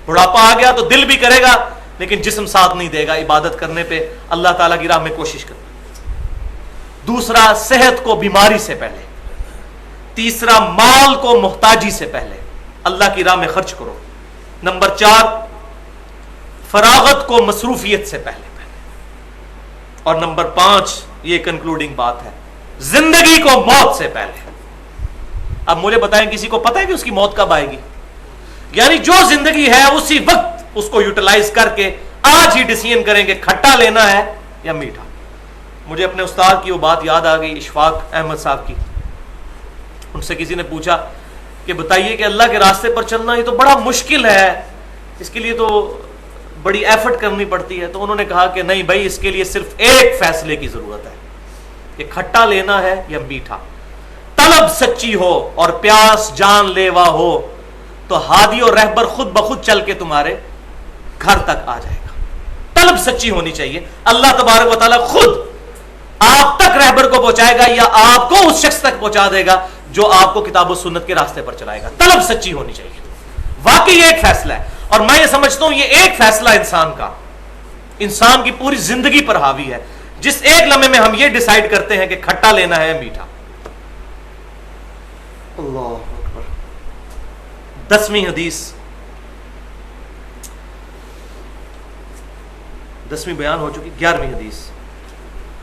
بڑھاپا آ گیا تو دل بھی کرے گا لیکن جسم ساتھ نہیں دے گا عبادت کرنے پہ, اللہ تعالیٰ کی راہ میں کوشش کرنا. دوسرا, صحت کو بیماری سے پہلے. تیسرا, مال کو محتاجی سے پہلے, اللہ کی راہ میں خرچ کرو. نمبر 4, فراغت کو مصروفیت سے پہلے. اور نمبر 5, یہ کنکلوڈنگ بات ہے, زندگی کو موت سے پہلے. اب مجھے بتائیں کسی کو پتہ ہے کہ اس کی موت کب آئے گی؟ یعنی جو زندگی ہے اسی وقت اس کو یوٹیلائز کر کے آج ہی ڈیسیژن کریں گے کھٹا لینا ہے یا میٹھا. مجھے اپنے استاد کی وہ بات یاد آ گئی, اشفاق احمد صاحب کی. ان سے کسی نے پوچھا کہ بتائیے کہ اللہ کے راستے پر چلنا یہ تو بڑا مشکل ہے, اس کے لیے تو بڑی ایفرٹ کرنی پڑتی ہے. تو انہوں نے کہا کہ نہیں بھائی, اس کے لیے صرف ایک فیصلے کی ضرورت ہے کہ کھٹا لینا ہے یا میٹھا. طلب سچی ہو اور پیاس جان لیوا ہو تو ہادی اور رہبر خود بخود چل کے تمہارے گھر تک آ جائے گا. طلب سچی ہونی چاہیے, اللہ تبارک و تعالیٰ خود آپ تک رہبر کو پہنچائے گا یا آپ کو اس شخص تک پہنچا دے گا جو آپ کو کتاب و سنت کے راستے پر چلائے گا. طلب سچی ہونی چاہیے. واقعی ایک فیصلہ ہے, اور میں یہ سمجھتا ہوں یہ ایک فیصلہ انسان کی پوری زندگی پر حاوی ہے, جس ایک لمحے میں ہم یہ ڈیسائیڈ کرتے ہیں کہ کھٹا لینا ہے میٹھا. اللہ اکبر. 10ویں حدیث, 10ویں بیان ہو چکی, 11ویں حدیث.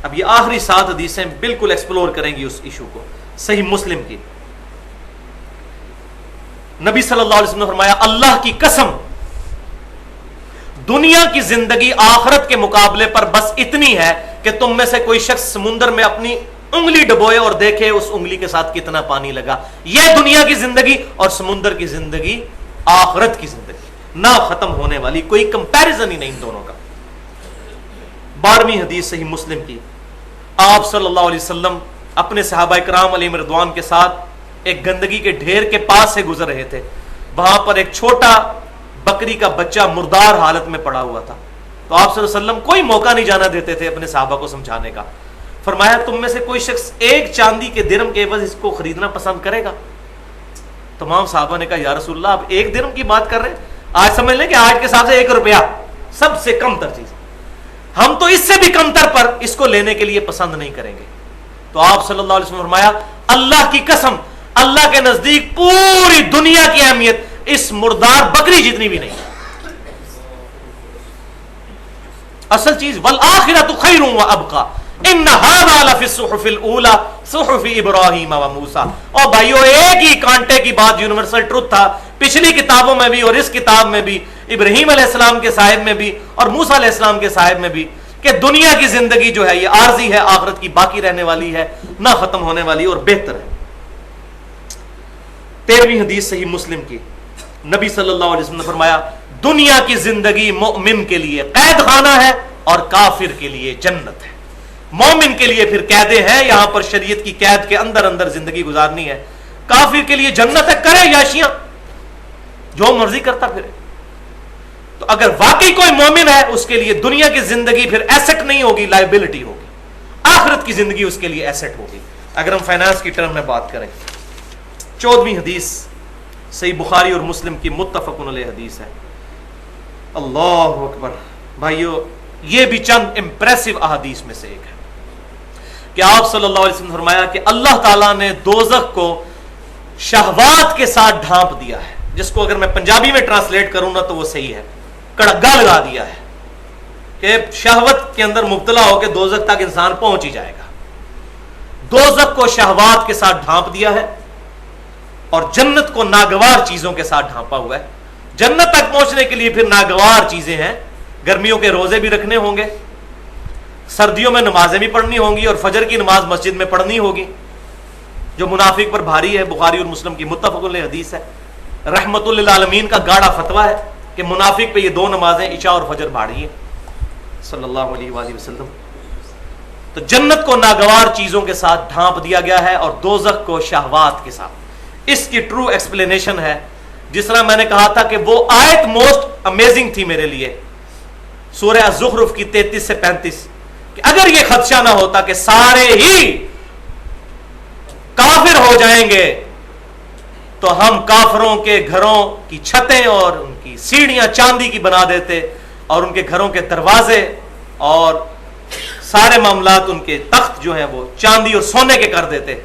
اب یہ آخری 7 حدیثیں بالکل ایکسپلور کریں گی اس ایشو کو. صحیح مسلم کی, نبی صلی اللہ علیہ وسلم نے فرمایا اللہ کی قسم دنیا کی زندگی آخرت کے مقابلے پر بس اتنی ہے کہ تم میں سے کوئی شخص سمندر میں اپنی انگلی ڈبوئے اور دیکھے اس انگلی کے ساتھ کتنا پانی لگا. یہ دنیا کی زندگی اور سمندر کی زندگی آخرت کی زندگی نہ ختم ہونے والی, کوئی کمپیریزن ہی نہیں ان دونوں کا. 12ویں حدیث صحیح مسلم کی, آپ صلی اللہ علیہ وسلم اپنے صحابہ کرام علیہم رضوان کے ساتھ ایک گندگی کے ڈھیر کے پاس سے گزر رہے تھے. وہاں پر ایک چھوٹا بکری کا بچہ مردار حالت میں پڑا ہوا تھا. تو آپ صلی اللہ علیہ وسلم کوئی موقع نہیں جانا دیتے تھے اپنے صحابہ کو سمجھانے کا. فرمایا تم میں سے کوئی شخص ایک چاندی کے درہم کے عوض اس کو خریدنا پسند کرے گا؟ تمام صحابہ نے کہا یا رسول اللہ آپ ایک درہم کی بات کر رہے ہیں؟ آج سمجھ لیں کہ آج کے حساب سے 1 روپیہ سب سے کم تر چیز, ہم تو اس سے بھی کم تر پر اس کو لینے کے لیے پسند نہیں کریں گے. تو آپ صلی اللہ علیہ وسلم فرمایا اللہ کی قسم, اللہ کے نزدیک پوری دنیا کی اہمیت اس مردار بکری جتنی بھی نہیں. اصل چیز والآخرۃ خیر وابقی ان ھذا لفی الصحف الاولی صحف ابراہیم و موسیٰ. اور بھائیو ایک ہی کانٹے کی بات یونیورسل ٹروتھ تھا پچھلی کتابوں میں بھی اور اس کتاب میں بھی, ابراہیم علیہ السلام کے صاحب میں بھی اور موسیٰ علیہ السلام کے صاحب میں بھی, کہ دنیا کی زندگی جو ہے یہ عارضی ہے, آخرت کی باقی رہنے والی ہے, نہ ختم ہونے والی اور بہتر ہے. 13ویں حدیث صحیح مسلم کی, نبی صلی اللہ علیہ وسلم نے فرمایا دنیا کی زندگی مومن کے لیے قید خانہ ہے اور کافر کے لیے جنت ہے. مومن کے لیے پھر قیدیں ہیں, یہاں پر شریعت کی قید کے اندر اندر زندگی گزارنی ہے. کافر کے لیے جنت ہے, کرے یاشیاں جو مرضی کرتا پھرے. تو اگر واقعی کوئی مومن ہے اس کے لیے دنیا کی زندگی پھر ایسٹ نہیں ہوگی, لائبلٹی ہوگی. آخرت کی زندگی اس کے لیے ایسٹ ہوگی اگر ہم فائنانس کی ٹرم میں بات کریں. 14ویں حدیث صحیح بخاری اور مسلم کی متفق علیہ حدیث ہے. اللہ اکبر. بھائیو یہ بھی چند امپریسو احادیث میں سے ایک ہے کہ آپ صلی اللہ علیہ وسلم نے فرمایا کہ اللہ تعالیٰ نے دوزخ کو شہوات کے ساتھ ڈھانپ دیا ہے, جس کو اگر میں پنجابی میں ٹرانسلیٹ کروں نا تو وہ صحیح ہے, کڑگا لگا دیا ہے کہ شہوت کے اندر مبتلا ہو کے دوزخ تک انسان پہنچ ہی جائے گا. دوزخ کو شہوات کے ساتھ ڈھانپ دیا ہے اور جنت کو ناگوار چیزوں کے ساتھ ڈھانپا ہوا ہے. جنت تک پہنچنے کے لیے پھر ناگوار چیزیں ہیں, گرمیوں کے روزے بھی رکھنے ہوں گے, سردیوں میں نمازیں بھی پڑھنی ہوں گی اور فجر کی نماز مسجد میں پڑھنی ہوگی, جو منافق پر بھاری ہے. بخاری اور مسلم کی متفق علیہ حدیث ہے. رحمت للعالمین کا گاڑا فتویٰ ہے کہ منافق پہ یہ 2 نمازیں عشاء اور فجر بھاری ہیں صلی اللہ علیہ وآلہ وسلم. تو جنت کو ناگوار چیزوں کے ساتھ ڈھانپ دیا گیا ہے اور دوزخ کو شہوات کے ساتھ. اس کی ٹرو ایکسپلینیشن ہے, جس طرح میں نے کہا تھا کہ وہ آیت موسٹ امیزنگ تھی میرے لیے, سورہ الزخرف کی 33 سے 35, کہ اگر یہ خدشہ نہ ہوتا کہ سارے ہی کافر ہو جائیں گے تو ہم کافروں کے گھروں کی چھتیں اور ان کی سیڑھیاں چاندی کی بنا دیتے اور ان کے گھروں کے دروازے اور سارے معاملات, ان کے تخت جو ہیں وہ چاندی اور سونے کے کر دیتے.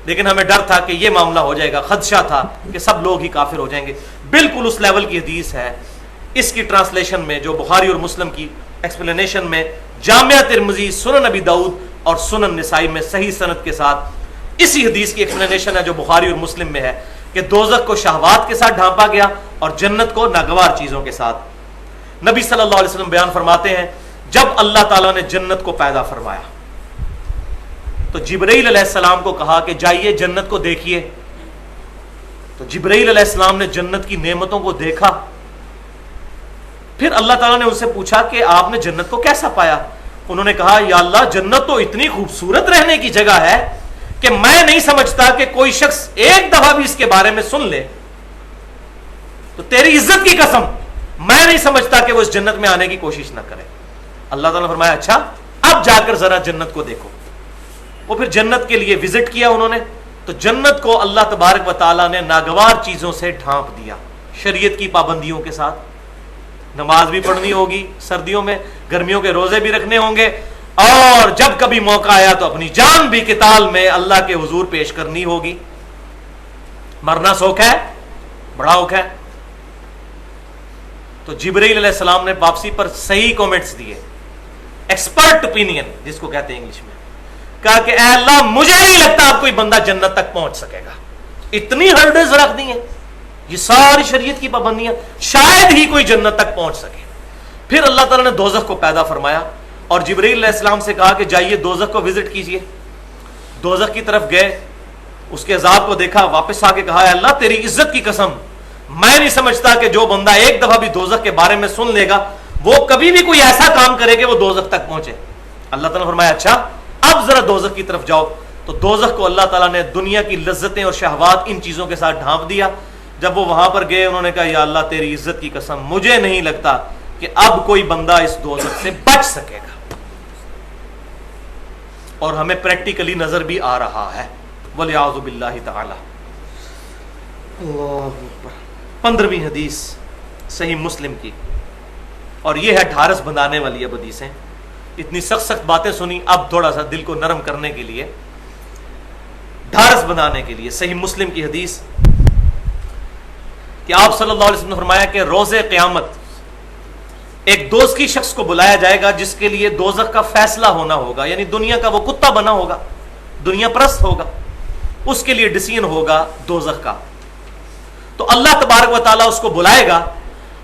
لیکن ہمیں ڈر تھا کہ یہ معاملہ ہو جائے گا, خدشہ تھا کہ سب لوگ ہی کافر ہو جائیں گے. بالکل اس لیول کی حدیث ہے. اس کی ٹرانسلیشن میں جو بخاری اور مسلم کی ایکسپلینیشن میں جامعہ ترمذی, سنن ابی داؤد اور سنن نسائی میں صحیح سند کے ساتھ اسی حدیث کی ایکسپلینیشن ہے جو بخاری اور مسلم میں ہے کہ دوزخ کو شہوات کے ساتھ ڈھانپا گیا اور جنت کو ناگوار چیزوں کے ساتھ. نبی صلی اللہ علیہ وسلم بیان فرماتے ہیں جب اللہ تعالیٰ نے جنت کو پیدا فرمایا تو جبرائیل علیہ السلام کو کہا کہ جائیے جنت کو دیکھیے. تو جبرائیل علیہ السلام نے جنت کی نعمتوں کو دیکھا. پھر اللہ تعالیٰ نے ان سے پوچھا کہ آپ نے جنت کو کیسا پایا؟ انہوں نے کہا یا اللہ جنت تو اتنی خوبصورت رہنے کی جگہ ہے کہ میں نہیں سمجھتا کہ کوئی شخص ایک دفعہ بھی اس کے بارے میں سن لے تو تیری عزت کی قسم میں نہیں سمجھتا کہ وہ اس جنت میں آنے کی کوشش نہ کرے. اللہ تعالیٰ نے فرمایا اچھا اب جا کر ذرا جنت کو دیکھو. وہ پھر جنت کے لیے وزٹ کیا انہوں نے, تو جنت کو اللہ تبارک و تعالیٰ نے ناگوار چیزوں سے ڈھانپ دیا, شریعت کی پابندیوں کے ساتھ. نماز بھی پڑھنی ہوگی سردیوں میں, گرمیوں کے روزے بھی رکھنے ہوں گے, اور جب کبھی موقع آیا تو اپنی جان بھی قتال میں اللہ کے حضور پیش کرنی ہوگی. مرنا سوکھ ہے, بڑا اوکھ ہے. تو جبرائیل علیہ السلام نے واپسی پر صحیح کومنٹس دیے, ایکسپرٹ اوپینین جس کو کہتے ہیں انگلش میں, کہا کہ اے اللہ مجھے نہیں لگتا اب کوئی بندہ جنت تک پہنچ سکے گا, اتنی ہرڈز رکھ دی ہیں یہ ساری شریعت کی پابندیاں, شاید ہی کوئی جنت تک پہنچ سکے. پھر اللہ تعالیٰ نے دوزخ کو پیدا فرمایا اور جبرائیل علیہ السلام سے کہا کہ جائیے دوزخ کو وزٹ کیجئے. دوزخ کی طرف گئے, اس کے عذاب کو دیکھا, واپس آ کے کہا اے اللہ تیری عزت کی قسم میں نہیں سمجھتا کہ جو بندہ ایک دفعہ بھی دوزخ کے بارے میں سن لے گا وہ کبھی بھی کوئی ایسا کام کرے کہ وہ دوزخ تک پہنچے. اللہ تعالیٰ نے فرمایا اچھا اب ذرا دوزخ کی طرف جاؤ. تو دوزخ کو اللہ تعالیٰ نے دنیا کی لذتیں اور شہوات ان چیزوں کے ساتھ ڈھانپ دیا. جب وہ وہاں پر گئے انہوں نے کہا یا اللہ تیری عزت کی قسم مجھے نہیں لگتا کہ اب کوئی بندہ اس دوزخ سے بچ سکے گا. اور ہمیں پریکٹیکلی نظر بھی آ رہا ہے. وَلِعَوْذُ بِاللَّهِ تَعَالَى. اللہ اکبر. 15ویں حدیث صحیح مسلم کی, اور یہ ہے ڈھارس بندانے والی اب حدیثیں. اتنی سخت سخت باتیں سنی, اب تھوڑا سا دل کو نرم کرنے کے لیے, ڈھارس بندانے کے لیے. صحیح مسلم کی حدیث کہ آپ صلی اللہ علیہ وسلم نے فرمایا کہ روز قیامت ایک دوزخی شخص کو بلایا جائے گا جس کے لیے دوزخ کا فیصلہ ہونا ہوگا, یعنی دنیا کا وہ کتا بنا ہوگا, دنیا پرست ہوگا, اس کے لیے ڈسیژن ہوگا دوزخ کا. تو اللہ تبارک و تعالیٰ اس کو بلائے گا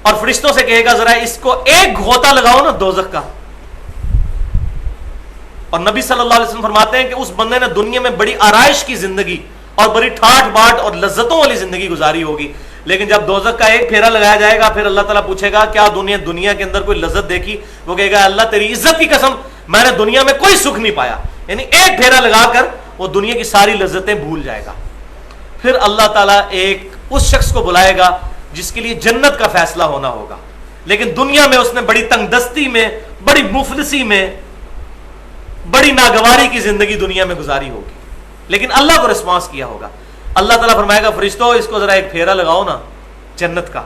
اور فرشتوں سے کہے گا ذرا اس کو ایک گھوتا لگاؤ نا دوزخ کا. اور نبی صلی اللہ علیہ وسلم فرماتے ہیں کہ اس بندے نے دنیا میں بڑی آرائش کی زندگی اور بڑی ٹھاٹ باٹ اور لذتوں والی زندگی گزاری ہوگی, لیکن جب دوزخ کا ایک پھیرا لگایا جائے گا پھر اللہ تعالیٰ پوچھے گا کیا دنیا کے اندر کوئی لذت دیکھی؟ وہ کہے گا اللہ تیری عزت کی قسم میں نے دنیا میں کوئی سکھ نہیں پایا. یعنی ایک پھیرا لگا کر وہ دنیا کی ساری لذتیں بھول جائے گا. پھر اللہ تعالیٰ ایک اس شخص کو بلائے گا جس کے لیے جنت کا فیصلہ ہونا ہوگا, لیکن دنیا میں اس نے بڑی تنگ دستی میں, بڑی مفلسی میں, بڑی ناگواری کی زندگی دنیا میں گزاری ہوگی, لیکن اللہ کو ریسپانس کیا ہوگا. اللہ تعالیٰ فرمائے گا فرشتوں اس کو ذرا ایک پھیرا لگاؤ نا جنت کا.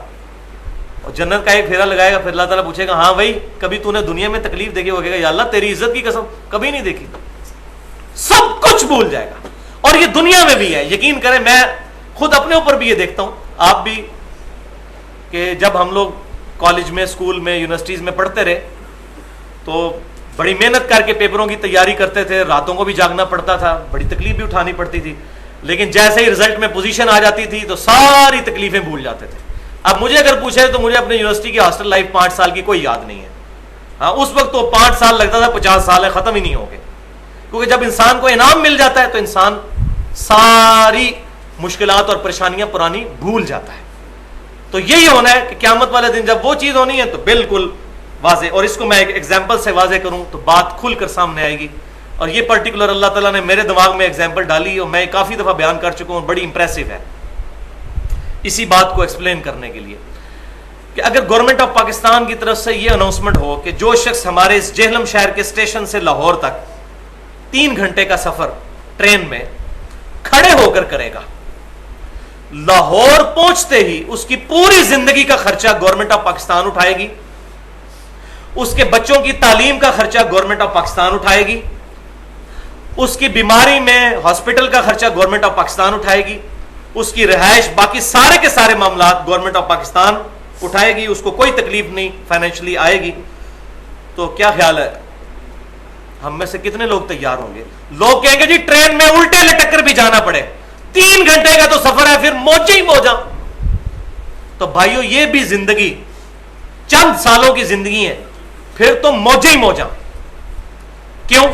اور جنت کا ایک پھیرا لگائے گا, پھر اللہ تعالیٰ پوچھے گا ہاں بھائی کبھی تو نے دنیا میں تکلیف دیکھی؟ وہ کہے گا یا اللہ تیری عزت کی قسم کبھی نہیں دیکھی. سب کچھ بھول جائے گا. اور یہ دنیا میں بھی ہے, یقین کریں میں خود اپنے اوپر بھی یہ دیکھتا ہوں, آپ بھی, کہ جب ہم لوگ کالج میں, اسکول میں, یونیورسٹیز میں پڑھتے رہے تو بڑی محنت کر کے پیپروں کی تیاری کرتے تھے, راتوں کو بھی جاگنا پڑتا تھا, بڑی تکلیف بھی اٹھانی پڑتی تھی, لیکن جیسے ہی رزلٹ میں پوزیشن آ جاتی تھی تو ساری تکلیفیں بھول جاتے تھے. اب مجھے اگر پوچھے تو مجھے اپنے یونیورسٹی کی ہاسٹل لائف 5 سال کی کوئی یاد نہیں ہے. ہاں اس وقت تو 5 سال لگتا تھا, 50 سال ہے ختم ہی نہیں ہو گئے, کیونکہ جب انسان کو انعام مل جاتا ہے تو انسان ساری مشکلات اور پریشانیاں پرانی بھول جاتا ہے. تو یہی ہونا ہے کہ قیامت والے دن جب وہ چیز ہونی ہے تو بالکل واضح, اور اس کو میں ایک ایگزامپل سے واضح کروں تو بات کھل کر سامنے آئے گی. اور یہ پرٹیکولر اللہ تعالیٰ نے میرے دماغ میں ایگزامپل ڈالی اور میں کافی دفعہ بیان کر چکا ہوں, بڑی امپریسو ہے اسی بات کو ایکسپلین کرنے کے لیے کہ اگر گورنمنٹ آف پاکستان کی طرف سے یہ اناؤنسمنٹ ہو کہ جو شخص ہمارے اس جہلم شہر کے اسٹیشن سے لاہور تک 3 گھنٹے کا سفر ٹرین میں کھڑے ہو کر کرے گا, لاہور پہنچتے ہی اس کی پوری زندگی کا خرچہ گورنمنٹ آف پاکستان اٹھائے گی, اس کے بچوں کی تعلیم کا خرچہ گورنمنٹ آف پاکستان اٹھائے گی, اس کی بیماری میں ہاسپٹل کا خرچہ گورنمنٹ آف پاکستان اٹھائے گی, اس کی رہائش, باقی سارے کے سارے معاملات گورنمنٹ آف پاکستان اٹھائے گی, اس کو کوئی تکلیف نہیں فائنینشلی آئے گی. تو کیا خیال ہے ہم میں سے کتنے لوگ تیار ہوں گے؟ لوگ کہیں گے جی ٹرین میں الٹے لٹک کر بھی جانا پڑے, 3 گھنٹے کا تو سفر ہے, پھر موجیں ہی موجاں. تو بھائیو یہ بھی زندگی چند سالوں کی زندگی ہے, پھر تو موجیں ہی موجاں. کیوں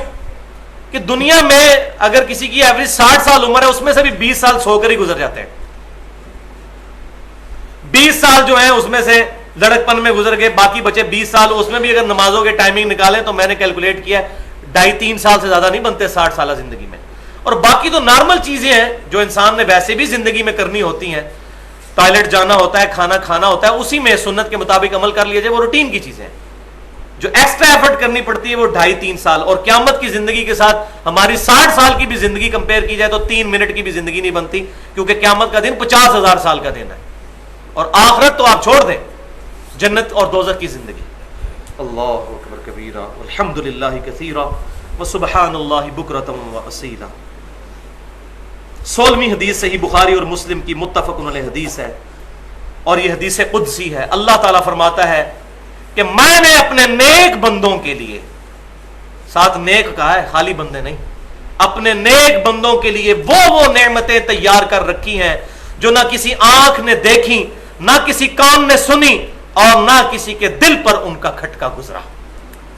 کہ دنیا میں اگر کسی کی ایوریج 60 سال عمر ہے اس میں سے بھی 20 سال سو کر ہی گزر جاتے ہیں. 20 سال جو ہیں اس میں سے لڑکپن میں گزر گئے, باقی بچے 20 سال, اس میں بھی اگر نمازوں کے ٹائمنگ نکالیں تو میں نے کیلکولیٹ کیا 2.5-3 سال سے زیادہ نہیں بنتے 60 سالہ زندگی میں. اور باقی تو نارمل چیزیں ہیں جو انسان نے ویسے بھی زندگی میں کرنی ہوتی ہیں, ٹوائلٹ جانا ہوتا ہے, کھانا کھانا ہوتا ہے, اسی میں سنت کے مطابق عمل کر لیا جائے, وہ روٹین کی چیزیں ہیں. جو ایکسٹرا ایفرٹ کرنی پڑتی ہے وہ 2.5-3 سال, اور قیامت کی زندگی کے ساتھ ہماری 60 سال کی بھی زندگی کمپیئر کی جائے تو 3 منٹ کی بھی زندگی نہیں بنتی, کیونکہ قیامت کا دن 50,000 سال کا دن ہے. اور آخرت تو آپ چھوڑ دیں, جنت اور دوزخ کی زندگی. اللہ اکبر کبیرہ والحمد للہ کثیرہ وسبحان اللہ بکرۃ واصیلا. 16ویں حدیث صحیح بخاری اور مسلم کی متفق علیہ حدیث ہے, اور یہ حدیث قدسی ہے. اللہ تعالیٰ فرماتا ہے کہ میں نے اپنے نیک بندوں کے لیے, ساتھ نیک کہا ہے خالی بندے نہیں, اپنے نیک بندوں کے لیے وہ نعمتیں تیار کر رکھی ہیں جو نہ کسی آنکھ نے دیکھی, نہ کسی کان نے سنی, اور نہ کسی کے دل پر ان کا کھٹکا گزرا.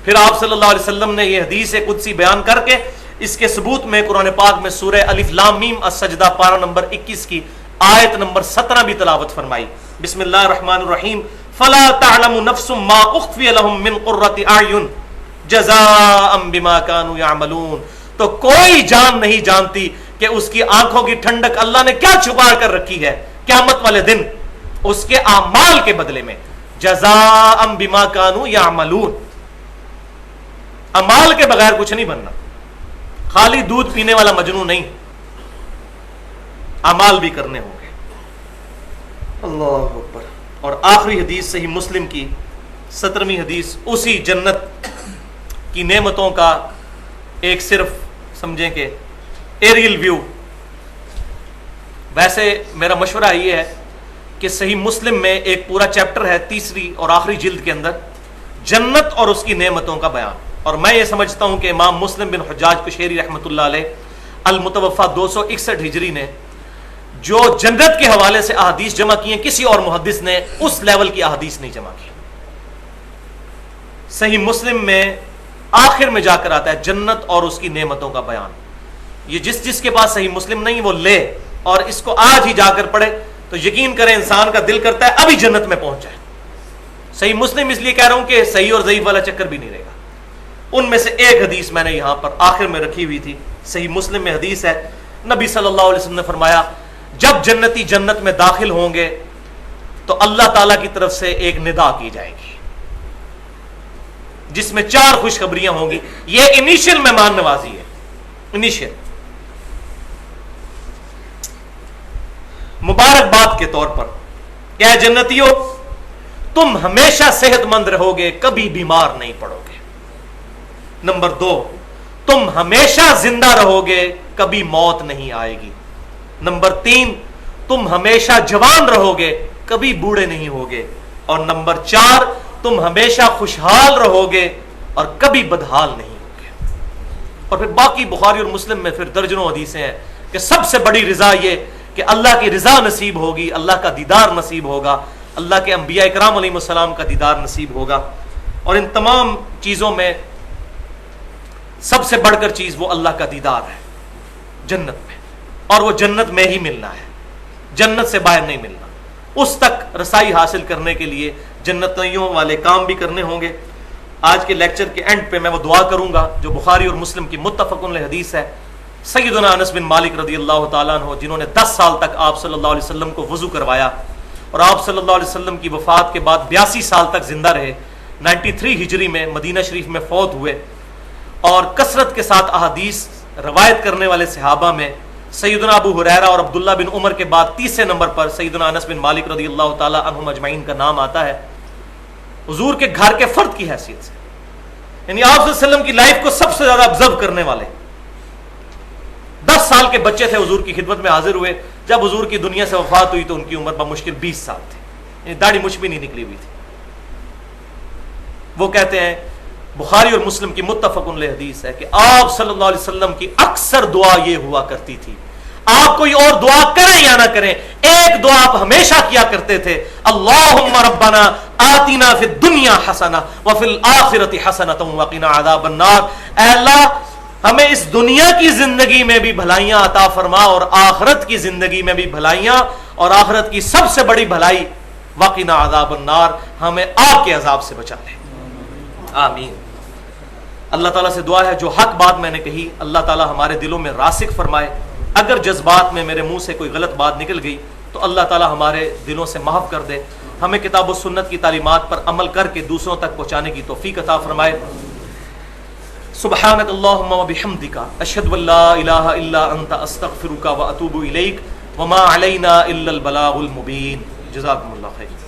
پھر آپ صلی اللہ علیہ وسلم نے یہ حدیث قدسی بیان کر کے اس کے ثبوت میں قرآن پاک میں سورہ الف لام میم السجدہ پارہ نمبر 21 کی آیت نمبر 17 بھی تلاوت فرمائی. بسم اللہ الرحمن الرحیم. فلا تعلم نفس ما اخفی لهم من قرۃ اعین جزاء بما كانوا يعملون تو کوئی جان نہیں جانتی کہ اس کی آنکھوں کی ٹھنڈک اللہ نے کیا چھپا کر رکھی ہے قیامت والے دن اس کے اعمال کے بدلے میں. جزاء بما کانوا یعملون. اعمال کے بغیر کچھ نہیں بننا. خالی دودھ پینے والا مجنون نہیں, اعمال بھی کرنے ہوں گے. اللہ اکبر. اور آخری حدیث صحیح مسلم کی 17ویں حدیث, اسی جنت کی نعمتوں کا ایک صرف سمجھیں کہ ایریل ویو. ویسے میرا مشورہ یہ ہے کہ صحیح مسلم میں ایک پورا چیپٹر ہے 3 اور آخری جلد کے اندر, جنت اور اس کی نعمتوں کا بیان. اور میں یہ سمجھتا ہوں کہ امام مسلم بن حجاج قشیری رحمۃ اللہ علیہ المتوفا 261 ہجری نے جو جنت کے حوالے سے احادیث جمع کی ہیں, کسی اور محدث نے اس لیول کی احادیث نہیں جمع کی. صحیح مسلم میں آخر میں جا کر آتا ہے جنت اور اس کی نعمتوں کا بیان. یہ جس کے پاس صحیح مسلم نہیں وہ لے اور اس کو آج ہی جا کر پڑھے تو یقین کریں انسان کا دل کرتا ہے ابھی جنت میں پہنچ جائے. صحیح مسلم اس لیے کہہ رہا ہوں کہ صحیح اور ضعیف والا چکر بھی نہیں رہے گا. ان میں سے ایک حدیث میں نے یہاں پر آخر میں رکھی ہوئی تھی. صحیح مسلم میں حدیث ہے, نبی صلی اللہ علیہ وسلم نے فرمایا جب جنتی جنت میں داخل ہوں گے تو اللہ تعالیٰ کی طرف سے ایک ندا کی جائے گی جس میں 4 خوشخبریاں ہوں گی. یہ انیشل مہمان نوازی ہے, انیشل مبارکباد کے طور پر. کیا جنتیوں, تم ہمیشہ صحت مند رہو گے, کبھی بیمار نہیں پڑو گے. نمبر 2, تم ہمیشہ زندہ رہو گے, کبھی موت نہیں آئے گی. نمبر 3, تم ہمیشہ جوان رہو گے, کبھی بوڑھے نہیں ہوگے. اور نمبر 4, تم ہمیشہ خوشحال رہو گے اور کبھی بدحال نہیں ہوگے. اور پھر باقی بخاری اور مسلم میں پھر درجنوں حدیثیں ہیں کہ سب سے بڑی رضا یہ کہ اللہ کی رضا نصیب ہوگی, اللہ کا دیدار نصیب ہوگا, اللہ کے انبیاء کرام علیہ السلام کا دیدار نصیب ہوگا. اور ان تمام چیزوں میں سب سے بڑھ کر چیز وہ اللہ کا دیدار ہے جنت میں, اور وہ جنت میں ہی ملنا ہے, جنت سے باہر نہیں ملنا. اس تک رسائی حاصل کرنے کے لیے جنتیوں والے کام بھی کرنے ہوں گے. آج کے لیکچر کے اینڈ پہ میں وہ دعا کروں گا جو بخاری اور مسلم کی متفق علیہ حدیث ہے. سیدنا انس بن مالک رضی اللہ تعالیٰ عنہ جنہوں نے 10 سال تک آپ صلی اللہ علیہ وسلم کو وضو کروایا اور آپ صلی اللہ علیہ وسلم کی وفات کے بعد 82 سال تک زندہ رہے, 93 ہجری میں مدینہ شریف میں فوت ہوئے. اور کثرت کے ساتھ احادیث روایت کرنے والے صحابہ میں سیدنا ابو ہریرہ اور عبداللہ بن عمر کے بعد تیسرے نمبر پر سیدنا انس بن مالک رضی اللہ تعالی عنہم اجمعین کا نام آتا ہے, حضور کے گھر کے فرد کی حیثیت سے. یعنی آپ صلی اللہ علیہ وسلم کی لائف کو سب سے زیادہ آبزرو کرنے والے. 10 سال کے بچے تھے, حضور کی خدمت میں حاضر ہوئے. جب حضور کی دنیا سے وفات ہوئی تو ان کی عمر بمشکل 20 سال تھی, یعنی داڑھی مچھ بھی نہیں نکلی ہوئی تھی. وہ کہتے ہیں بخاری اور مسلم کی متفق علیہ حدیث ہے کہ آپ صلی اللہ علیہ وسلم کی اکثر دعا یہ ہوا کرتی تھی, آپ کوئی اور دعا کریں یا نہ کریں, ایک دعا آپ ہمیشہ کیا کرتے تھے, اللہم ربنا آتنا فی الدنیا حسنہ وفی الآخرۃ حسنۃ وقنا عذاب النار. اے اللہ ہمیں اس دنیا کی زندگی میں بھی بھلائیاں عطا فرما اور آخرت کی زندگی میں بھی بھلائیاں, اور آخرت کی سب سے بڑی بھلائی وقنا عذاب النار, ہمیں آگ کے عذاب سے بچا لے. آمین. اللہ تعالیٰ سے دعا ہے جو حق بات میں نے کہی اللہ تعالیٰ ہمارے دلوں میں راسخ فرمائے. اگر جذبات میں میرے منہ سے کوئی غلط بات نکل گئی تو اللہ تعالیٰ ہمارے دلوں سے معاف کر دے. ہمیں کتاب و سنت کی تعلیمات پر عمل کر کے دوسروں تک پہنچانے کی توفیق عطا فرمائے. سبحانک اللہم و بحمدک اشہد ان لا الہ الا انت استغفرک و اتوب الیک وما علینا الا البلاغ المبین. جزاکم اللہ خیر.